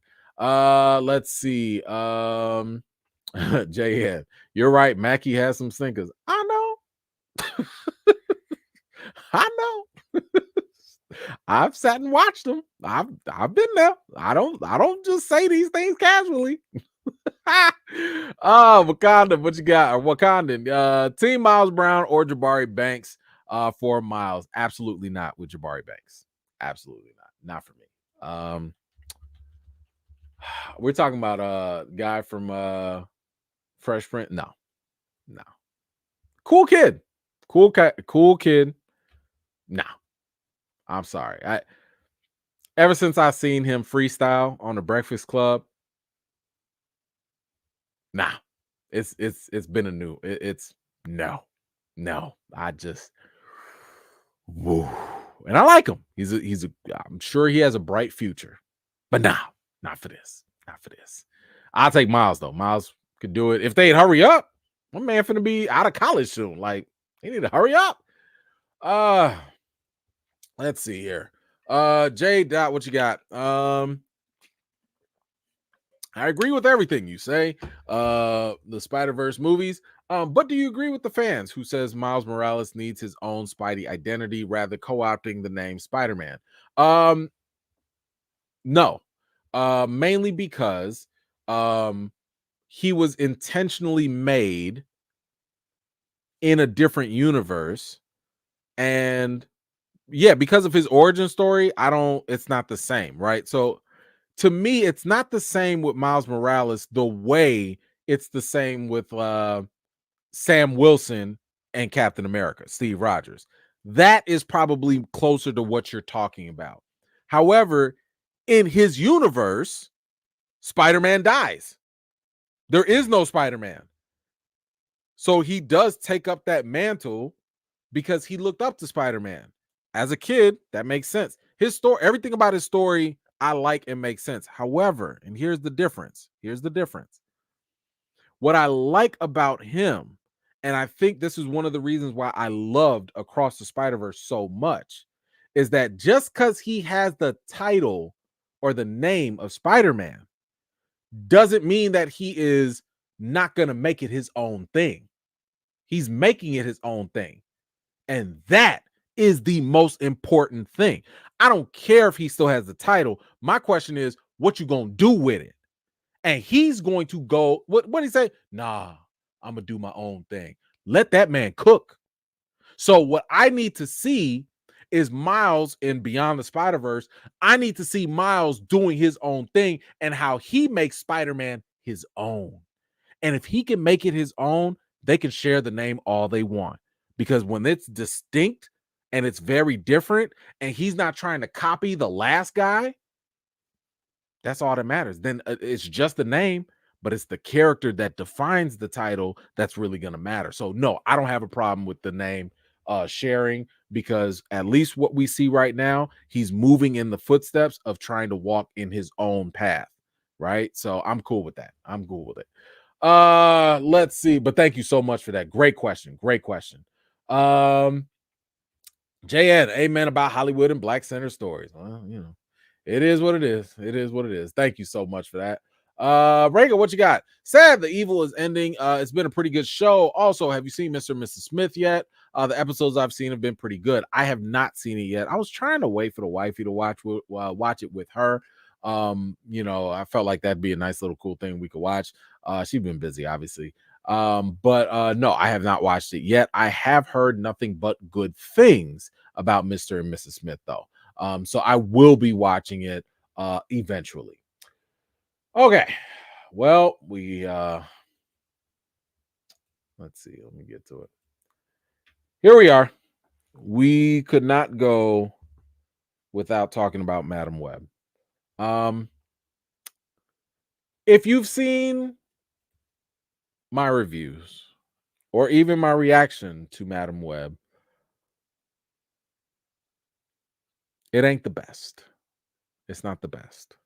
Let's see. JN, you're right. Mackie has some sinkers. I know. I know. I've sat and watched them. I've been there. I don't just say these things casually. Wakanda, what you got? Wakandan, Team Miles Brown or Jabari Banks for Miles? Absolutely not with Jabari Banks. Absolutely not for me. We're talking about a guy from Fresh Prince. No. Cool kid. No. I'm sorry. Ever since I seen him freestyle on the Breakfast Club, nah. It's been a new. It's no. I just woo. And I like him. I'm sure he has a bright future. But nah, not for this. I'll take Miles though. Miles could do it. If they'd hurry up, my man finna be out of college soon. Like, they need to hurry up. Let's see here. J. Dot, what you got? I agree with everything you say. The Spider-Verse movies. But do you agree with the fans who says Miles Morales needs his own Spidey identity, rather co-opting the name Spider-Man? No. Mainly because he was intentionally made in a different universe, and yeah, because of his origin story, it's not the same, right? So to me, it's not the same with Miles Morales the way it's the same with Sam Wilson and Captain America, Steve Rogers. That is probably closer to what you're talking about. However, in his universe, Spider-Man dies. There is no Spider-Man. So he does take up that mantle because he looked up to Spider-Man. As a kid, that makes sense. His story, everything about his story, I like and makes sense. However, and here's the difference. What I like about him, and I think this is one of the reasons why I loved Across the Spider-Verse so much, is that just because he has the title or the name of Spider-Man doesn't mean that he is not going to make it his own thing. He's making it his own thing. And that is the most important thing. I don't care if he still has the title. My question is, what you going to do with it? And he's going to go, what did he say? Nah, I'm going to do my own thing. Let that man cook. So what I need to see is Miles in Beyond the Spider-Verse. I need to see Miles doing his own thing and how he makes Spider-Man his own. And if he can make it his own, they can share the name all they want. Because when it's distinct and it's very different and he's not trying to copy the last guy, that's all that matters. Then it's just the name, but it's the character that defines the title that's really going to matter. So no, I don't have a problem with the name sharing, because at least what we see right now, he's moving in the footsteps of trying to walk in his own path, right? So I'm cool with that. I'm cool with it. Let's see, but thank you so much for that. Great question. JN, amen about Hollywood and Black Center stories. Well, it is what it is. It is what it is. Thank you so much for that. Reagan, what you got? Sad the evil is ending. It's been a pretty good show. Also, have you seen Mr. and Mrs. Smith yet? The episodes I've seen have been pretty good. I have not seen it yet. I was trying to wait for the wifey to watch it with her. I felt like that'd be a nice little cool thing we could watch. She's been busy, obviously. But no, I have not watched it yet. I have heard nothing but good things about Mr. and Mrs. Smith, though. So I will be watching it eventually. Okay. Well, let's see. Let me get to it. Here we are. We could not go without talking about Madam Web. If you've seen my reviews or even my reaction to Madam Web, it ain't the best. It's not the best.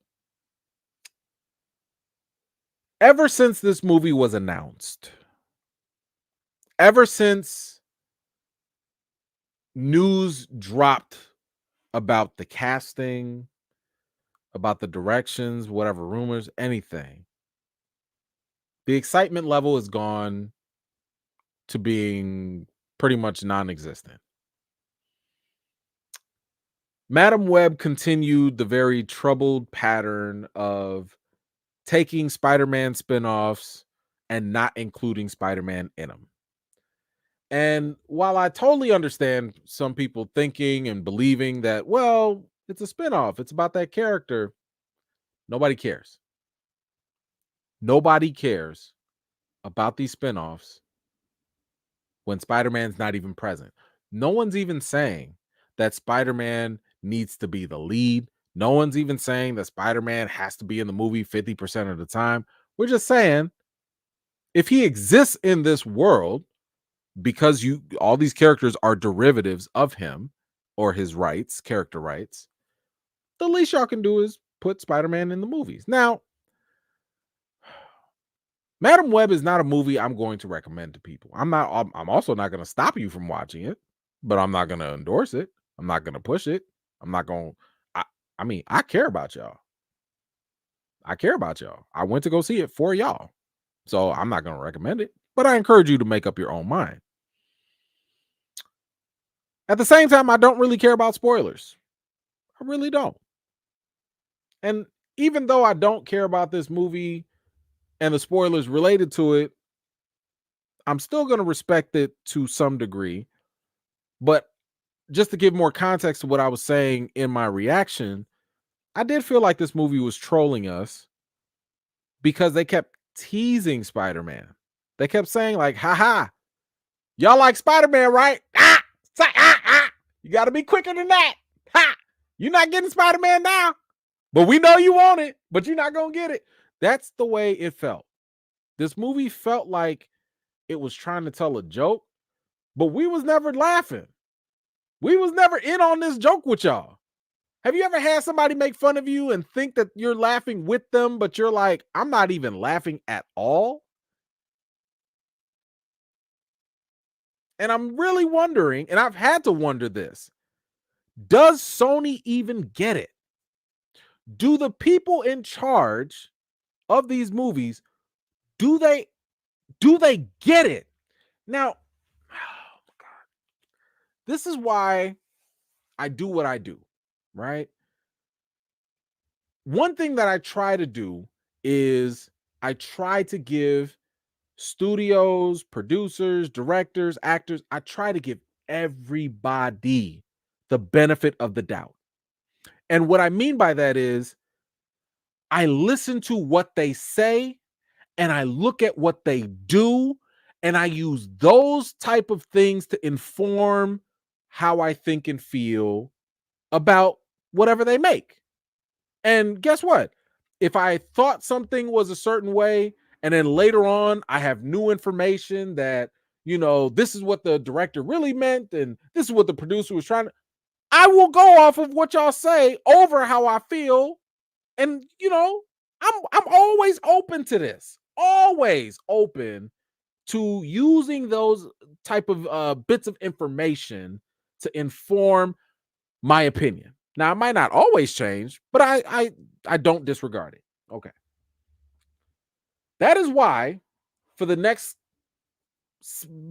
Ever since this movie was announced, ever since news dropped about the casting, about the directions, whatever rumors, anything, the excitement level has gone to being pretty much non-existent. Madam Web continued the very troubled pattern of taking Spider-Man spinoffs and not including Spider-Man in them. And while I totally understand some people thinking and believing that, well, it's a spinoff, it's about that character, nobody cares. Nobody cares about these spinoffs when Spider-Man's not even present. No one's even saying that Spider-Man needs to be the lead. No one's even saying that Spider-Man has to be in the movie 50% of the time. We're just saying if he exists in this world, because all these characters are derivatives of him or his rights, character rights, the least y'all can do is put Spider-Man in the movies. Now, Madam Web is not a movie I'm going to recommend to people. I'm also not going to stop you from watching it, but I'm not going to endorse it. I'm not going to push it. I'm not going to, I care about y'all. I care about y'all. I went to go see it for y'all. So I'm not going to recommend it, but I encourage you to make up your own mind. At the same time, I don't really care about spoilers. I really don't. And even though I don't care about this movie and the spoilers related to it, I'm still going to respect it to some degree. But just to give more context to what I was saying in my reaction, I did feel like this movie was trolling us because they kept teasing Spider-Man. They kept saying like, haha, y'all like Spider-Man, right? You got to be quicker than that. Ha! You're not getting Spider-Man now, but we know you want it, but you're not going to get it. That's the way it felt. This movie felt like it was trying to tell a joke, but we was never laughing. We was never in on this joke with y'all. Have you ever had somebody make fun of you and think that you're laughing with them, but you're like, I'm not even laughing at all? And I'm really wondering, and I've had to wonder this, does Sony even get it? Do the people in charge of these movies, do they get it? Now, oh my God, this is why I do what I do, right? One thing that I try to do is I try to give studios, producers, directors, actors, I try to give everybody the benefit of the doubt. And what I mean by that is I listen to what they say and I look at what they do and I use those type of things to inform how I think and feel about whatever they make. And guess what? If I thought something was a certain way, and then later on I have new information that, this is what the director really meant, and this is what the producer was trying to, I will go off of what y'all say over how I feel. And, I'm always open to this, always open to using those type of bits of information to inform my opinion. Now, it might not always change, but I don't disregard it. Okay. That is why for the next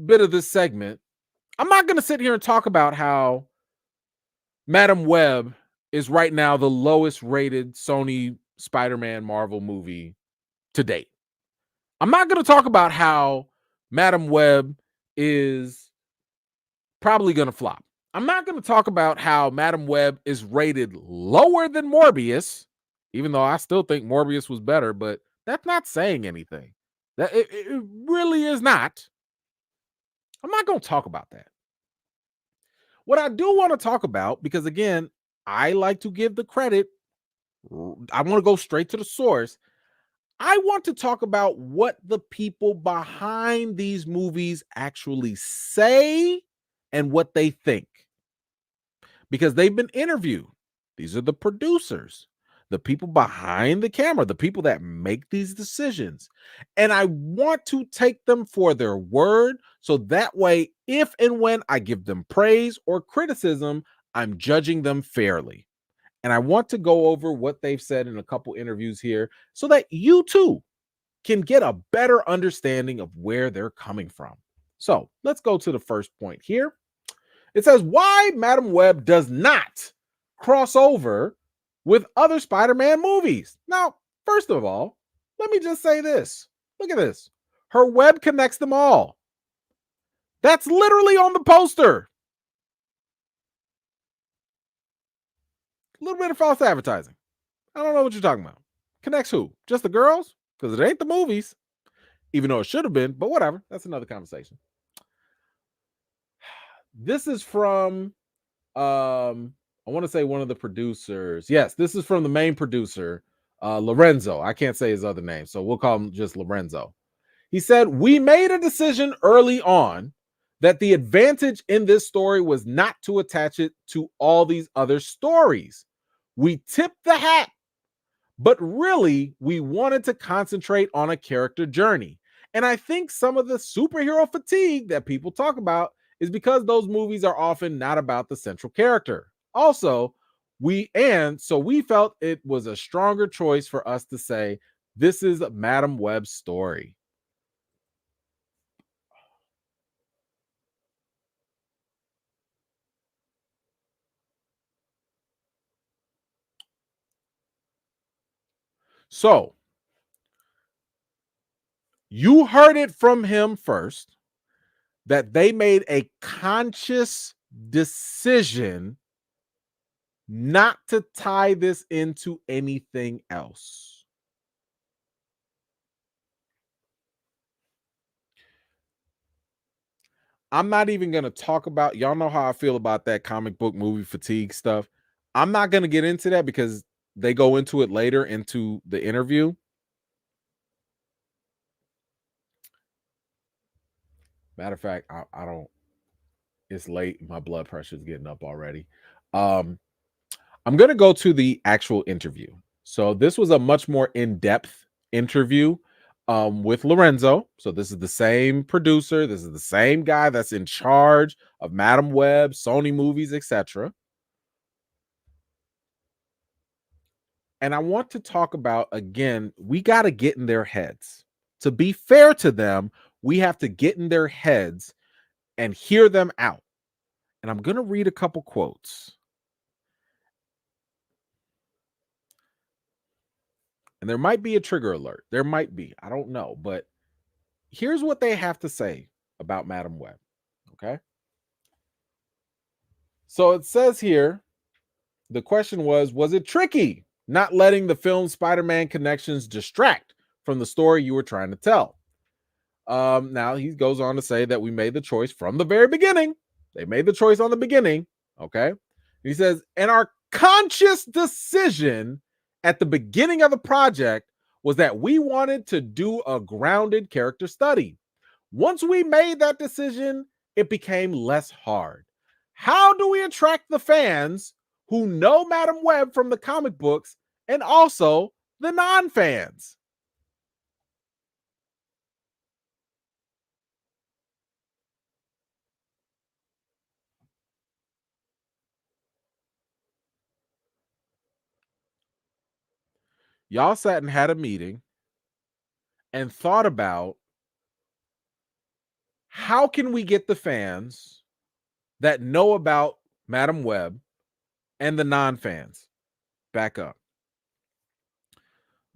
bit of this segment, I'm not going to sit here and talk about how Madam Web is right now the lowest rated Sony Spider-Man Marvel movie to date. I'm not going to talk about how Madam Web is probably going to flop. I'm not going to talk about how Madam Web is rated lower than Morbius, even though I still think Morbius was better, but that's not saying anything. That it really is not. I'm not going to talk about that. What I do want to talk about, because again, I like to give the credit, I want to go straight to the source. I want to talk about what the people behind these movies actually say and what they think, because they've been interviewed. These are the producers, the people behind the camera, the people that make these decisions. And I want to take them for their word. So that way, if and when I give them praise or criticism, I'm judging them fairly. And I want to go over what they've said in a couple interviews here so that you too can get a better understanding of where they're coming from. So let's go to the first point here. It says why Madam Web does not cross over with other Spider-Man movies. Now, first of all, let me just say this. Look at this. Her web connects them all. That's literally on the poster. A little bit of false advertising. I don't know what you're talking about. Connects who? Just the girls? Because it ain't the movies. Even though it should have been, but whatever. That's another conversation. This is from I want to say one of the producers. Yes, this is from the main producer, Lorenzo. I can't say his other name, so we'll call him just Lorenzo. He said, "We made a decision early on that the advantage in this story was not to attach it to all these other stories. We tipped the hat, but really we wanted to concentrate on a character journey. And I think some of the superhero fatigue that people talk about is because those movies are often not about the central character. Also, we felt it was a stronger choice for us to say, this is Madam Web's story." So, you heard it from him first that they made a conscious decision not to tie this into anything else. I'm not even going to talk about, y'all know how I feel about that comic book movie fatigue stuff. I'm not going to get into that because they go into it later into the interview. Matter of fact, I don't, it's late. My blood pressure is getting up already. I'm going to go to the actual interview. So this was a much more in-depth interview with Lorenzo. So this is the same producer. This is the same guy that's in charge of Madam Web, Sony movies, etc. And I want to talk about, again, we got to get in their heads. To be fair to them, we have to get in their heads and hear them out. And I'm going to read a couple quotes. And there might be a trigger alert. There might be. I don't know. But here's what they have to say about Madam Web. Okay. So it says here, the question was it tricky not letting the film Spider-Man connections distract from the story you were trying to tell? Now he goes on to say that we made the choice from the very beginning. They made the choice on the beginning. Okay. He says, and our conscious decision at the beginning of the project was that we wanted to do a grounded character study. Once we made that decision, it became less hard. How do we attract the fans who know Madam Web from the comic books and also the non-fans? y'all sat and had a meeting and thought about how can we get the fans that know about Madam Web and the non-fans back up.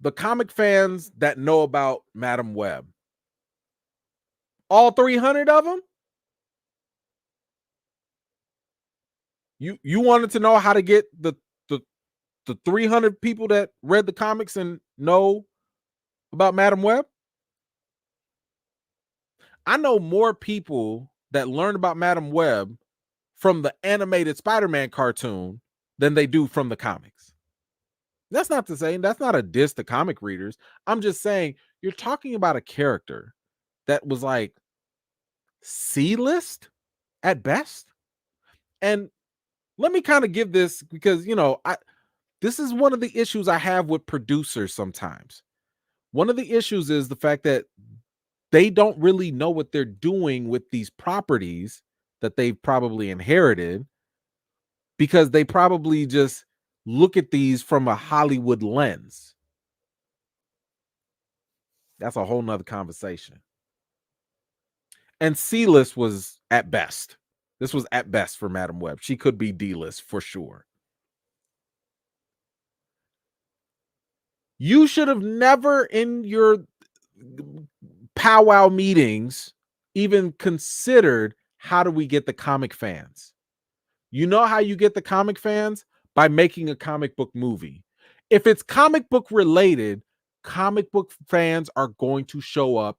The comic fans that know about Madam Web, all 300 of them? You wanted to know how to get the 300 people that read the comics and know about Madam Web? I know more people that learned about Madam Web from the animated Spider-Man cartoon than they do from the comics. That's not to say, that's not a diss to comic readers. I'm just saying you're talking about a character that was like C-list at best. And let me kind of give this because, this is one of the issues I have with producers sometimes. One of the issues is the fact that they don't really know what they're doing with these properties that they've probably inherited because they probably just look at these from a Hollywood lens. That's a whole nother conversation. And C-list was at best. This was at best for Madam Web. She could be D-list for sure. You should have never in your powwow meetings even considered how do we get the comic fans. You know how you get the comic fans? By making a comic book movie. If it's comic book related, comic book fans are going to show up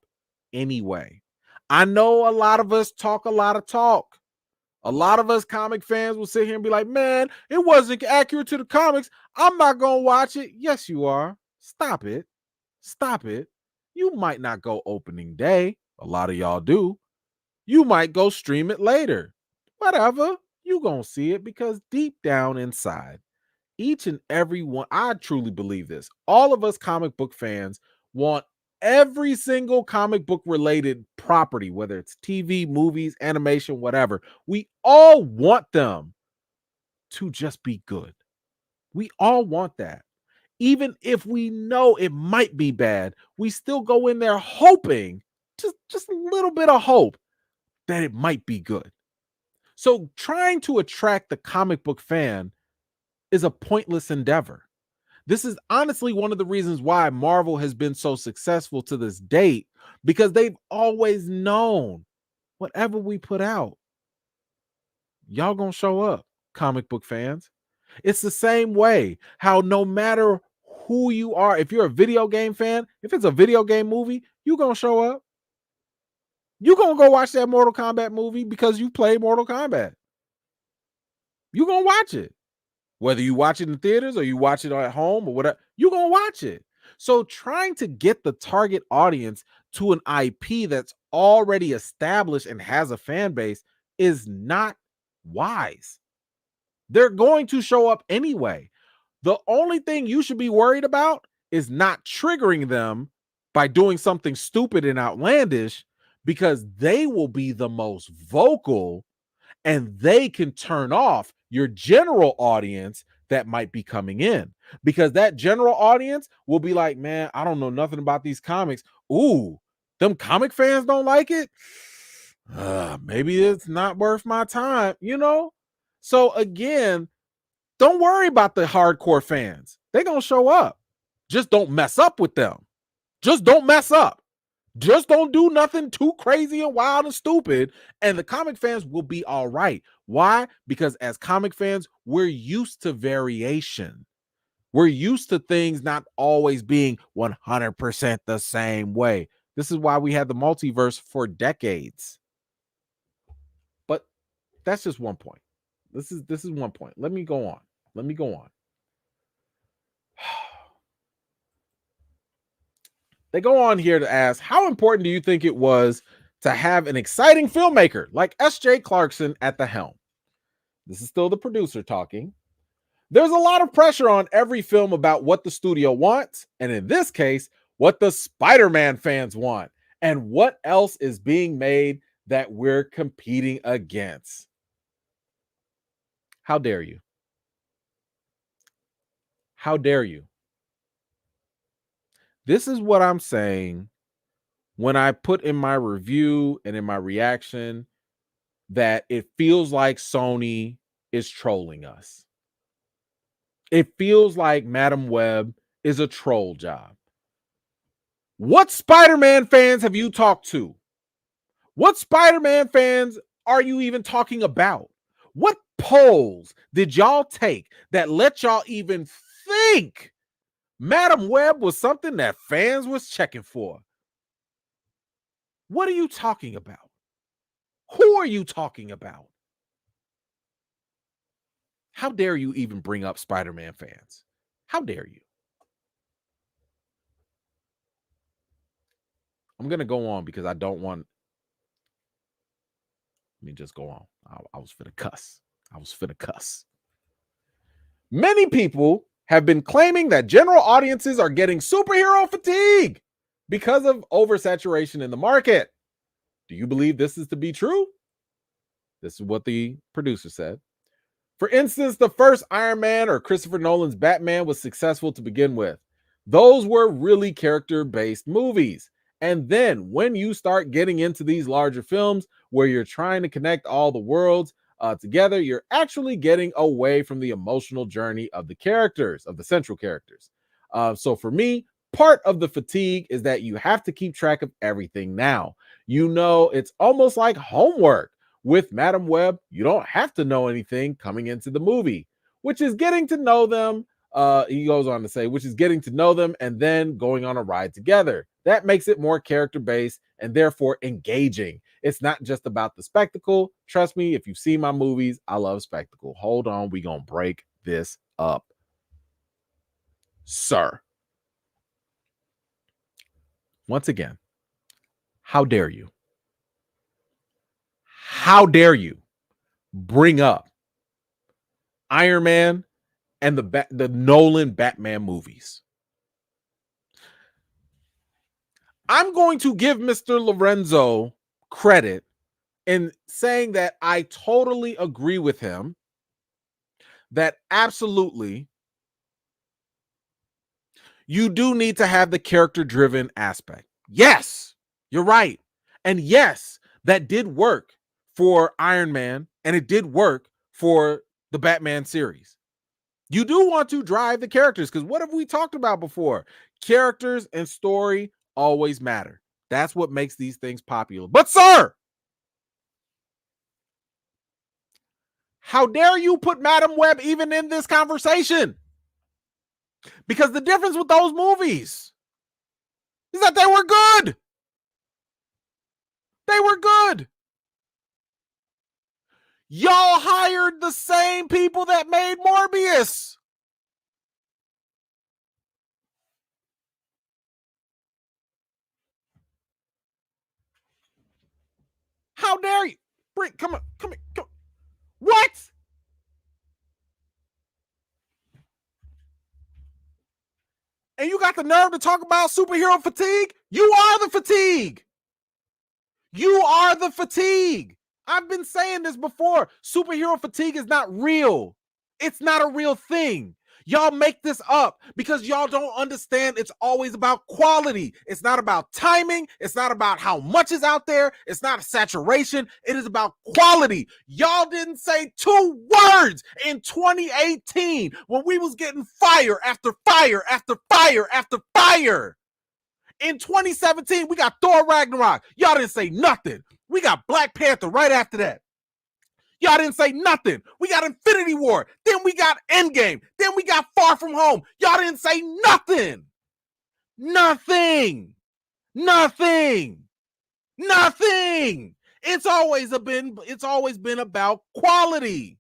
anyway. I know a lot of us talk a lot of talk. A lot of us comic fans will sit here and be like, man, it wasn't accurate to the comics. I'm not going to watch it. Yes, you are. Stop it. Stop it. You might not go opening day. A lot of y'all do. You might go stream it later. Whatever. You gonna see it because deep down inside, each and every one, I truly believe this. All of us comic book fans want every single comic book related property, whether it's TV, movies, animation, whatever. We all want them to just be good. We all want that. Even if we know it might be bad, we still go in there hoping, just a little bit of hope that it might be good. So trying to attract the comic book fan is a pointless endeavor. This is honestly one of the reasons why Marvel has been so successful to this date, because they've always known whatever we put out, y'all gonna show up, comic book fans. It's the same way how no matter who you are, if you're a video game fan, if it's a video game movie, you gonna show up. You gonna go watch that Mortal Kombat movie because you play Mortal Kombat. You gonna watch it. Whether you watch it in theaters or you watch it at home or whatever, you're going to watch it. So trying to get the target audience to an IP that's already established and has a fan base is not wise. They're going to show up anyway. The only thing you should be worried about is not triggering them by doing something stupid and outlandish, because they will be the most vocal and they can turn off your general audience that might be coming in, because that general audience will be like, man, I don't know nothing about these comics. Ooh, them comic fans don't like it. Maybe it's not worth my time, So again, don't worry about the hardcore fans. They're going to show up. Just don't mess up with them. Just don't mess up. Just don't do nothing too crazy and wild and stupid, and the comic fans will be all right. Why? Because as comic fans, we're used to variation. We're used to things not always being 100% the same way. This is why we had the multiverse for decades. But that's just one point. This is one point. Let me go on. They go on here to ask, how important do you think it was to have an exciting filmmaker like S.J. Clarkson at the helm? This is still the producer talking. There's a lot of pressure on every film about what the studio wants, and in this case, what the Spider-Man fans want, and what else is being made that we're competing against. How dare you? How dare you? This is what I'm saying when I put in my review and in my reaction that it feels like Sony is trolling us. It feels like Madam Web is a troll job. What Spider-Man fans have you talked to? What Spider-Man fans are you even talking about? What polls did y'all take that let y'all even think Madam Web was something that fans was checking for? What are you talking about? Who are you talking about? How dare you even bring up Spider-Man fans? How dare you? I'm going to go on because I don't want. Let me just go on. I was finna cuss. Many people have been claiming that general audiences are getting superhero fatigue because of oversaturation in the market. Do you believe this is to be true? This is what the producer said. For instance, the first Iron Man or Christopher Nolan's Batman was successful to begin with. Those were really character-based movies. And then when you start getting into these larger films where you're trying to connect all the worlds together, you're actually getting away from the emotional journey of the characters, of the central characters. So for me, part of the fatigue is that you have to keep track of everything now. You know, it's almost like homework. With Madam Web, you don't have to know anything coming into the movie, which is getting to know them. He goes on to say, which is getting to know them and then going on a ride together. That makes it more character-based and therefore engaging. It's not just about the spectacle. Trust me, if you've seen my movies, I love spectacle. Hold on, we're going to break this up. Sir. Once again, how dare you? How dare you bring up Iron Man and the Nolan Batman movies? I'm going to give Mr. Lorenzo credit in saying that I totally agree with him that absolutely you do need to have the character-driven aspect. Yes, you're right. And yes, that did work for Iron Man and it did work for the Batman series. You do want to drive the characters because what have we talked about before? Characters and story always matter. That's what makes these things popular. But sir, how dare you put Madam Web even in this conversation? Because the difference with those movies is that they were good. They were good. Y'all hired the same people that made Morbius. How dare you? Come on. What? And you got the nerve to talk about superhero fatigue? You are the fatigue. You are the fatigue. I've been saying this before. Superhero fatigue is not real. It's not a real thing. Y'all make this up because y'all don't understand it's always about quality. It's not about timing. It's not about how much is out there. It's not a saturation. It is about quality. Y'all didn't say 2 words in 2018 when we was getting fire after fire after fire after fire. In 2017, we got Thor Ragnarok. Y'all didn't say nothing. We got Black Panther right after that. Y'all didn't say nothing. We got Infinity War. Then we got Endgame. Then we got Far From Home. Y'all didn't say nothing. Nothing. It's always been about quality.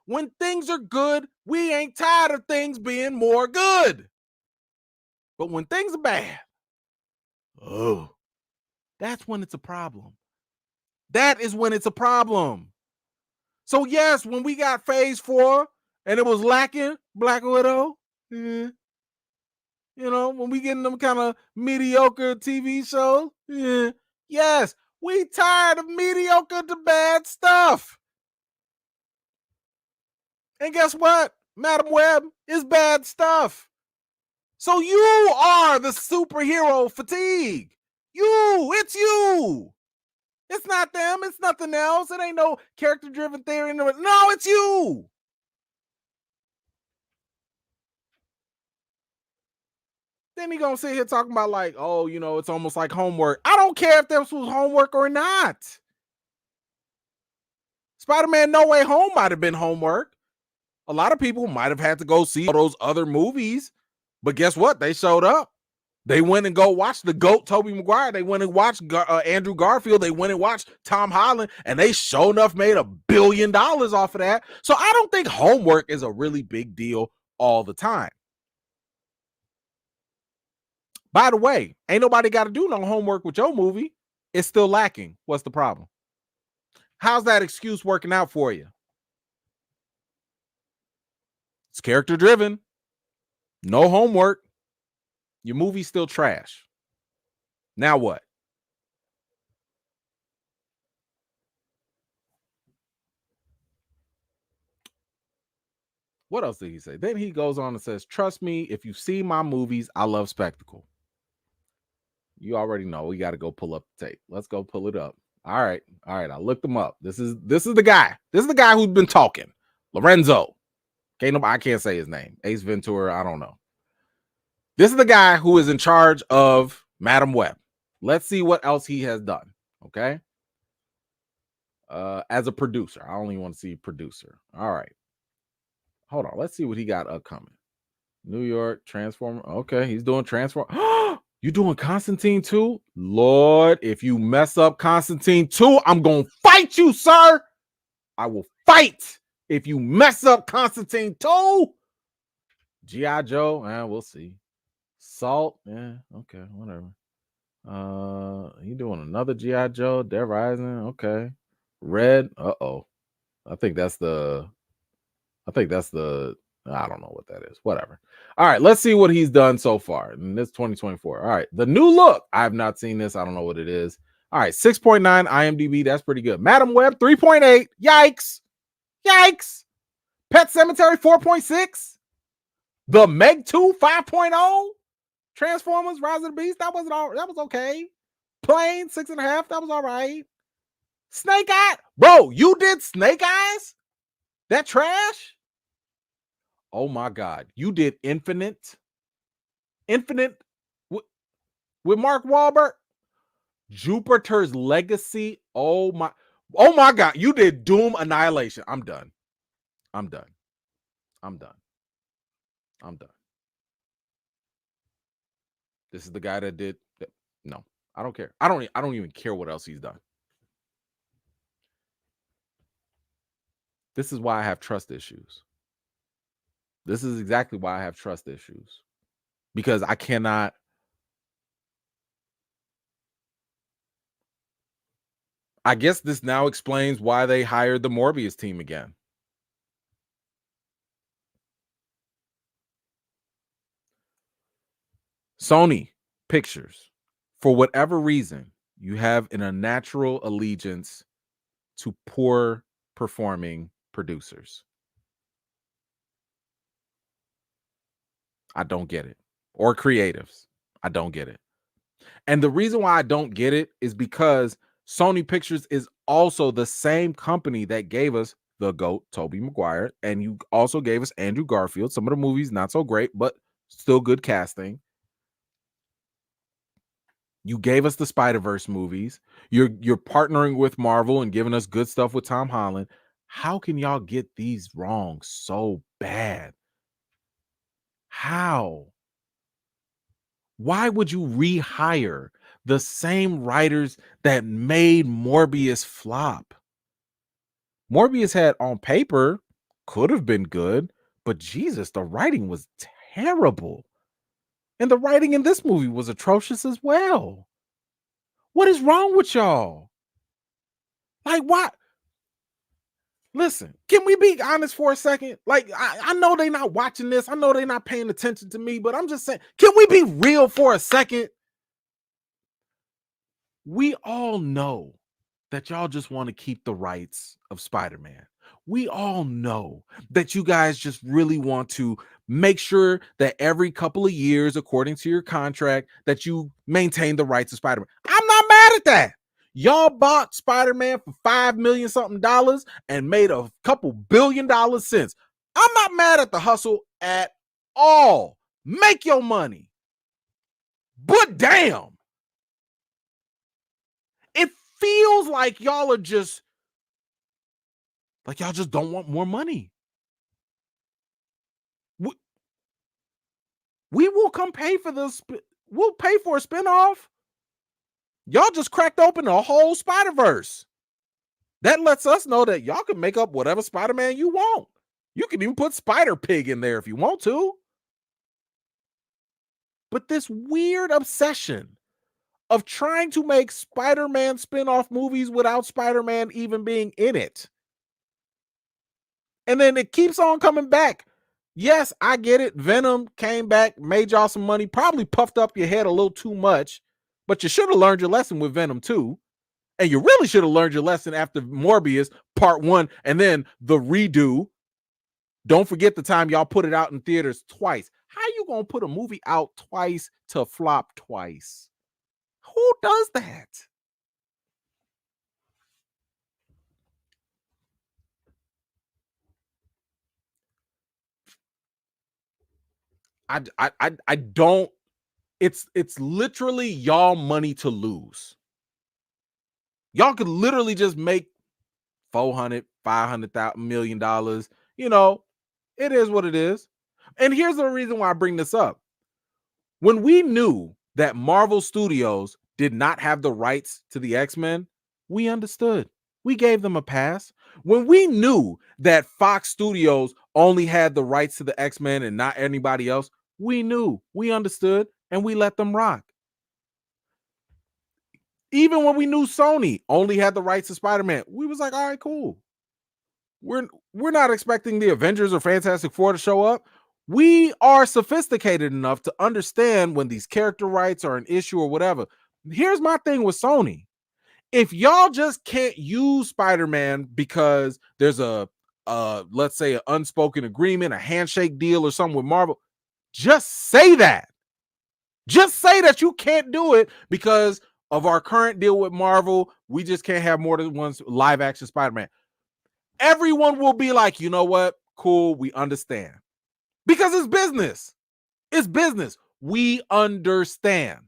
When things are good, we ain't tired of things being more good. But when things are bad, that's when it's a problem. That is when it's a problem. So yes, when we got Phase 4 and it was lacking Black Widow, you know, when we getting them kind of mediocre TV shows, yes, we tired of mediocre to bad stuff. And guess what? Madam Web is bad stuff. So you are the superhero fatigue. It's you. It's not them. It's nothing else. It ain't no character-driven theory. No, it's you. Then he gonna sit here talking about like, oh, it's almost like homework. I don't care if this was homework or not. Spider-Man No Way Home might have been homework. A lot of people might have had to go see all those other movies, but guess what? They showed up. They went and go watch the GOAT, Tobey Maguire. They went and watched Andrew Garfield. They went and watched Tom Holland, and they sure enough made $1 billion off of that. So I don't think homework is a really big deal all the time. By the way, ain't nobody got to do no homework with your movie. It's still lacking. What's the problem? How's that excuse working out for you? It's character driven. No homework. Your movie's still trash. Now what? What else did he say? Then he goes on and says, trust me, if you see my movies, I love spectacle. You already know. We got to go pull up the tape. Let's go pull it up. All right. I looked him up. This is the guy. This is the guy who's been talking. Lorenzo. I can't say his name. Ace Ventura. I don't know. This is the guy who is in charge of Madam Web. Let's see what else he has done. Okay. As a producer. I only want to see producer. All right. Hold on. Let's see what he got upcoming. New York, Transformer. Okay. He's doing Transform. You doing Constantine 2? Lord, if you mess up Constantine 2, I'm going to fight you, sir. I will fight if you mess up Constantine 2. G.I. Joe, we'll see. Salt, okay, whatever. You doing another G.I. Joe? Dead Rising, okay. Red, I think that's the I don't know what that is. Whatever. All right, let's see what he's done so far in this 2024. All right, the new look. I have not seen this. I don't know what it is. All right, 6.9 IMDb. That's pretty good. Madam Web, 3.8. Yikes. Pet Cemetery, 4.6. The Meg 2, 5.0. Transformers, Rise of the Beast. That was okay. Plane, 6.5. That was all right. Snake Eye. Bro, you did Snake Eyes? That trash? Oh my God. You did Infinite with Mark Wahlberg. Jupiter's Legacy. Oh my God. You did Doom Annihilation. I'm done. This is the guy that did that. No, I don't care. I don't even care what else he's done. This is why I have trust issues. This is exactly why I have trust issues. Because I cannot. I guess this now explains why they hired the Morbius team again. Sony Pictures, for whatever reason, you have an unnatural allegiance to poor performing producers. I don't get it. Or creatives. I don't get it. And the reason why I don't get it is because Sony Pictures is also the same company that gave us the GOAT, Tobey Maguire, and you also gave us Andrew Garfield. Some of the movies not so great, but still good casting. You gave us the Spider-Verse movies. You're partnering with Marvel and giving us good stuff with Tom Holland. How can y'all get these wrong so bad? How? Why would you rehire the same writers that made Morbius flop? Morbius had on paper, could have been good, but Jesus, the writing was terrible. And the writing in this movie was atrocious as well. What is wrong with y'all? Like, what? Listen, can we be honest for a second? Like, I know they're not watching this. I know they're not paying attention to me, but I'm just saying, can we be real for a second? We all know that y'all just want to keep the rights of Spider-Man. We all know that you guys just really want to make sure that every couple of years, according to your contract, that you maintain the rights of Spider-Man. I'm not mad at that. Y'all bought Spider-Man for $5 million something and made a couple $1 billion since. I'm not mad at the hustle at all. Make your money. But damn, it feels like y'all just don't want more money. We will come pay for this. We'll pay for a spinoff. Y'all just cracked open a whole Spider-Verse. That lets us know that y'all can make up whatever Spider-Man you want. You can even put Spider-Pig in there if you want to. But this weird obsession of trying to make Spider-Man spinoff movies without Spider-Man even being in it. And then it keeps on coming back. Yes, I get it. Venom came back, made y'all some money, probably puffed up your head a little too much, but you should have learned your lesson with Venom 2. And you really should have learned your lesson after Morbius Part 1 and then the redo. Don't forget the time y'all put it out in theaters twice. How you going to put a movie out twice to flop twice? Who does that? I don't. It's literally y'all money to lose. Y'all could literally just make $400, $500 million. You know, it is what it is. And here's the reason why I bring this up. When we knew that Marvel Studios did not have the rights to the X-Men, we understood. We gave them a pass. When we knew that Fox Studios only had the rights to the X-Men and not anybody else, we knew. We understood, and we let them rock. Even when we knew Sony only had the rights to Spider-Man, we was like, all right, cool. We're not expecting the Avengers or Fantastic Four to show up. We are sophisticated enough to understand when these character rights are an issue or whatever. Here's my thing with Sony. If y'all just can't use Spider-Man because there's a let's say an unspoken agreement, a handshake deal or something with Marvel, just say that. Just say that you can't do it because of our current deal with Marvel. We just can't have more than one live action Spider-Man. Everyone will be like, you know what? Cool, we understand. Because it's business. It's business. We understand.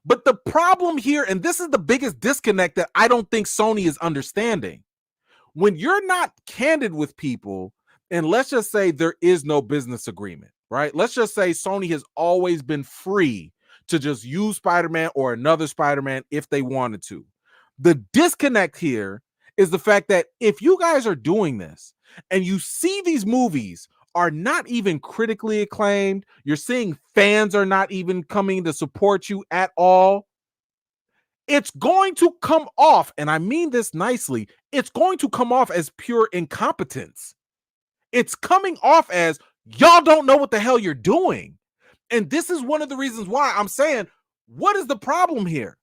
But the problem here, and this is the biggest disconnect that I don't think Sony is understanding. When you're not candid with people, and let's just say there is no business agreement, right? Let's just say Sony has always been free to just use Spider-Man or another Spider-Man if they wanted to. The disconnect here is the fact that if you guys are doing this and you see these movies are not even critically acclaimed, you're seeing fans are not even coming to support you at all, it's going to come off, and I mean this nicely, it's going to come off as pure incompetence. It's coming off as y'all don't know what the hell you're doing. And this is one of the reasons why I'm saying, what is the problem here?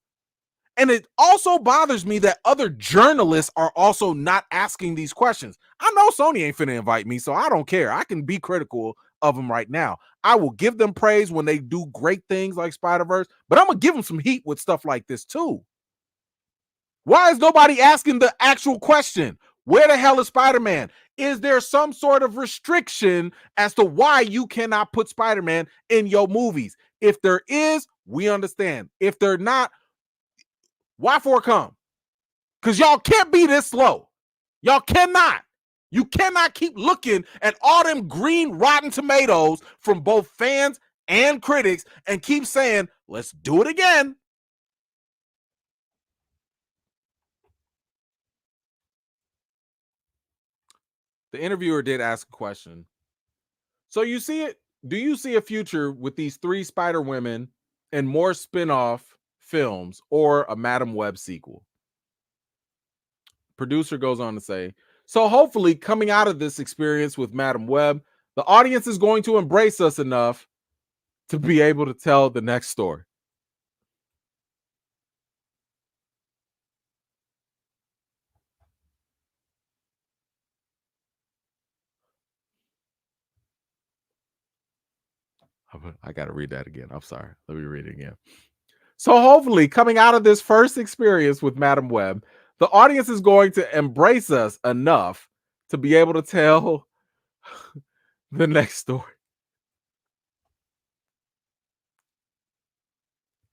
And it also bothers me that other journalists are also not asking these questions. I know Sony ain't finna invite me, so I don't care. I can be critical of them right now. I will give them praise when they do great things like Spider-Verse, but I'm gonna give them some heat with stuff like this too. Why is nobody asking the actual question? Where the hell is Spider-Man? Is there some sort of restriction as to why you cannot put Spider-Man in your movies? If there is, we understand. If they're not, why for come? Because y'all can't be this slow. Y'all cannot. You cannot keep looking at all them green rotten tomatoes from both fans and critics and keep saying, let's do it again. The interviewer did ask a question. So you see it? Do you see a future with these 3 Spider Women and more spin-off films or a Madam Web sequel? Producer goes on to say, so hopefully coming out of this experience with Madam Web, the audience is going to embrace us enough to be able to tell the next story. I got to read that again. I'm sorry. Let me read it again. So hopefully, coming out of this first experience with Madam Web, the audience is going to embrace us enough to be able to tell the next story.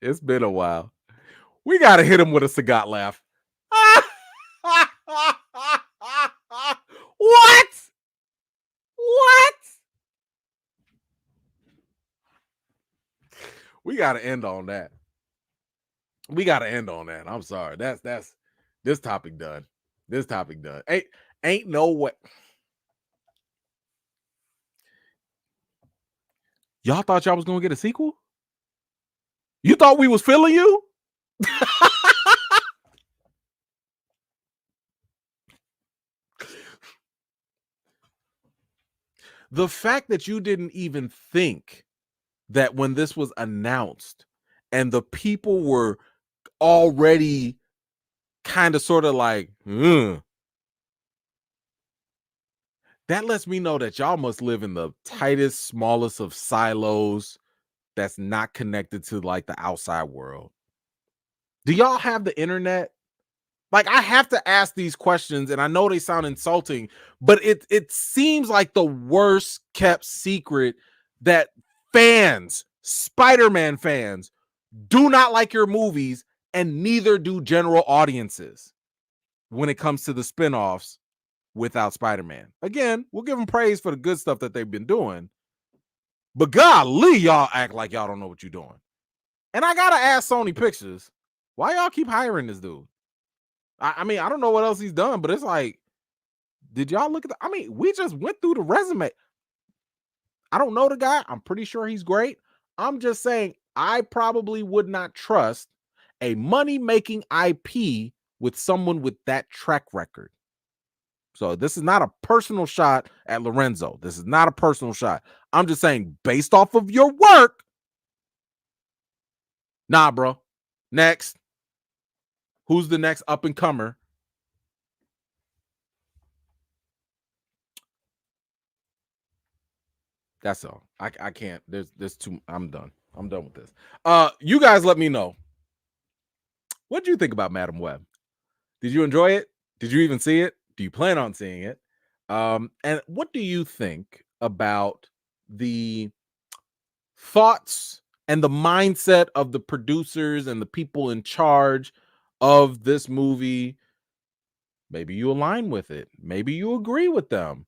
It's been a while. We got to hit him with a Sagat laugh. What? What? We got to end on that. We got to end on that. I'm sorry. That's this topic done. This topic done. Ain't no way. Y'all thought y'all was going to get a sequel? You thought we was feeling you? The fact that you didn't even think that when this was announced and the people were already kind of sort of like, that lets me know that y'all must live in the tightest, smallest of silos that's not connected to like the outside world. Do y'all have the internet? Like, I have to ask these questions, and I know they sound insulting, but it seems like the worst kept secret that fans, Spider-Man fans, do not like your movies, and neither do general audiences when it comes to the spinoffs without Spider-Man. Again, we'll give them praise for the good stuff that they've been doing, but golly, y'all act like y'all don't know what you're doing. And I gotta ask Sony Pictures, why y'all keep hiring this dude? I mean, I don't know what else he's done, but it's like, did y'all look at we just went through the resume. I don't know the guy. I'm pretty sure he's great. I'm just saying, I probably would not trust a money-making IP with someone with that track record. So this is not a personal shot at Lorenzo. This is not a personal shot. I'm just saying, based off of your work, nah, bro. Next. Who's the next up-and-comer? That's all. I can't. There's too. I'm done. I'm done with this. You guys let me know. What do you think about Madam Web? Did you enjoy it? Did you even see it? Do you plan on seeing it? And what do you think about the thoughts and the mindset of the producers and the people in charge of this movie? Maybe you align with it. Maybe you agree with them.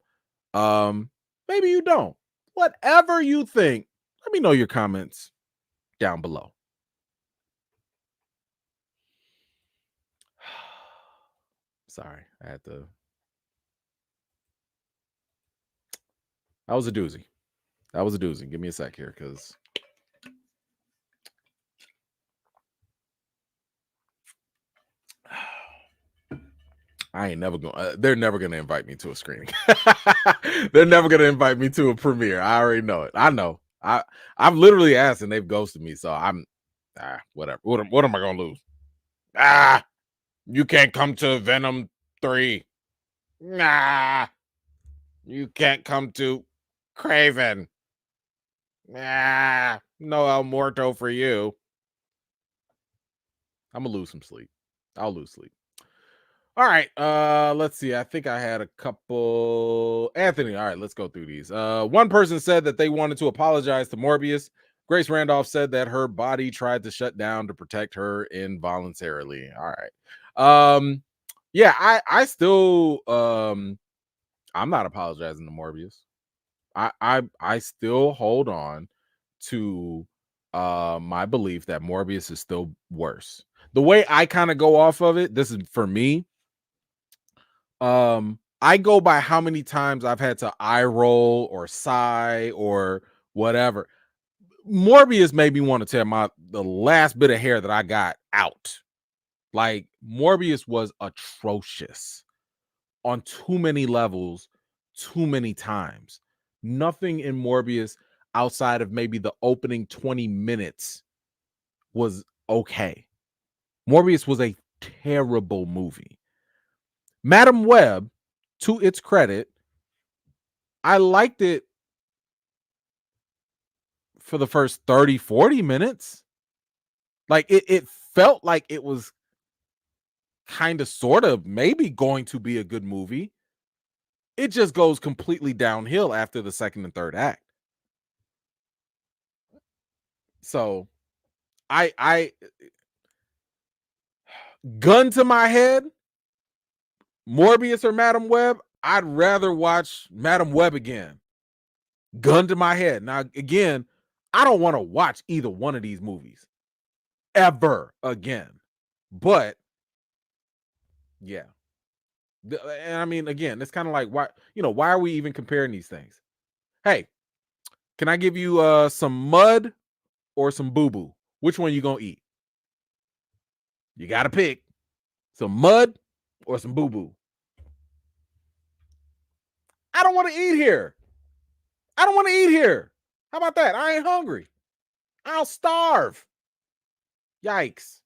Maybe you don't. Whatever you think, let me know your comments down below. Sorry, I had to. That was a doozy. That was a doozy. Give me a sec here, because I ain't never going. They're never going to invite me to a screening. They're never going to invite me to a premiere. I already know it. I know. I've literally asked and they've ghosted me. So I'm whatever. What am I going to lose? You can't come to Venom 3. Nah. You can't come to Craven. Nah. No El Muerto for you. I'm gonna lose some sleep. I'll lose sleep. All right, let's see. I think I had a couple. Anthony, all right, let's go through these. One person said that they wanted to apologize to Morbius. Grace Randolph said that her body tried to shut down to protect her involuntarily. All right. Yeah, I still I'm not apologizing to Morbius. I still hold on to my belief that Morbius is still worse. The way I kind of go off of it, this is for me. I go by how many times I've had to eye roll or sigh or whatever. Morbius made me want to tear the last bit of hair that I got out. Like, Morbius was atrocious on too many levels, too many times. Nothing in Morbius outside of maybe the opening 20 minutes was okay. Morbius was a terrible movie. Madam Web, to its credit, I liked it for the first 30, 40 minutes. Like it felt like it was kind of sort of maybe going to be a good movie. It just goes completely downhill after the second and third act. So I gun to my head, Morbius or Madam Web, I'd rather watch Madam Web again. Gun to my head. Now, again, I don't want to watch either one of these movies ever again. But yeah. And I mean, again, it's kind of like, why are we even comparing these things? Hey, can I give you some mud or some boo-boo? Which one you gonna eat? You gotta pick some mud or some boo-boo. I don't want to eat here. I don't want to eat here. How about that? I ain't hungry. I'll starve. Yikes.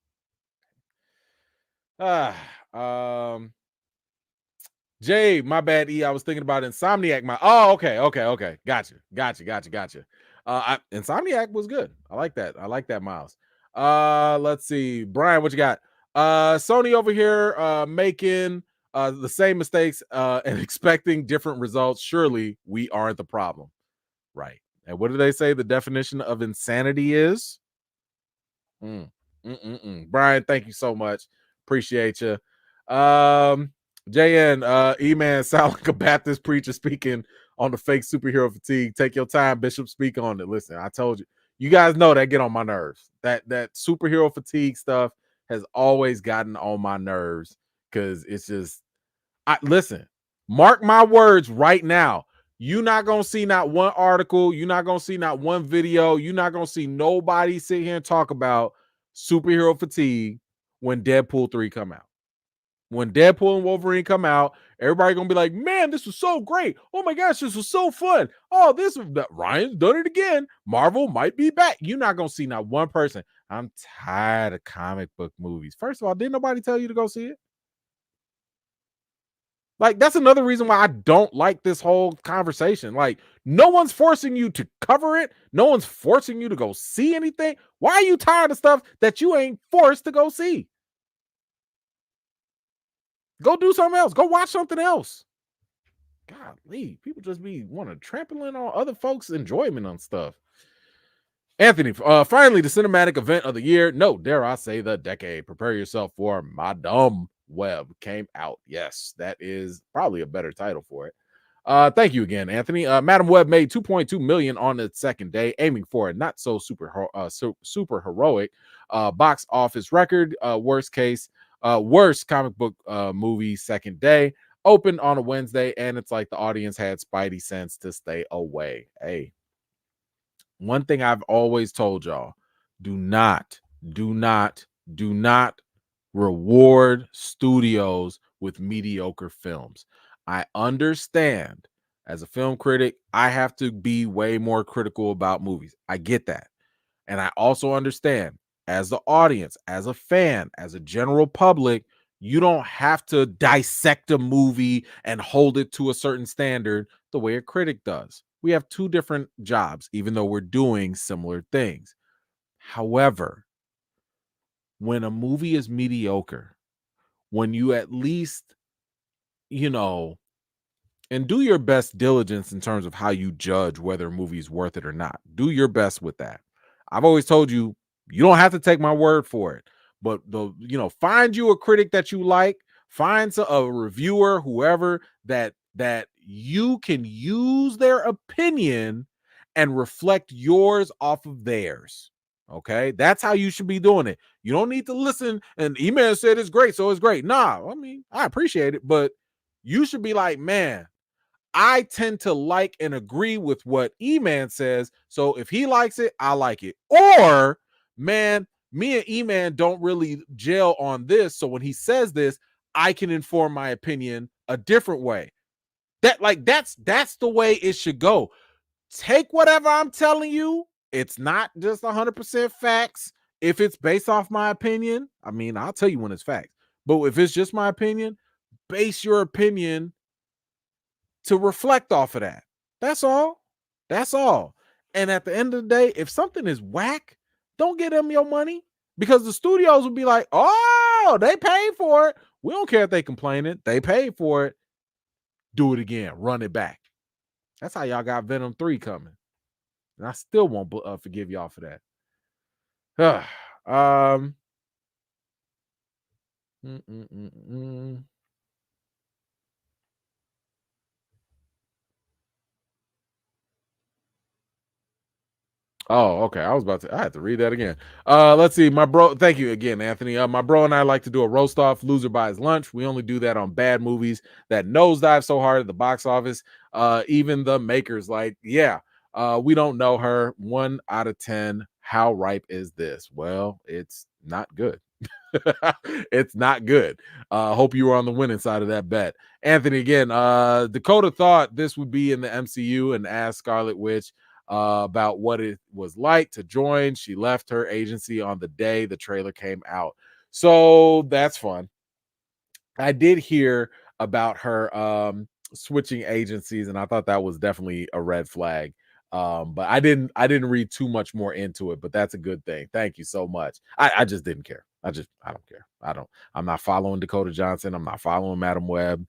Jay, my bad, E. I was thinking about Insomniac. Okay. Gotcha. Insomniac was good. I like that, Miles. Let's see. Brian, what you got? Sony over here making the same mistakes and expecting different results. Surely we aren't the problem. Right. And what do they say the definition of insanity is? Brian, thank you so much. Appreciate you. JN, E-Man sound like a Baptist preacher speaking on the fake superhero fatigue. Take your time, Bishop. Speak on it. Listen, I told you. You guys know that get on my nerves. That superhero fatigue stuff has always gotten on my nerves because it's just. Listen. Mark my words right now. You're not gonna see not one article. You're not gonna see not one video. You're not gonna see nobody sit here and talk about superhero fatigue when Deadpool 3 come out. When Deadpool and Wolverine come out, everybody gonna be like, man, this was so great. Oh my gosh, this was so fun. Oh, Ryan's done it again. Marvel might be back. You're not gonna see not one person. I'm tired of comic book movies. First of all, didn't nobody tell you to go see it? Like, that's another reason why I don't like this whole conversation. Like, no one's forcing you to cover it. No one's forcing you to go see anything. Why are you tired of stuff that you ain't forced to go see? Go do something else. Go watch something else. Golly, people just be want to trample in on other folks' enjoyment on stuff. Anthony, finally, the cinematic event of the year. No, dare I say the decade. Prepare yourself for Madame Web came out. Yes, that is probably a better title for it. Thank you again, Anthony. Madam Web made 2.2 million on its second day, aiming for a not so super heroic box office record. Worst comic book movie second day. Opened on a Wednesday, and it's like the audience had spidey sense to stay away. Hey, one thing I've always told y'all: do not reward studios with mediocre films. I understand as a film critic, I have to be way more critical about movies. I get that. And I also understand as the audience, as a fan, as a general public, you don't have to dissect a movie and hold it to a certain standard the way a critic does. We have two different jobs, even though we're doing similar things. However, when a movie is mediocre, when you at least, and do your best diligence in terms of how you judge whether a movie is worth it or not. Do your best with that. I've always told you, you don't have to take my word for it, but find you a critic that you like, find a reviewer, whoever that you can use their opinion and reflect yours off of theirs. Okay, that's how you should be doing it. You don't need to listen and email said it's great, so it's great. Nah, I mean, I appreciate it, but you should be like, man, I tend to like and agree with what E-Man says. So if he likes it, I like it. Or, man, me and E-Man don't really gel on this. So when he says this, I can inform my opinion a different way. That's the way it should go. Take whatever I'm telling you. It's not just 100% facts. If it's based off my opinion, I mean, I'll tell you when it's facts. But if it's just my opinion, base your opinion to reflect off of that. That's all. And at the end of the day, if something is whack, don't give them your money, because the studios will be like, oh, they paid for it. We don't care if they complaining. They paid for it. Do it again. Run it back. That's how y'all got Venom 3 coming. And I still won't forgive y'all for that. Oh, okay. I had to read that again. Let's see. My bro, thank you again, Anthony. My bro and I like to do a roast off. Loser buys lunch. We only do that on bad movies that nosedive so hard at the box office. Even the makers, like, yeah, we don't know her. 1 out of 10. How ripe is this? Well, it's not good. It's not good. Hope you were on the winning side of that bet. Anthony, again, Dakota thought this would be in the MCU and asked Scarlet Witch about what it was like to join. She left her agency on the day the trailer came out. So that's fun. I did hear about her switching agencies, and I thought that was definitely a red flag. But I didn't read too much more into it, but that's a good thing. Thank you so much. I just didn't care. I don't care. I'm not following Dakota Johnson. I'm not following Madam Web.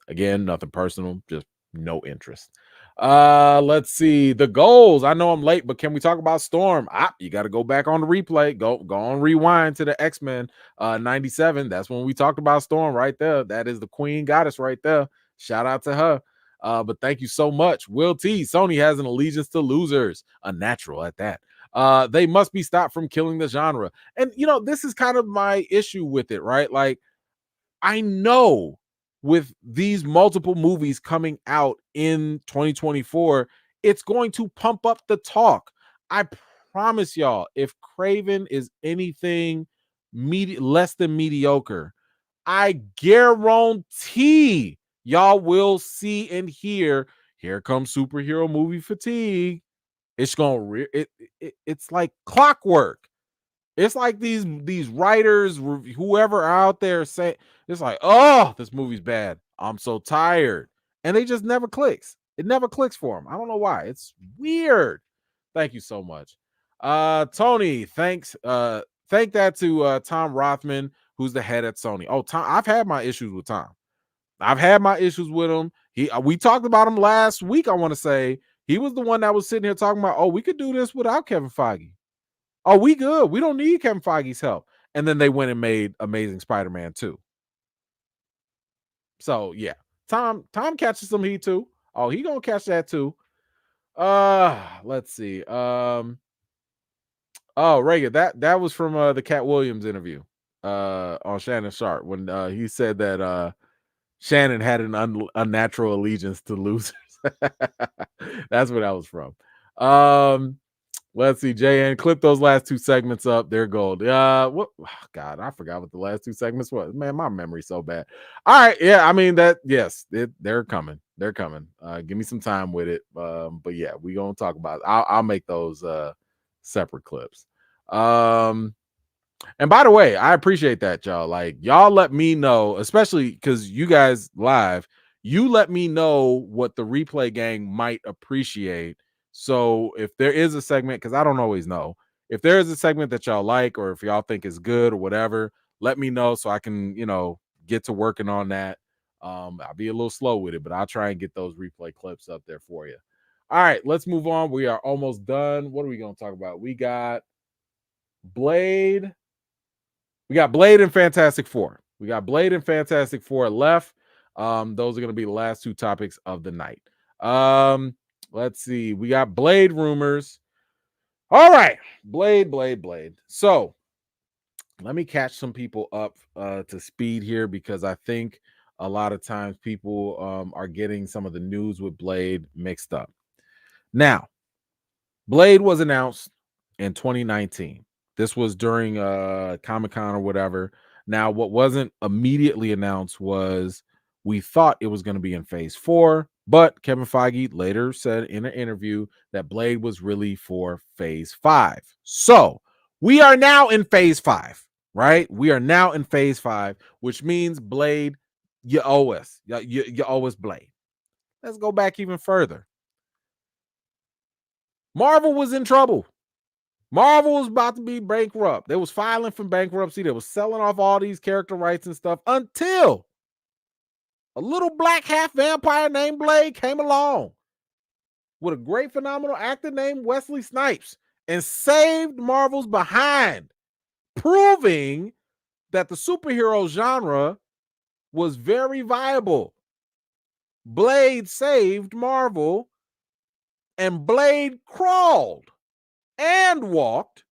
Again, nothing personal, just no interest. Let's see the goals. I know I'm late, but can we talk about Storm? You got to go back on the replay. Go on, rewind to the X-Men 97. That's when we talked about Storm right there. That is the queen goddess right there. Shout out to her. But thank you so much. Will T. Sony has an allegiance to losers, unnatural at that. They must be stopped from killing the genre. And this is kind of my issue with it, right? Like, I know with these multiple movies coming out in 2024, it's going to pump up the talk. I promise y'all, if Craven is anything less than mediocre, I guarantee y'all will see and hear, here comes superhero movie fatigue. It's going to it's like clockwork. It's like these writers, whoever out there say, it's like, oh, this movie's bad. I'm so tired. And they just never clicks. It never clicks for them. I don't know why. It's weird. Thank you so much. Tony, thanks. Thank that to Tom Rothman, who's the head at Sony. Oh, Tom, I've had my issues with Tom. I've had my issues with him. We talked about him last week, I want to say. He was the one that was sitting here talking about, oh, we could do this without Kevin Feige. Oh, we good. We don't need Kevin Feige's help. And then they went and made Amazing Spider-Man 2. So yeah, Tom catches some heat too. Oh, he gonna catch that too. Let's see. Oh, Reagan, that was from the Cat Williams interview on Shannon Sharp when he said that Shannon had an unnatural allegiance to losers. That's where that was from. Let's see, JN, clip those last 2 segments up. They're gold. What? Oh, God, I forgot what the last 2 segments was. Man, my memory's so bad. All right, yeah, I mean that. Yes, they're coming. They're coming. Give me some time with it. But yeah, we gonna talk about it. I'll make those separate clips. And by the way, I appreciate that, y'all. Like, y'all let me know, especially because you guys live. You let me know what the replay gang might appreciate. So if there is a segment, because I don't always know, if there is a segment that y'all like, or if y'all think is good or whatever, let me know so I can, get to working on that. I'll be a little slow with it, but I'll try and get those replay clips up there for you. All right, let's move on. We are almost done. What are we going to talk about? We got Blade. We got Blade and Fantastic Four. We got Blade and Fantastic Four left. Those are going to be the last 2 topics of the night. Let's see. We got Blade rumors. All right. Blade. So let me catch some people up to speed here, because I think a lot of times people are getting some of the news with Blade mixed up. Now, Blade was announced in 2019. This was during Comic-Con or whatever. Now, what wasn't immediately announced was we thought it was going to be in phase 4, but Kevin Feige later said in an interview that Blade was really for phase 5. So we are now in phase 5, right? We are now in phase 5, which means Blade, you owe us. You owe us Blade. Let's go back even further. Marvel was in trouble. Marvel was about to be bankrupt. They was filing for bankruptcy. They was selling off all these character rights and stuff until a little black half vampire named Blade came along with a great, phenomenal actor named Wesley Snipes and saved Marvel's behind, proving that the superhero genre was very viable. Blade saved Marvel, and Blade crawled and walked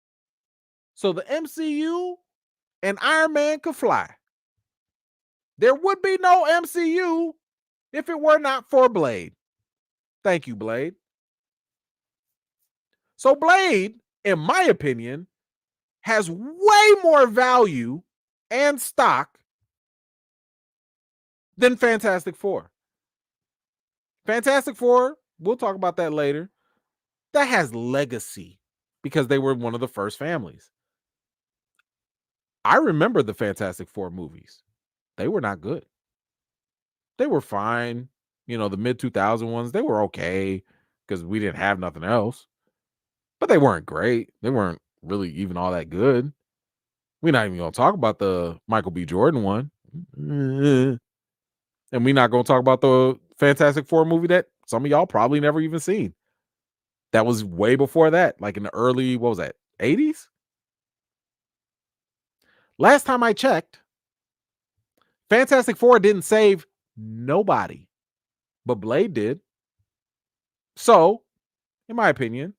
so the MCU and Iron Man could fly. There would be no MCU if it were not for Blade. Thank you, Blade. So Blade, in my opinion, has way more value and stock than Fantastic Four. Fantastic Four, we'll talk about that later, that has legacy because they were one of the first families. I remember the Fantastic Four movies. They were not good. They were fine. You know, the mid-2000 ones, they were okay because we didn't have nothing else. But they weren't great. They weren't really even all that good. We're not even going to talk about the Michael B. Jordan one. And we're not going to talk about the Fantastic Four movie that some of y'all probably never even seen. That was way before that, like in the early, 80s? Last time I checked, Fantastic Four didn't save nobody, but Blade did. So, in my opinion,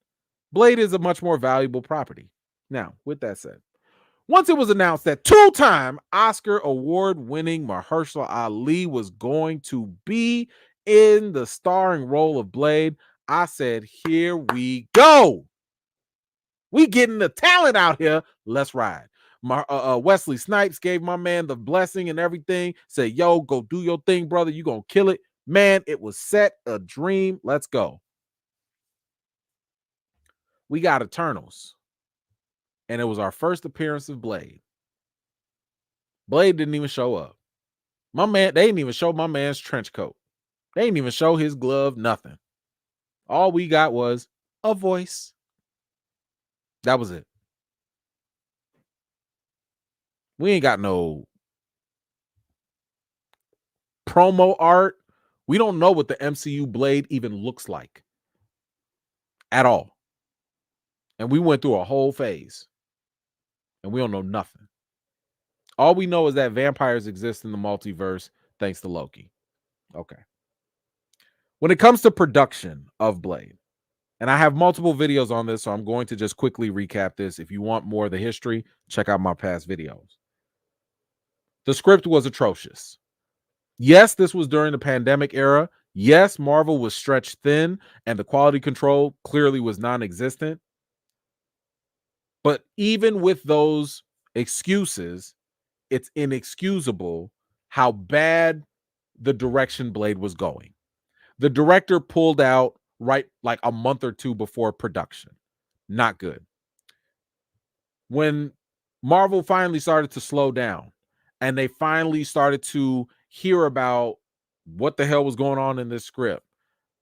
Blade is a much more valuable property. Now, with that said, once it was announced that two-time Oscar award-winning Mahershala Ali was going to be in the starring role of Blade, I said, here we go. We getting the talent out here. Let's ride. Wesley Snipes gave my man the blessing and everything. Said, yo, go do your thing, brother. You gonna kill it. Man, it was set a dream. Let's go. We got Eternals. And it was our first appearance of Blade. Blade didn't even show up. My man, they didn't even show my man's trench coat. They didn't even show his glove, nothing. All we got was a voice. That was it. We ain't got no promo art. We don't know what the MCU Blade even looks like at all. And we went through a whole phase. And we don't know nothing. All we know is that vampires exist in the multiverse thanks to Loki. Okay. When it comes to production of Blade, and I have multiple videos on this, so I'm going to just quickly recap this. If you want more of the history, check out my past videos. The script was atrocious. Yes, this was during the pandemic era. Yes, Marvel was stretched thin, and the quality control clearly was non-existent. But even with those excuses, it's inexcusable how bad the direction Blade was going. The director pulled out right like a month or two before production. Not good. When Marvel finally started to slow down and they finally started to hear about what the hell was going on in this script,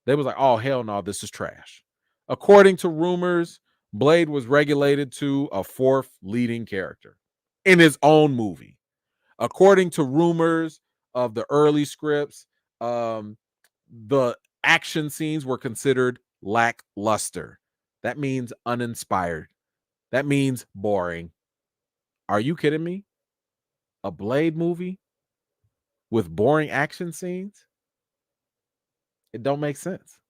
they was like, oh, hell no, this is trash. According to rumors, Blade was regulated to a fourth leading character in his own movie. According to rumors of the early scripts, the action scenes were considered lackluster. That means uninspired. That means boring. Are you kidding me? A Blade movie with boring action scenes? It don't make sense.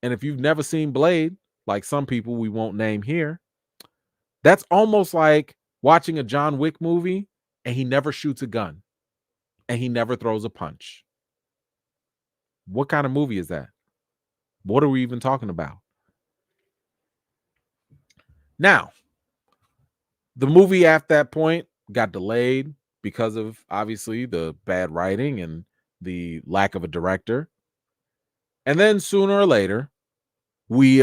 And if you've never seen Blade, like some people we won't name here, that's almost like watching a John Wick movie and he never shoots a gun and he never throws a punch. What kind of movie is that? What are we even talking about? Now, the movie at that point got delayed because of obviously the bad writing and the lack of a director. And then sooner or later, we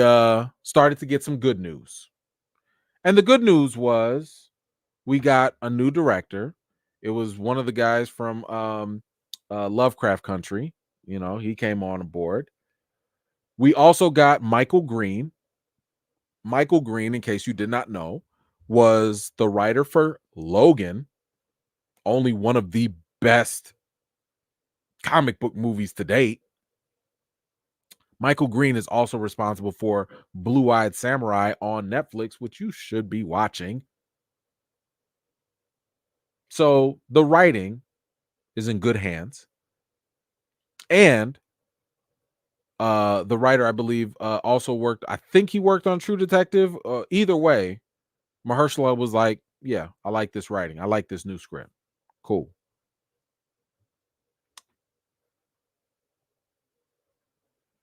started to get some good news. And the good news was we got a new director. It was one of the guys from Lovecraft Country. You know, he came on board. We also got Michael Green. Michael Green, in case you did not know, was the writer for Logan, only one of the best comic book movies to date. Michael Green is also responsible for Blue-Eyed Samurai on Netflix, which you should be watching. So the writing is in good hands. And the writer, I believe, also worked, I think he worked on True Detective. Either way, Mahershala was like, yeah, I like this writing. I like this new script. Cool.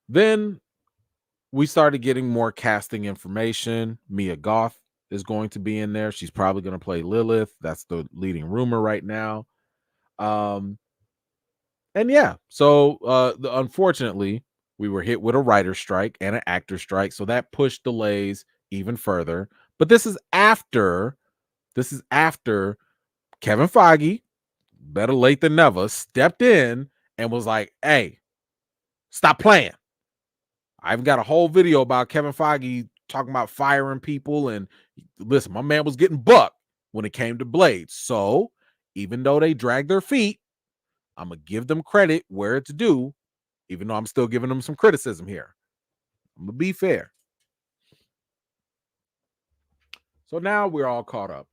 Then we started getting more casting information. Mia Goth is going to be in there. She's probably going to play Lilith. That's the leading rumor right now. And yeah, so unfortunately, we were hit with a writer strike and an actor strike, so that pushed delays even further. But this is after Kevin Feige, better late than never, stepped in and was like, "Hey, stop playing." I've got a whole video about Kevin Feige talking about firing people, and listen, my man was getting bucked when it came to Blade. So even though they dragged their feet, I'm gonna give them credit where it's due, even though I'm still giving them some criticism here. I'm gonna be fair. So now we're all caught up,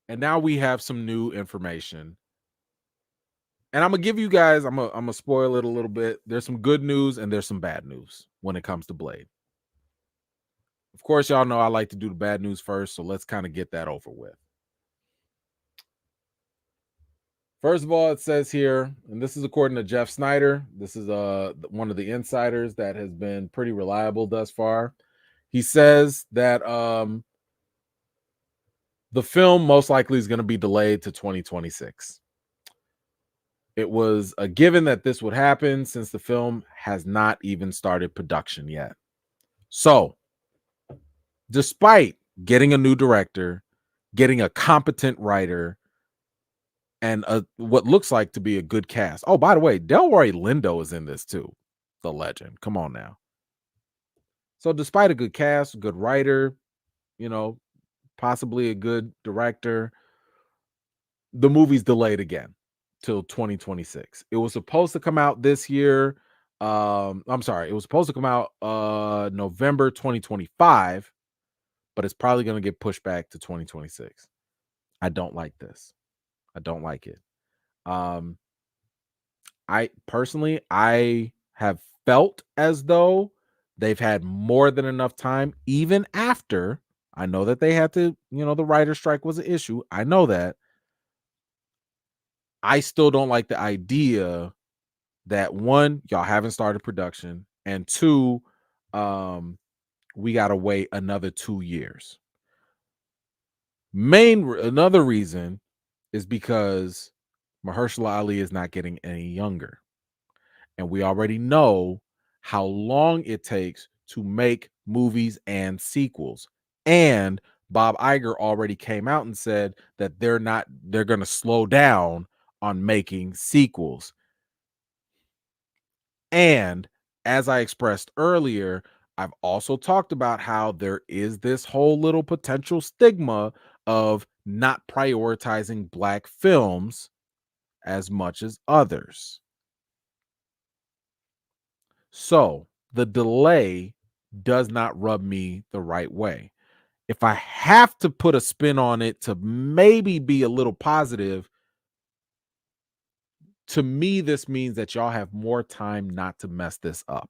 and now we have some new information. And I'm gonna give you guys, I'm gonna spoil it a little bit. There's some good news and there's some bad news when it comes to Blade. Of course, y'all know I like to do the bad news first, so let's kind of get that over with. First of all, it says here, and this is according to Jeff Snyder. This is one of the insiders that has been pretty reliable thus far. He says that the film most likely is going to be delayed to 2026. It was a given that this would happen since the film has not even started production yet. So, despite getting a new director, getting a competent writer, and what looks like to be a good cast. Oh, by the way, Delroy Lindo is in this too. The legend. Come on now. So despite a good cast, good writer, possibly a good director, the movie's delayed again till 2026. It was supposed to come out this year. I'm sorry, it was supposed to come out November 2025, but it's probably going to get pushed back to 2026. I don't like this. I don't like it. I personally, I have felt as though they've had more than enough time, even after I know that they had to, the writer strike was an issue. I know that. I still don't like the idea that one, y'all haven't started production, and two, we got to wait another 2 years. Another reason is because Mahershala Ali is not getting any younger. And we already know how long it takes to make movies and sequels. And Bob Iger already came out and said that they're going to slow down on making sequels. And as I expressed earlier, I've also talked about how there is this whole little potential stigma of not prioritizing Black films as much as others. So the delay does not rub me the right way. If I have to put a spin on it to maybe be a little positive, to me, this means that y'all have more time not to mess this up.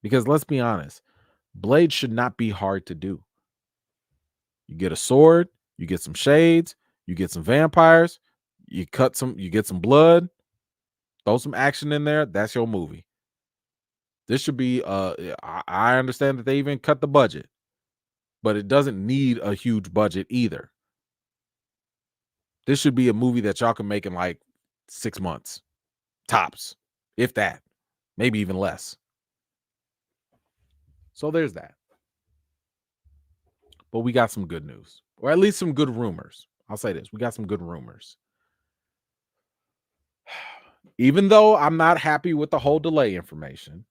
Because let's be honest, Blade should not be hard to do. You get a sword, you get some shades, you get some vampires, you get some blood, throw some action in there. That's your movie. This should be I understand that they even cut the budget, but it doesn't need a huge budget either. This should be a movie that y'all can make in like 6 months tops, if that, maybe even less. So there's that. But we got some good news, or at least some good rumors. I'll say this. We got some good rumors. Even though I'm not happy with the whole delay information,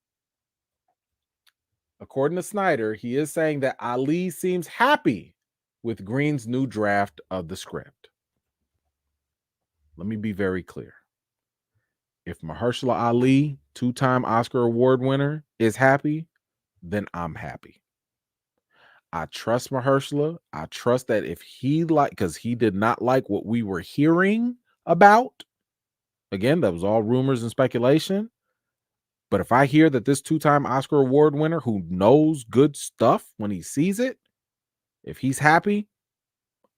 according to Snyder, he is saying that Ali seems happy with Green's new draft of the script. Let me be very clear. If Mahershala Ali, 2-time Oscar Award winner, is happy, then I'm happy. I trust Mahershala. I trust that if he because he did not like what we were hearing about, again, that was all rumors and speculation. But if I hear that this 2-time Oscar Award winner who knows good stuff when he sees it, if he's happy,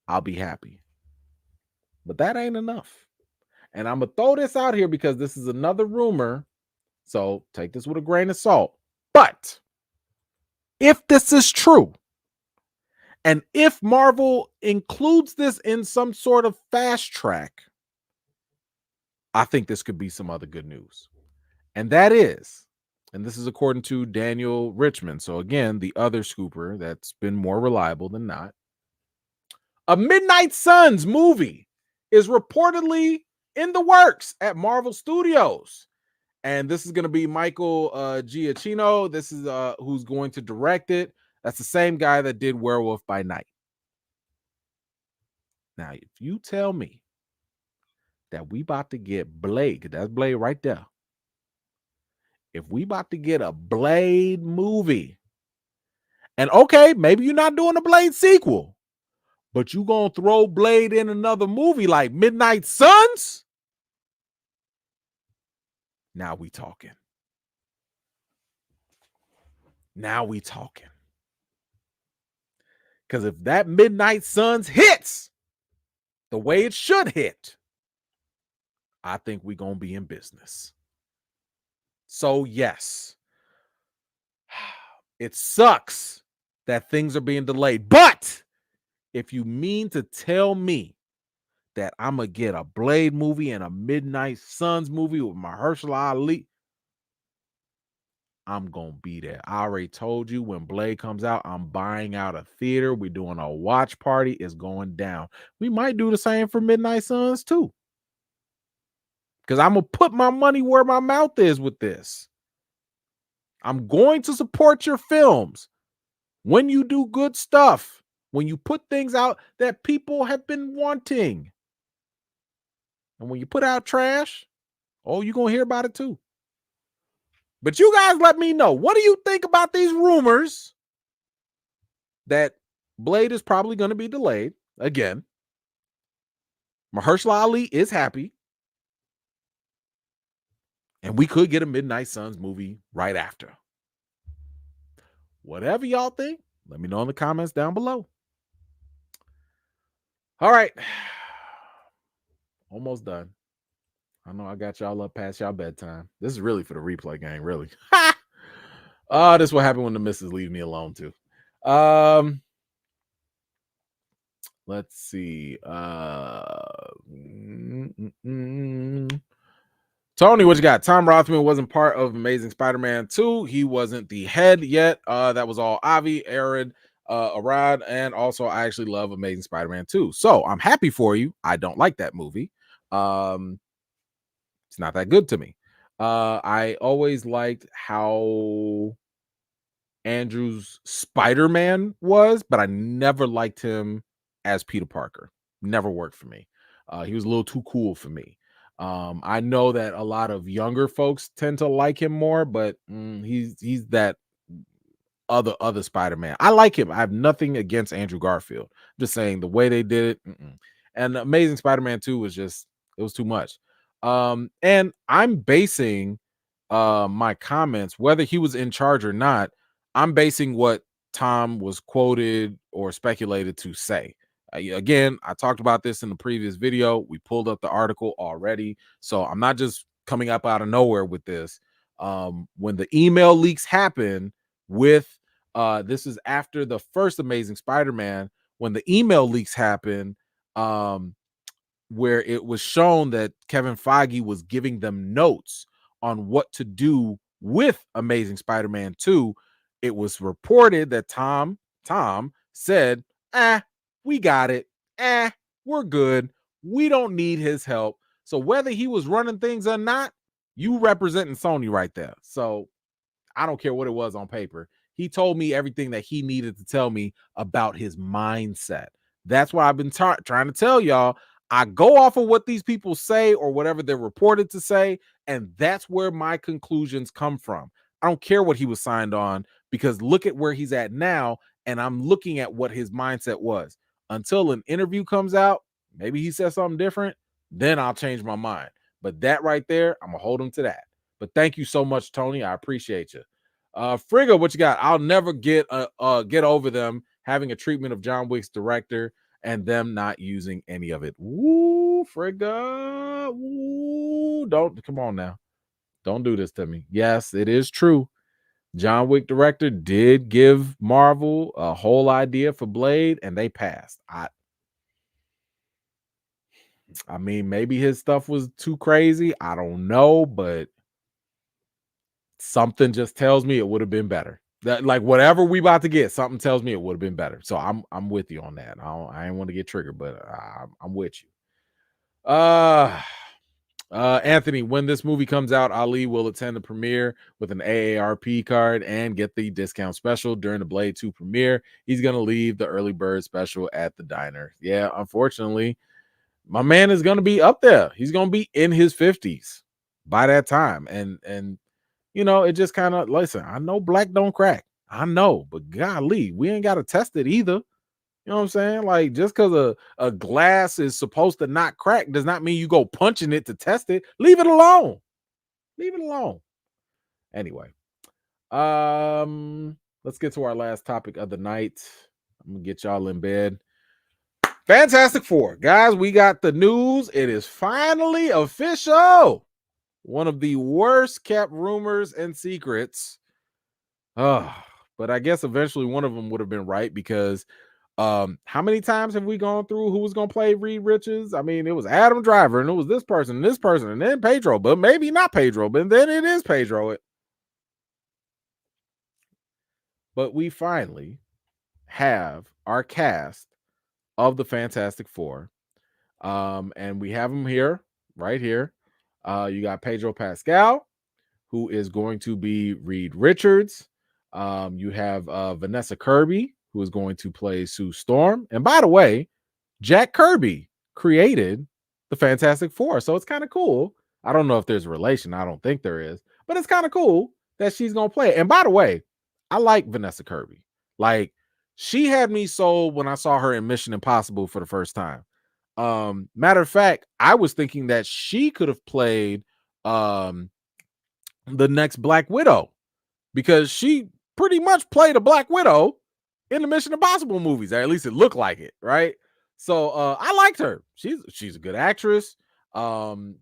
I'll be happy. But that ain't enough. And I'm going to throw this out here because this is another rumor. So take this with a grain of salt. But if this is true, and if Marvel includes this in some sort of fast track, I think this could be some other good news. And that is, and this is according to Daniel Richmond. So again, the other scooper that's been more reliable than not. A Midnight Suns movie is reportedly in the works at Marvel Studios. And this is going to be Michael Giacchino. This is who's going to direct it. That's the same guy that did Werewolf by Night. Now, if you tell me that we about to get Blade, that's Blade right there. If we about to get a Blade movie, and okay, maybe you're not doing a Blade sequel, but you gonna throw Blade in another movie like Midnight Suns? Now we talking. Now we talking. Because if that Midnight Suns hits the way it should hit, I think we're going to be in business. So, yes, it sucks that things are being delayed. But if you mean to tell me that I'm going to get a Blade movie and a Midnight Suns movie with Mahershala Ali, I'm going to be there. I already told you when Blade comes out, I'm buying out a theater. We're doing a watch party. It's going down. We might do the same for Midnight Suns too. Because I'm going to put my money where my mouth is with this. I'm going to support your films when you do good stuff, when you put things out that people have been wanting. And when you put out trash, oh, you're going to hear about it too. But you guys let me know. What do you think about these rumors that Blade is probably going to be delayed again? Mahershala Ali is happy. And we could get a Midnight Suns movie right after. Whatever y'all think, let me know in the comments down below. All right. Almost done. I know I got y'all up past y'all bedtime. This is really for the replay gang, really. This is what happened when the missus leave me alone too. Let's see. Tony, what you got? Tom Rothman wasn't part of Amazing Spider-Man 2. He wasn't the head yet. That was all Avi, Aaron, Arad, and also I actually love Amazing Spider-Man 2. So I'm happy for you. I don't like that movie. It's not that good to me. I always liked how Andrew's Spider-Man was, but I never liked him as Peter Parker. Never worked for me. He was a little too cool for me. I know that a lot of younger folks tend to like him more, but he's that other Spider-Man. I like him. I have nothing against Andrew Garfield. Just saying the way they did it. And Amazing Spider-Man 2 was just, it was too much. And I'm basing my comments, whether he was in charge or not, I'm basing what Tom was quoted or speculated to say. Again, I talked about this in the previous video. We pulled up the article already. So I'm not just coming up out of nowhere with this. When the email leaks happen with, this is after the first Amazing Spider-Man, when the email leaks happen, where it was shown that Kevin Feige was giving them notes on what to do with Amazing Spider-Man 2, it was reported that Tom said, we got it. We're good. We don't need his help. So whether he was running things or not, you representing Sony right there. So I don't care what it was on paper. He told me everything that he needed to tell me about his mindset. That's why I've been trying to tell y'all. I go off of what these people say or whatever they're reported to say, and that's where my conclusions come from. I don't care what he was signed on, because look at where he's at now, and I'm looking at what his mindset was. Until an interview comes out, maybe he says something different, then I'll change my mind. But that right there, I'm gonna hold him to that. But thank you so much, Tony. I appreciate you. Frigga, what you got? I'll never get over them having a treatment of John Wick's director and them not using any of it. Woo, Frigga. Woo, don't come on now. Don't do this to me. Yes, it is true. John Wick director did give Marvel a whole idea for Blade, and they passed. I mean, maybe his stuff was too crazy. I don't know, but something just tells me it would have been better. That, like, whatever we about to get, something tells me it would have been better. So I'm with you on that. I ain't want to get triggered, but I'm with you. Anthony, when this movie comes out, Ali will attend the premiere with an AARP card and get the discount special during the Blade 2 premiere. He's gonna leave the early bird special at the diner. Yeah, unfortunately, my man is gonna be up there. He's gonna be in his 50s by that time, and you know, it just kind of, listen, I know black don't crack. I know, but golly, we ain't got to test it either. You know what I'm saying? Like, just because a glass is supposed to not crack does not mean you go punching it to test it. Leave it alone. Leave it alone. Anyway, let's get to our last topic of the night. I'm going to get y'all in bed. Fantastic Four. Guys, we got the news. It is finally official. One of the worst kept rumors and secrets. But I guess eventually one of them would have been right, because how many times have we gone through who was going to play Reed Richards? I mean, it was Adam Driver, and it was this person, and then Pedro, but maybe not Pedro, but then it is Pedro. But we finally have our cast of the Fantastic Four. And we have them here, right here. You got Pedro Pascal, who is going to be Reed Richards. You have Vanessa Kirby, who is going to play Sue Storm. And by the way, Jack Kirby created the Fantastic Four. So it's kind of cool. I don't know if there's a relation. I don't think there is. But it's kind of cool that she's going to play it. And by the way, I like Vanessa Kirby. Like, she had me sold when I saw her in Mission Impossible for the first time. Matter of fact, I was thinking that she could have played the next Black Widow, because she pretty much played a Black Widow in the Mission Impossible movies. At least it looked like it, right? So I liked her. She's a good actress.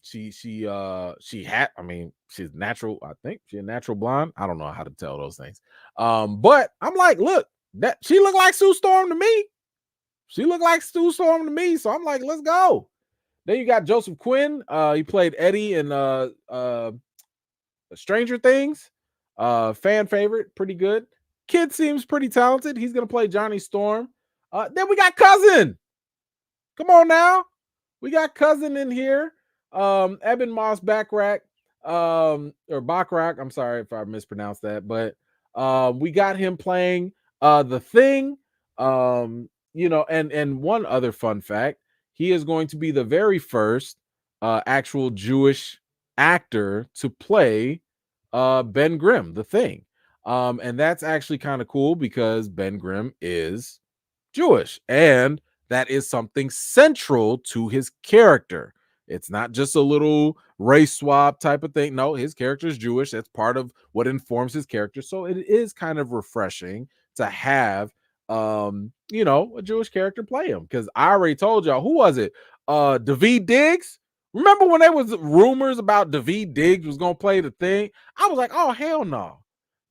She had, I mean, she's natural. I think she's a natural blonde. I don't know how to tell those things. But I'm like, look, that she looked like Sue Storm to me. She looked like Sue Storm to me. So I'm like, let's go. Then you got Joseph Quinn. He played Eddie in Stranger Things. Fan favorite, pretty good. Kid seems pretty talented. He's gonna play Johnny Storm. Then we got Cousin. Come on now. We got Cousin in here. Eben Moss Backrack. Or Backrack. I'm sorry if I mispronounced that, but we got him playing the Thing. You know, and one other fun fact, he is going to be the very first actual Jewish actor to play Ben Grimm, the Thing. And that's actually kind of cool, because Ben Grimm is Jewish, and that is something central to his character. It's not just a little race swap type of thing. No, his character is Jewish. That's part of what informs his character. So it is kind of refreshing to have you know, a Jewish character play him, because I already told y'all, who was it? Daveed Diggs. Remember when there was rumors about Daveed Diggs was gonna play the Thing? I was like, oh, hell no.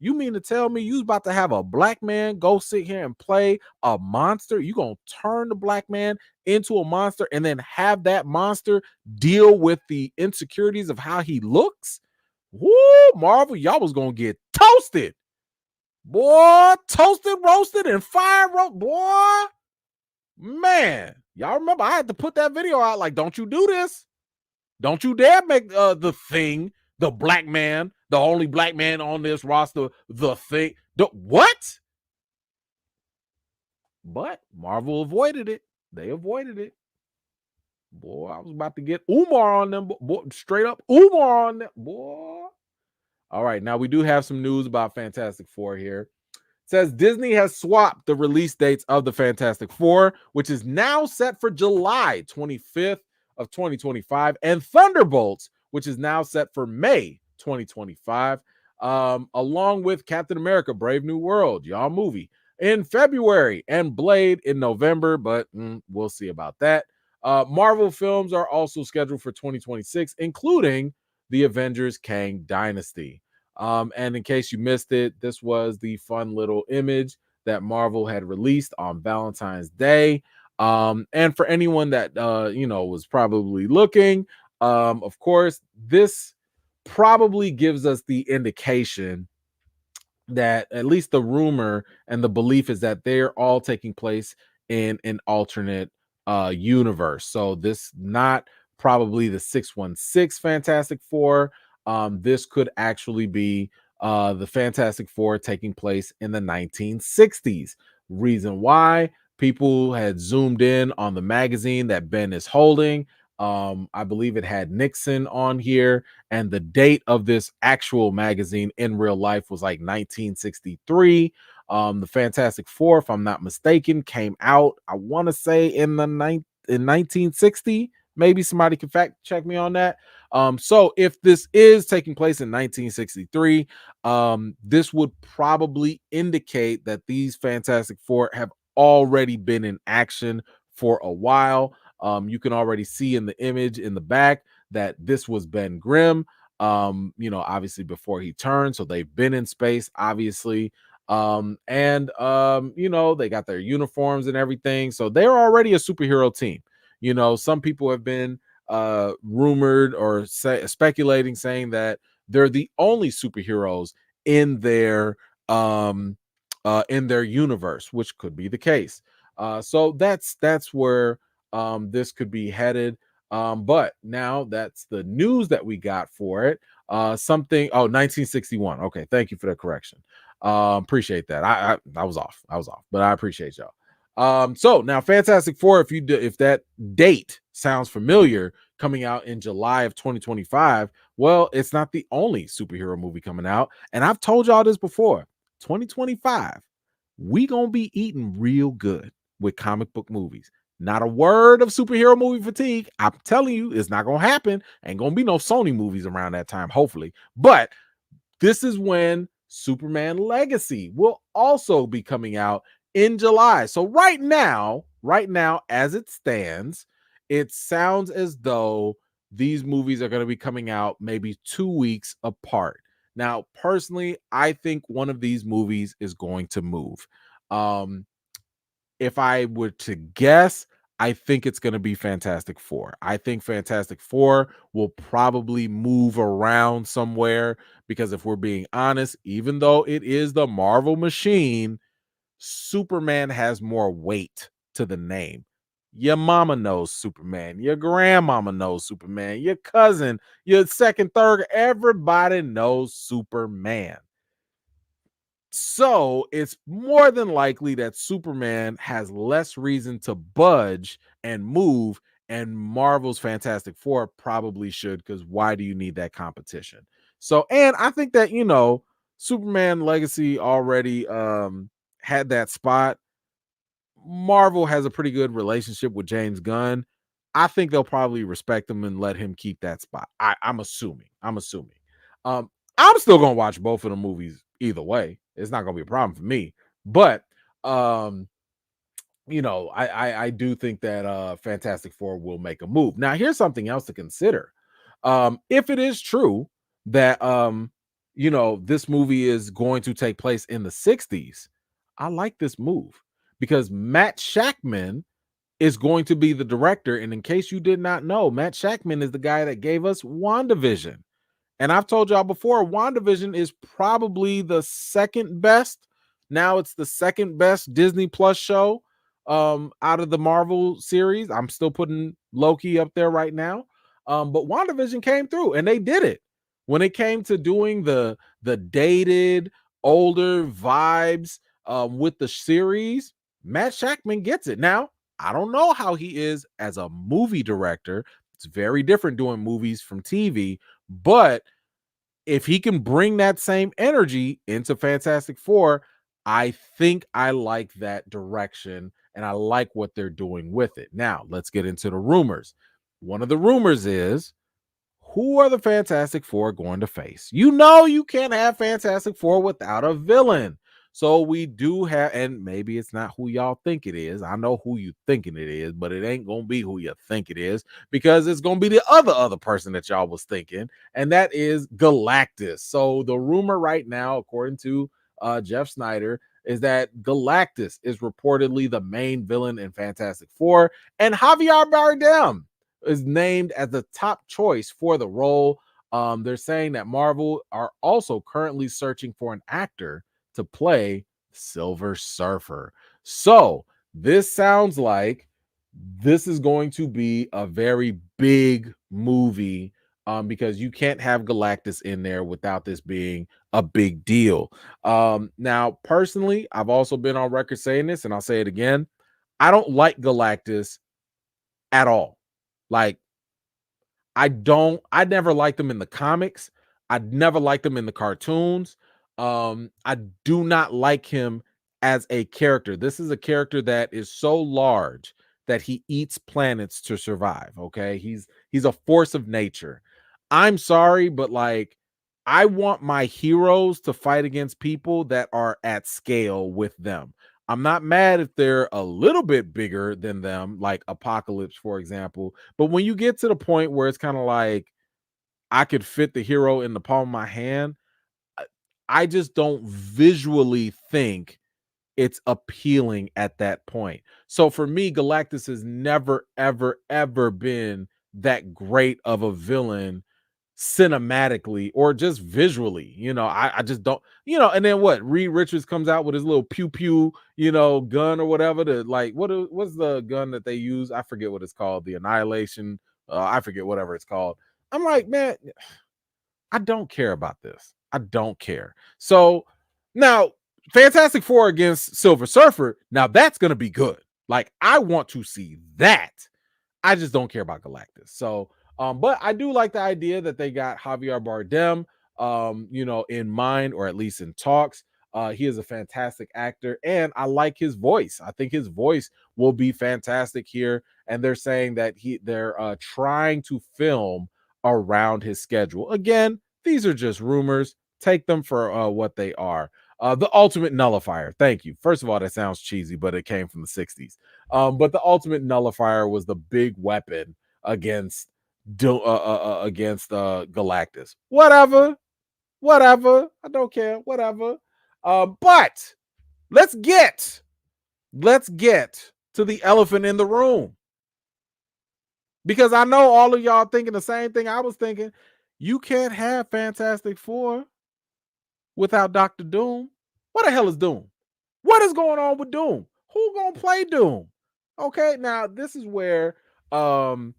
You mean to tell me you was about to have a black man go sit here and play a monster? You gonna turn the black man into a monster and then have that monster deal with the insecurities of how he looks? Woo, Marvel, y'all was gonna get toasted. Boy, toasted, roasted, and fire roast. Boy, man, y'all remember I had to put that video out like, don't you do this. Don't you dare make the Thing, the black man, the only black man on this roster, the Thing. What? But Marvel avoided it. They avoided it. Boy, I was about to get Umar on them. Boy, straight up Umar on them. Boy. All right, now we do have some news about Fantastic Four here. It says Disney has swapped the release dates of the Fantastic Four, which is now set for July 25th of 2025, and Thunderbolts, which is now set for May 2025, along with Captain America: Brave New World, y'all movie, in February, and Blade in November, but we'll see about that. Marvel films are also scheduled for 2026, including the Avengers Kang Dynasty. And in case you missed it, this was the fun little image that Marvel had released on Valentine's Day. And for anyone that was probably looking, of course, this probably gives us the indication that at least the rumor and the belief is that they're all taking place in an alternate universe. So this not probably the 616 Fantastic Four. This could actually be the Fantastic Four taking place in the 1960s. Reason why people had zoomed in on the magazine that Ben is holding. I believe it had Nixon on here, and the date of this actual magazine in real life was like 1963. The Fantastic Four, if I'm not mistaken, came out, I want to say in 1960. Maybe somebody can fact check me on that. So if this is taking place in 1963, this would probably indicate that these Fantastic Four have already been in action for a while. You can already see in the image in the back that this was Ben Grimm, obviously before he turned. So they've been in space, obviously. They got their uniforms and everything. So they're already a superhero team. Some people have been rumored or speculating, saying that they're the only superheroes in their universe, which could be the case. So that's where this could be headed. But now that's the news that we got for it. 1961. Okay, thank you for the correction. Appreciate that. I was off, but I appreciate y'all. So now Fantastic Four, if that date sounds familiar, coming out in July of 2025, well, it's not the only superhero movie coming out. And I've told y'all this before, 2025, we gonna be eating real good with comic book movies. Not a word of superhero movie fatigue. I'm telling you, it's not gonna happen. Ain't gonna be no Sony movies around that time, hopefully. But this is when Superman Legacy will also be coming out in July. So right now, as it stands, it sounds as though these movies are going to be coming out maybe 2 weeks apart. Now, personally, I think one of these movies is going to move. If I were to guess, I think it's going to be Fantastic Four. I think Fantastic Four will probably move around somewhere because if we're being honest, even though it is the Marvel machine, Superman has more weight to the name. Your mama knows Superman. Your grandmama knows Superman. Your cousin, your second, third, everybody knows Superman. So it's more than likely that Superman has less reason to budge and move, and Marvel's Fantastic Four probably should, because why do you need that competition? So, and I think that, Superman Legacy already had that spot. Marvel has a pretty good relationship with James Gunn. I think they'll probably respect him and let him keep that spot. I'm assuming. I'm still gonna watch both of the movies either way. It's not gonna be a problem for me. But I do think that Fantastic Four will make a move. Now, here's something else to consider. If it is true that this movie is going to take place in the 60s, I like this move because Matt Shakman is going to be the director. And in case you did not know, Matt Shakman is the guy that gave us WandaVision. And I've told y'all before, WandaVision is probably the second best. Now it's the second best Disney Plus show out of the Marvel series. I'm still putting Loki up there right now. But WandaVision came through and they did it. When it came to doing the dated older vibes with the series, Matt Shackman gets it. Now, I don't know how he is as a movie director. It's very different doing movies from TV, but if he can bring that same energy into Fantastic Four, I think I like that direction and I like what they're doing with it. Now, let's get into the rumors. One of the rumors is, who are the Fantastic Four going to face? You know, you can't have Fantastic Four without a villain. So we do have, and maybe it's not who y'all think it is. I know who you thinking it is, but it ain't gonna be who you think it is, because it's gonna be the other person that y'all was thinking, and that is Galactus. So the rumor right now, according to Jeff Snyder, is that Galactus is reportedly the main villain in Fantastic Four, and Javier Bardem is named as the top choice for the role. They're saying that Marvel are also currently searching for an actor to play Silver Surfer. So this sounds like this is going to be a very big movie, because you can't have Galactus in there without this being a big deal. Now, personally, I've also been on record saying this, and I'll say it again. I don't like Galactus at all. Like, I never liked them in the comics. I never liked them in the cartoons. I do not like him as a character. This is a character that is so large that he eats planets to survive. Okay. He's a force of nature. I'm sorry, but like, I want my heroes to fight against people that are at scale with them. I'm not mad if they're a little bit bigger than them, like Apocalypse, for example. But when you get to the point where it's kind of like I could fit the hero in the palm of my hand, I just don't visually think it's appealing at that point. So for me, Galactus has never, ever, ever been that great of a villain cinematically or just visually. I just don't, and then what? Reed Richards comes out with his little pew pew, gun or whatever, to like, what's the gun that they use? I forget what it's called, the Annihilation. I forget whatever it's called. I'm like, man, I don't care about this. I don't care. So now, Fantastic Four against Silver Surfer, now that's going to be good. Like, I want to see that. I just don't care about Galactus. So, but I do like the idea that they got Javier Bardem, in mind, or at least in talks. He is a fantastic actor, and I like his voice. I think his voice will be fantastic here. And they're saying that they're trying to film around his schedule. Again, these are just rumors. Take them for what they are. The ultimate nullifier. Thank you. First of all, that sounds cheesy, but it came from the 60s. But the ultimate nullifier was the big weapon against Galactus. Whatever. I don't care. Whatever. But let's get to the elephant in the room. Because I know all of y'all thinking the same thing I was thinking. You can't have Fantastic Four without Dr. Doom. What the hell is Doom? What is going on with Doom? Who gonna play Doom? Okay, now this is where the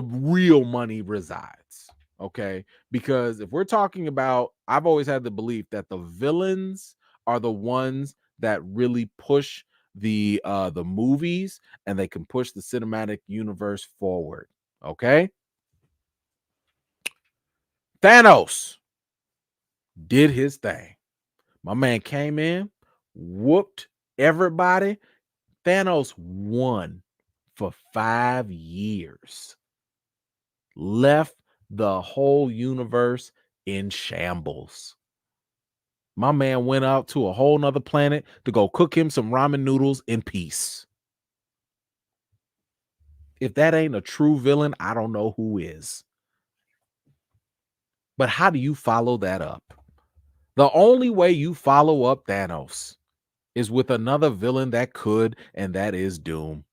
real money resides. Okay, because if we're talking about, I've always had the belief that the villains are the ones that really push the movies, and they can push the cinematic universe forward. Okay, Thanos did his thing. My man came in, whooped everybody. Thanos won for 5 years. Left the whole universe in shambles. My man went out to a whole nother planet to go cook him some ramen noodles in peace. If that ain't a true villain, I don't know who is. But how do you follow that up? The only way you follow up Thanos is with another villain that could, and that is Doom.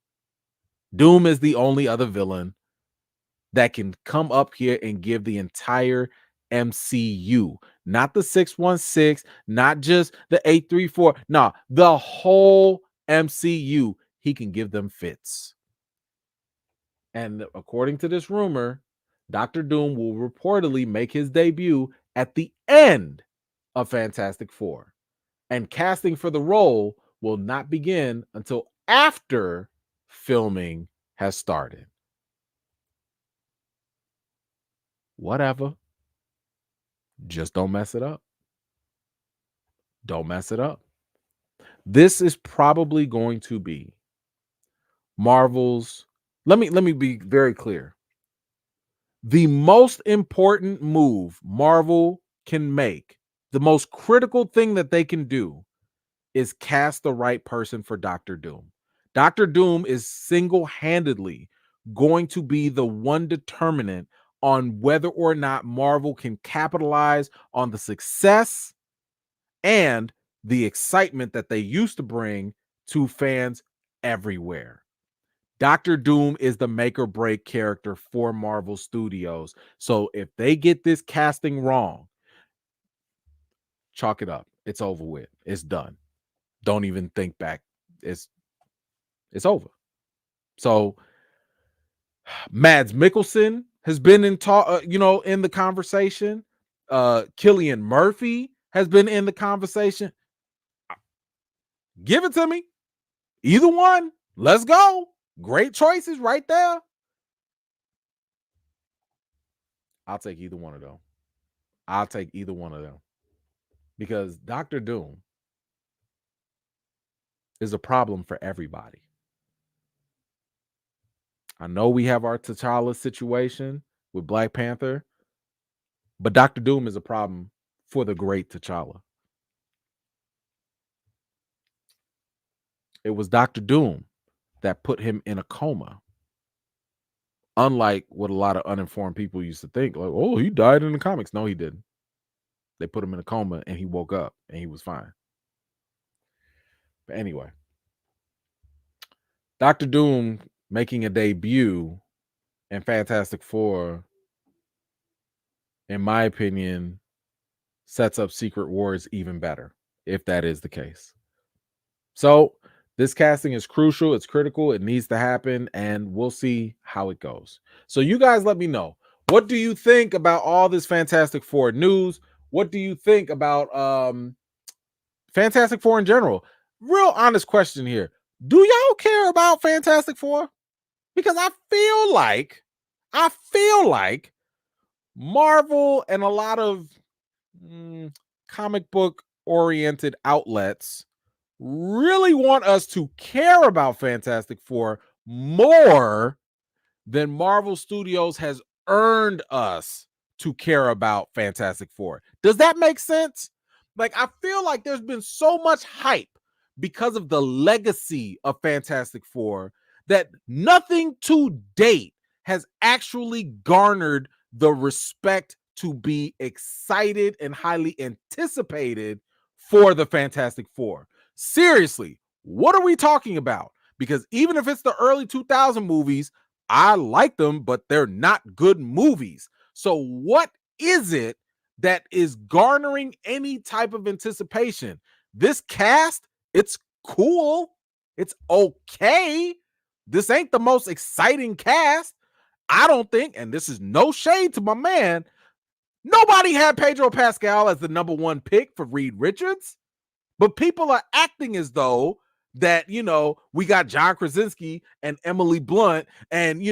Doom is the only other villain that can come up here and give the entire MCU, not the 616, not just the 834, no, the whole MCU. He can give them fits. And according to this rumor, Dr. Doom will reportedly make his debut at the end of Fantastic Four. And casting for the role will not begin until after filming has started. Whatever. Just don't mess it up. Don't mess it up. This is probably going to be Marvel's. Let me be very clear. The most important move Marvel can make, the most critical thing that they can do, is cast the right person for Doctor Doom. Doctor Doom is single-handedly going to be the one determinant on whether or not Marvel can capitalize on the success and the excitement that they used to bring to fans everywhere. Doctor Doom is the make or break character for Marvel Studios. So if they get this casting wrong, chalk it up. It's over with. It's done. Don't even think back. It's over. So Mads Mikkelsen has been in talk, in the conversation. Cillian Murphy has been in the conversation. Give it to me. Either one. Let's go. Great choices right there. I'll take either one of them. I'll take either one of them. Because Doctor Doom is a problem for everybody. I know we have our T'Challa situation with Black Panther, but Doctor Doom is a problem for the great T'Challa. It was Doctor Doom that put him in a coma. Unlike what a lot of uninformed people used to think, like, oh, he died in the comics. No, he didn't. They put him in a coma and he woke up and he was fine. But anyway, Doctor Doom making a debut in Fantastic Four, in my opinion, sets up Secret Wars even better, if that is the case. So this casting is crucial. It's critical. It needs to happen, and we'll see how it goes. So you guys let me know. What do you think about all this Fantastic Four news? What do you think about Fantastic Four in general? Real honest question here. Do y'all care about Fantastic Four? Because I feel like Marvel and a lot of comic book oriented outlets really want us to care about Fantastic Four more than Marvel Studios has earned us to care about Fantastic Four. Does that make sense? Like, I feel like there's been so much hype because of the legacy of Fantastic Four that nothing to date has actually garnered the respect to be excited and highly anticipated for the Fantastic Four. Seriously, what are we talking about? Because even if it's the early 2000 movies, I like them, but they're not good movies. So what is it that is garnering any type of anticipation? This cast, it's cool. It's okay. This ain't the most exciting cast, I don't think, and this is no shade to my man. Nobody had Pedro Pascal as the number one pick for Reed Richards, but people are acting as though that, we got John Krasinski and Emily Blunt and,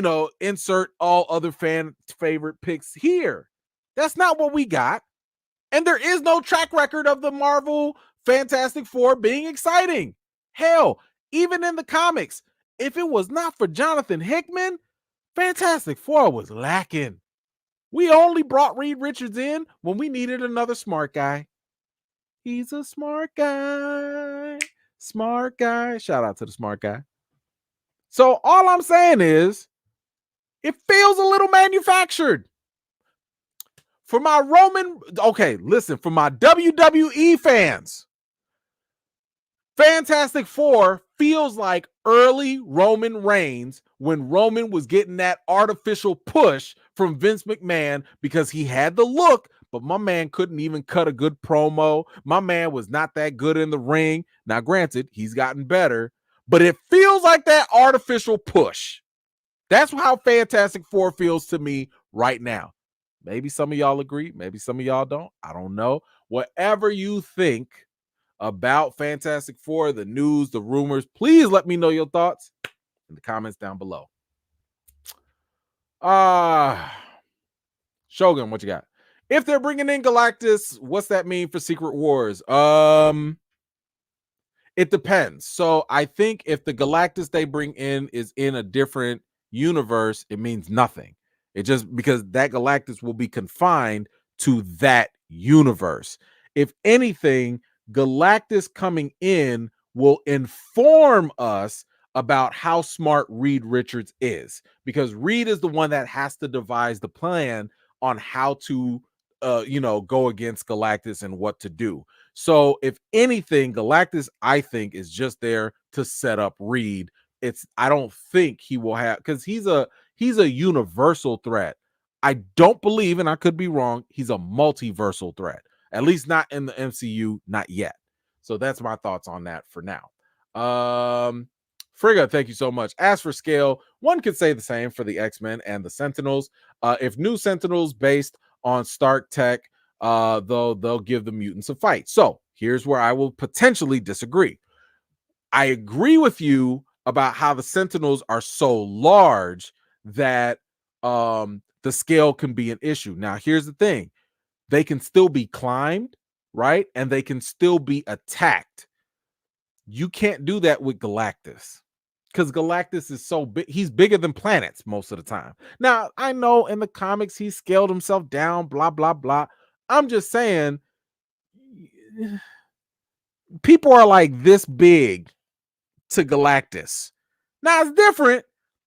insert all other fan favorite picks here. That's not what we got. And there is no track record of the Marvel Fantastic Four being exciting. Hell, even in the comics, if it was not for Jonathan Hickman, Fantastic Four was lacking. We only brought Reed Richards in when we needed another smart guy. He's a smart guy. Smart guy. Shout out to the smart guy. So all I'm saying is, it feels a little manufactured. For my for my WWE fans, Fantastic Four feels like early Roman Reigns when Roman was getting that artificial push from Vince McMahon because he had the look, but my man couldn't even cut a good promo. My man was not that good in the ring. Now, granted, he's gotten better, but it feels like that artificial push. That's how Fantastic Four feels to me right now. Maybe some of y'all agree. Maybe some of y'all don't. I don't know. Whatever you think about Fantastic Four, the news, the rumors. Please let me know your thoughts in the comments down below. Shogun, what you got? If they're bringing in Galactus, what's that mean for Secret Wars? It depends. So I think if the Galactus they bring in is in a different universe, it means nothing. It just because that Galactus will be confined to that universe. If anything, Galactus coming in will inform us about how smart Reed Richards is, because Reed is the one that has to devise the plan on how to go against Galactus and what to do. So if anything, Galactus, I think, is just there to set up Reed. I don't think he will have, because he's a universal threat. I don't believe, and I could be wrong, he's a multiversal threat. At least not in the MCU, not yet. So that's my thoughts on that for now. Frigga, thank you so much. As for scale, one could say the same for the X-Men and the Sentinels. If new Sentinels based on Stark tech, though they'll give the mutants a fight. So here's where I will potentially disagree. I agree with you about how the Sentinels are so large that the scale can be an issue. Now, here's the thing. They can still be climbed, right? And they can still be attacked. You can't do that with Galactus, because Galactus is so big. He's bigger than planets most of the time. Now, I know in the comics he scaled himself down, blah, blah, blah. I'm just saying, people are like this big to Galactus. Now, it's different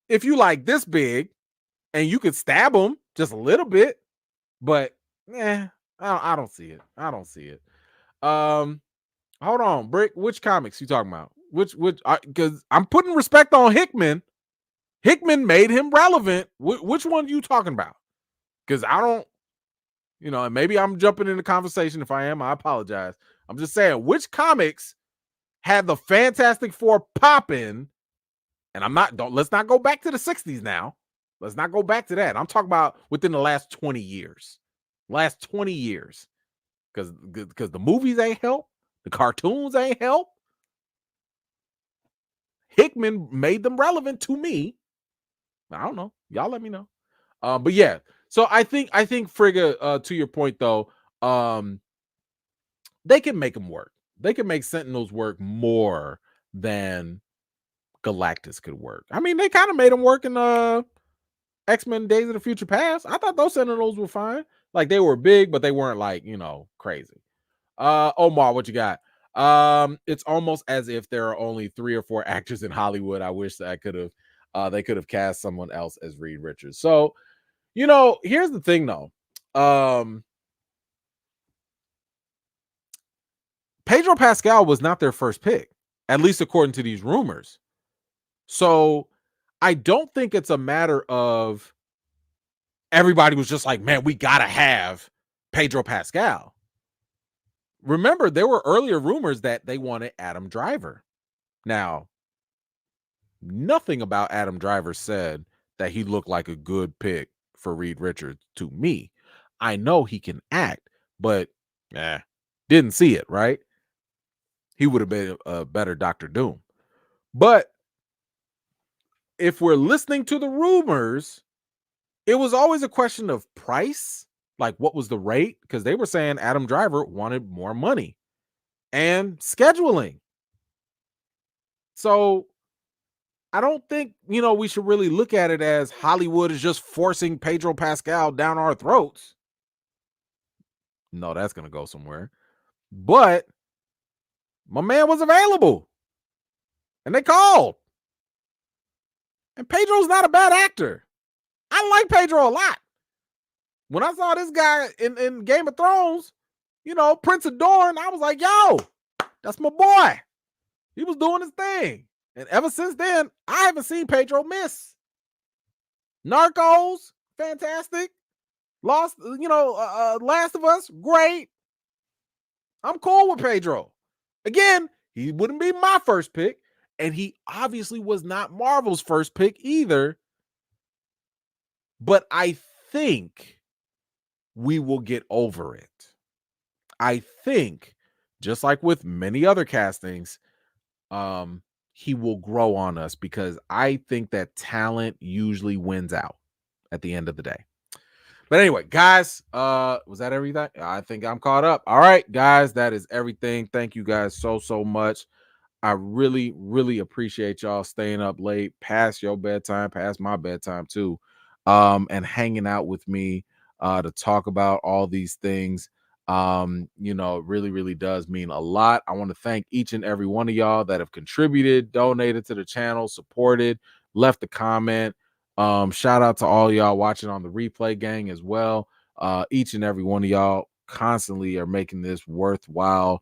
if you like this big and you could stab him just a little bit, but I don't see it. I don't see it. Hold on, Brick. Which comics you talking about? Which because I'm putting respect on Hickman. Hickman made him relevant. Which one are you talking about? Because I don't, and maybe I'm jumping in the conversation. If I am, I apologize. I'm just saying, which comics had the Fantastic Four popping? And let's not go back to the 60s now. Let's not go back to that. I'm talking about within the last 20 years. Last 20 years. Because the movies ain't help. The cartoons ain't help. Hickman made them relevant to me. I don't know. Y'all let me know. But yeah. So I think Frigga, to your point though, they can make them work. They can make Sentinels work more than Galactus could work. I mean, they kind of made them work in X-Men Days of the Future Past. I thought those Sentinels were fine. Like, they were big, but they weren't like, crazy. Omar, what you got? It's almost as if there are only 3 or 4 actors in Hollywood. I wish that they could have cast someone else as Reed Richards. So, here's the thing though. Pedro Pascal was not their first pick, at least according to these rumors. So I don't think it's a matter of everybody was just like, man, we gotta have Pedro Pascal. Remember, there were earlier rumors that they wanted Adam Driver. Now, nothing about Adam Driver said that he looked like a good pick for Reed Richards to me. I know he can act, but didn't see it, right? He would have been a better Dr. Doom. But if we're listening to the rumors, it was always a question of price. Like, what was the rate? Because they were saying Adam Driver wanted more money and scheduling. So I don't think, we should really look at it as Hollywood is just forcing Pedro Pascal down our throats. No, that's going to go somewhere. But my man was available. And they called. And Pedro's not a bad actor. I like Pedro a lot. When I saw this guy in Game of Thrones, Prince of Dorne, I was like, yo, that's my boy. He was doing his thing. And ever since then, I haven't seen Pedro miss. Narcos, fantastic. Last of Us, great. I'm cool with Pedro. Again, he wouldn't be my first pick. And he obviously was not Marvel's first pick either. But I think we will get over it. I think just like with many other castings, he will grow on us because I think that talent usually wins out at the end of the day. But anyway, guys, was that everything? I think I'm caught up. All right, guys, that is everything. Thank you guys so much. I really, really appreciate y'all staying up late, past your bedtime, past my bedtime too, and hanging out with me to talk about all these things. It really, really does mean a lot. I want to thank each and every one of y'all that have contributed, donated to the channel, supported, left a comment. Shout out to all y'all watching on the replay gang as well. Each and every one of y'all constantly are making this worthwhile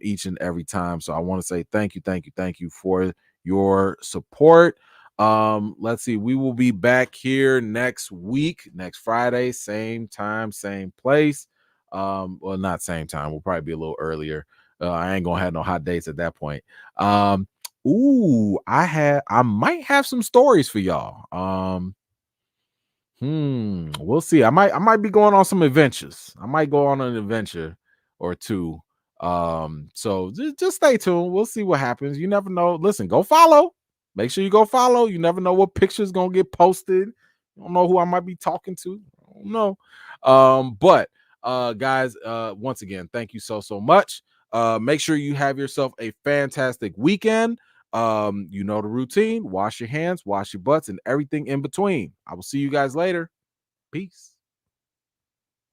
each and every time. So I want to say thank you for your support. Let's see, we will be back here next week, next Friday, same time, same place. Well, not same time, we'll probably be a little earlier. I ain't gonna have no hot dates at that point. I might have some stories for y'all. We'll see. I might be going on some adventures. I might go on an adventure or two. So just stay tuned. We'll see what happens. You never know. Listen, go follow. Make sure you go follow. You never know what picture's gonna get posted. You don't know who I might be talking to. I don't know. But guys, once again, thank you so much. Make sure you have yourself a fantastic weekend. You know the routine. Wash your hands, wash your butts, and everything in between. I will see you guys later. Peace.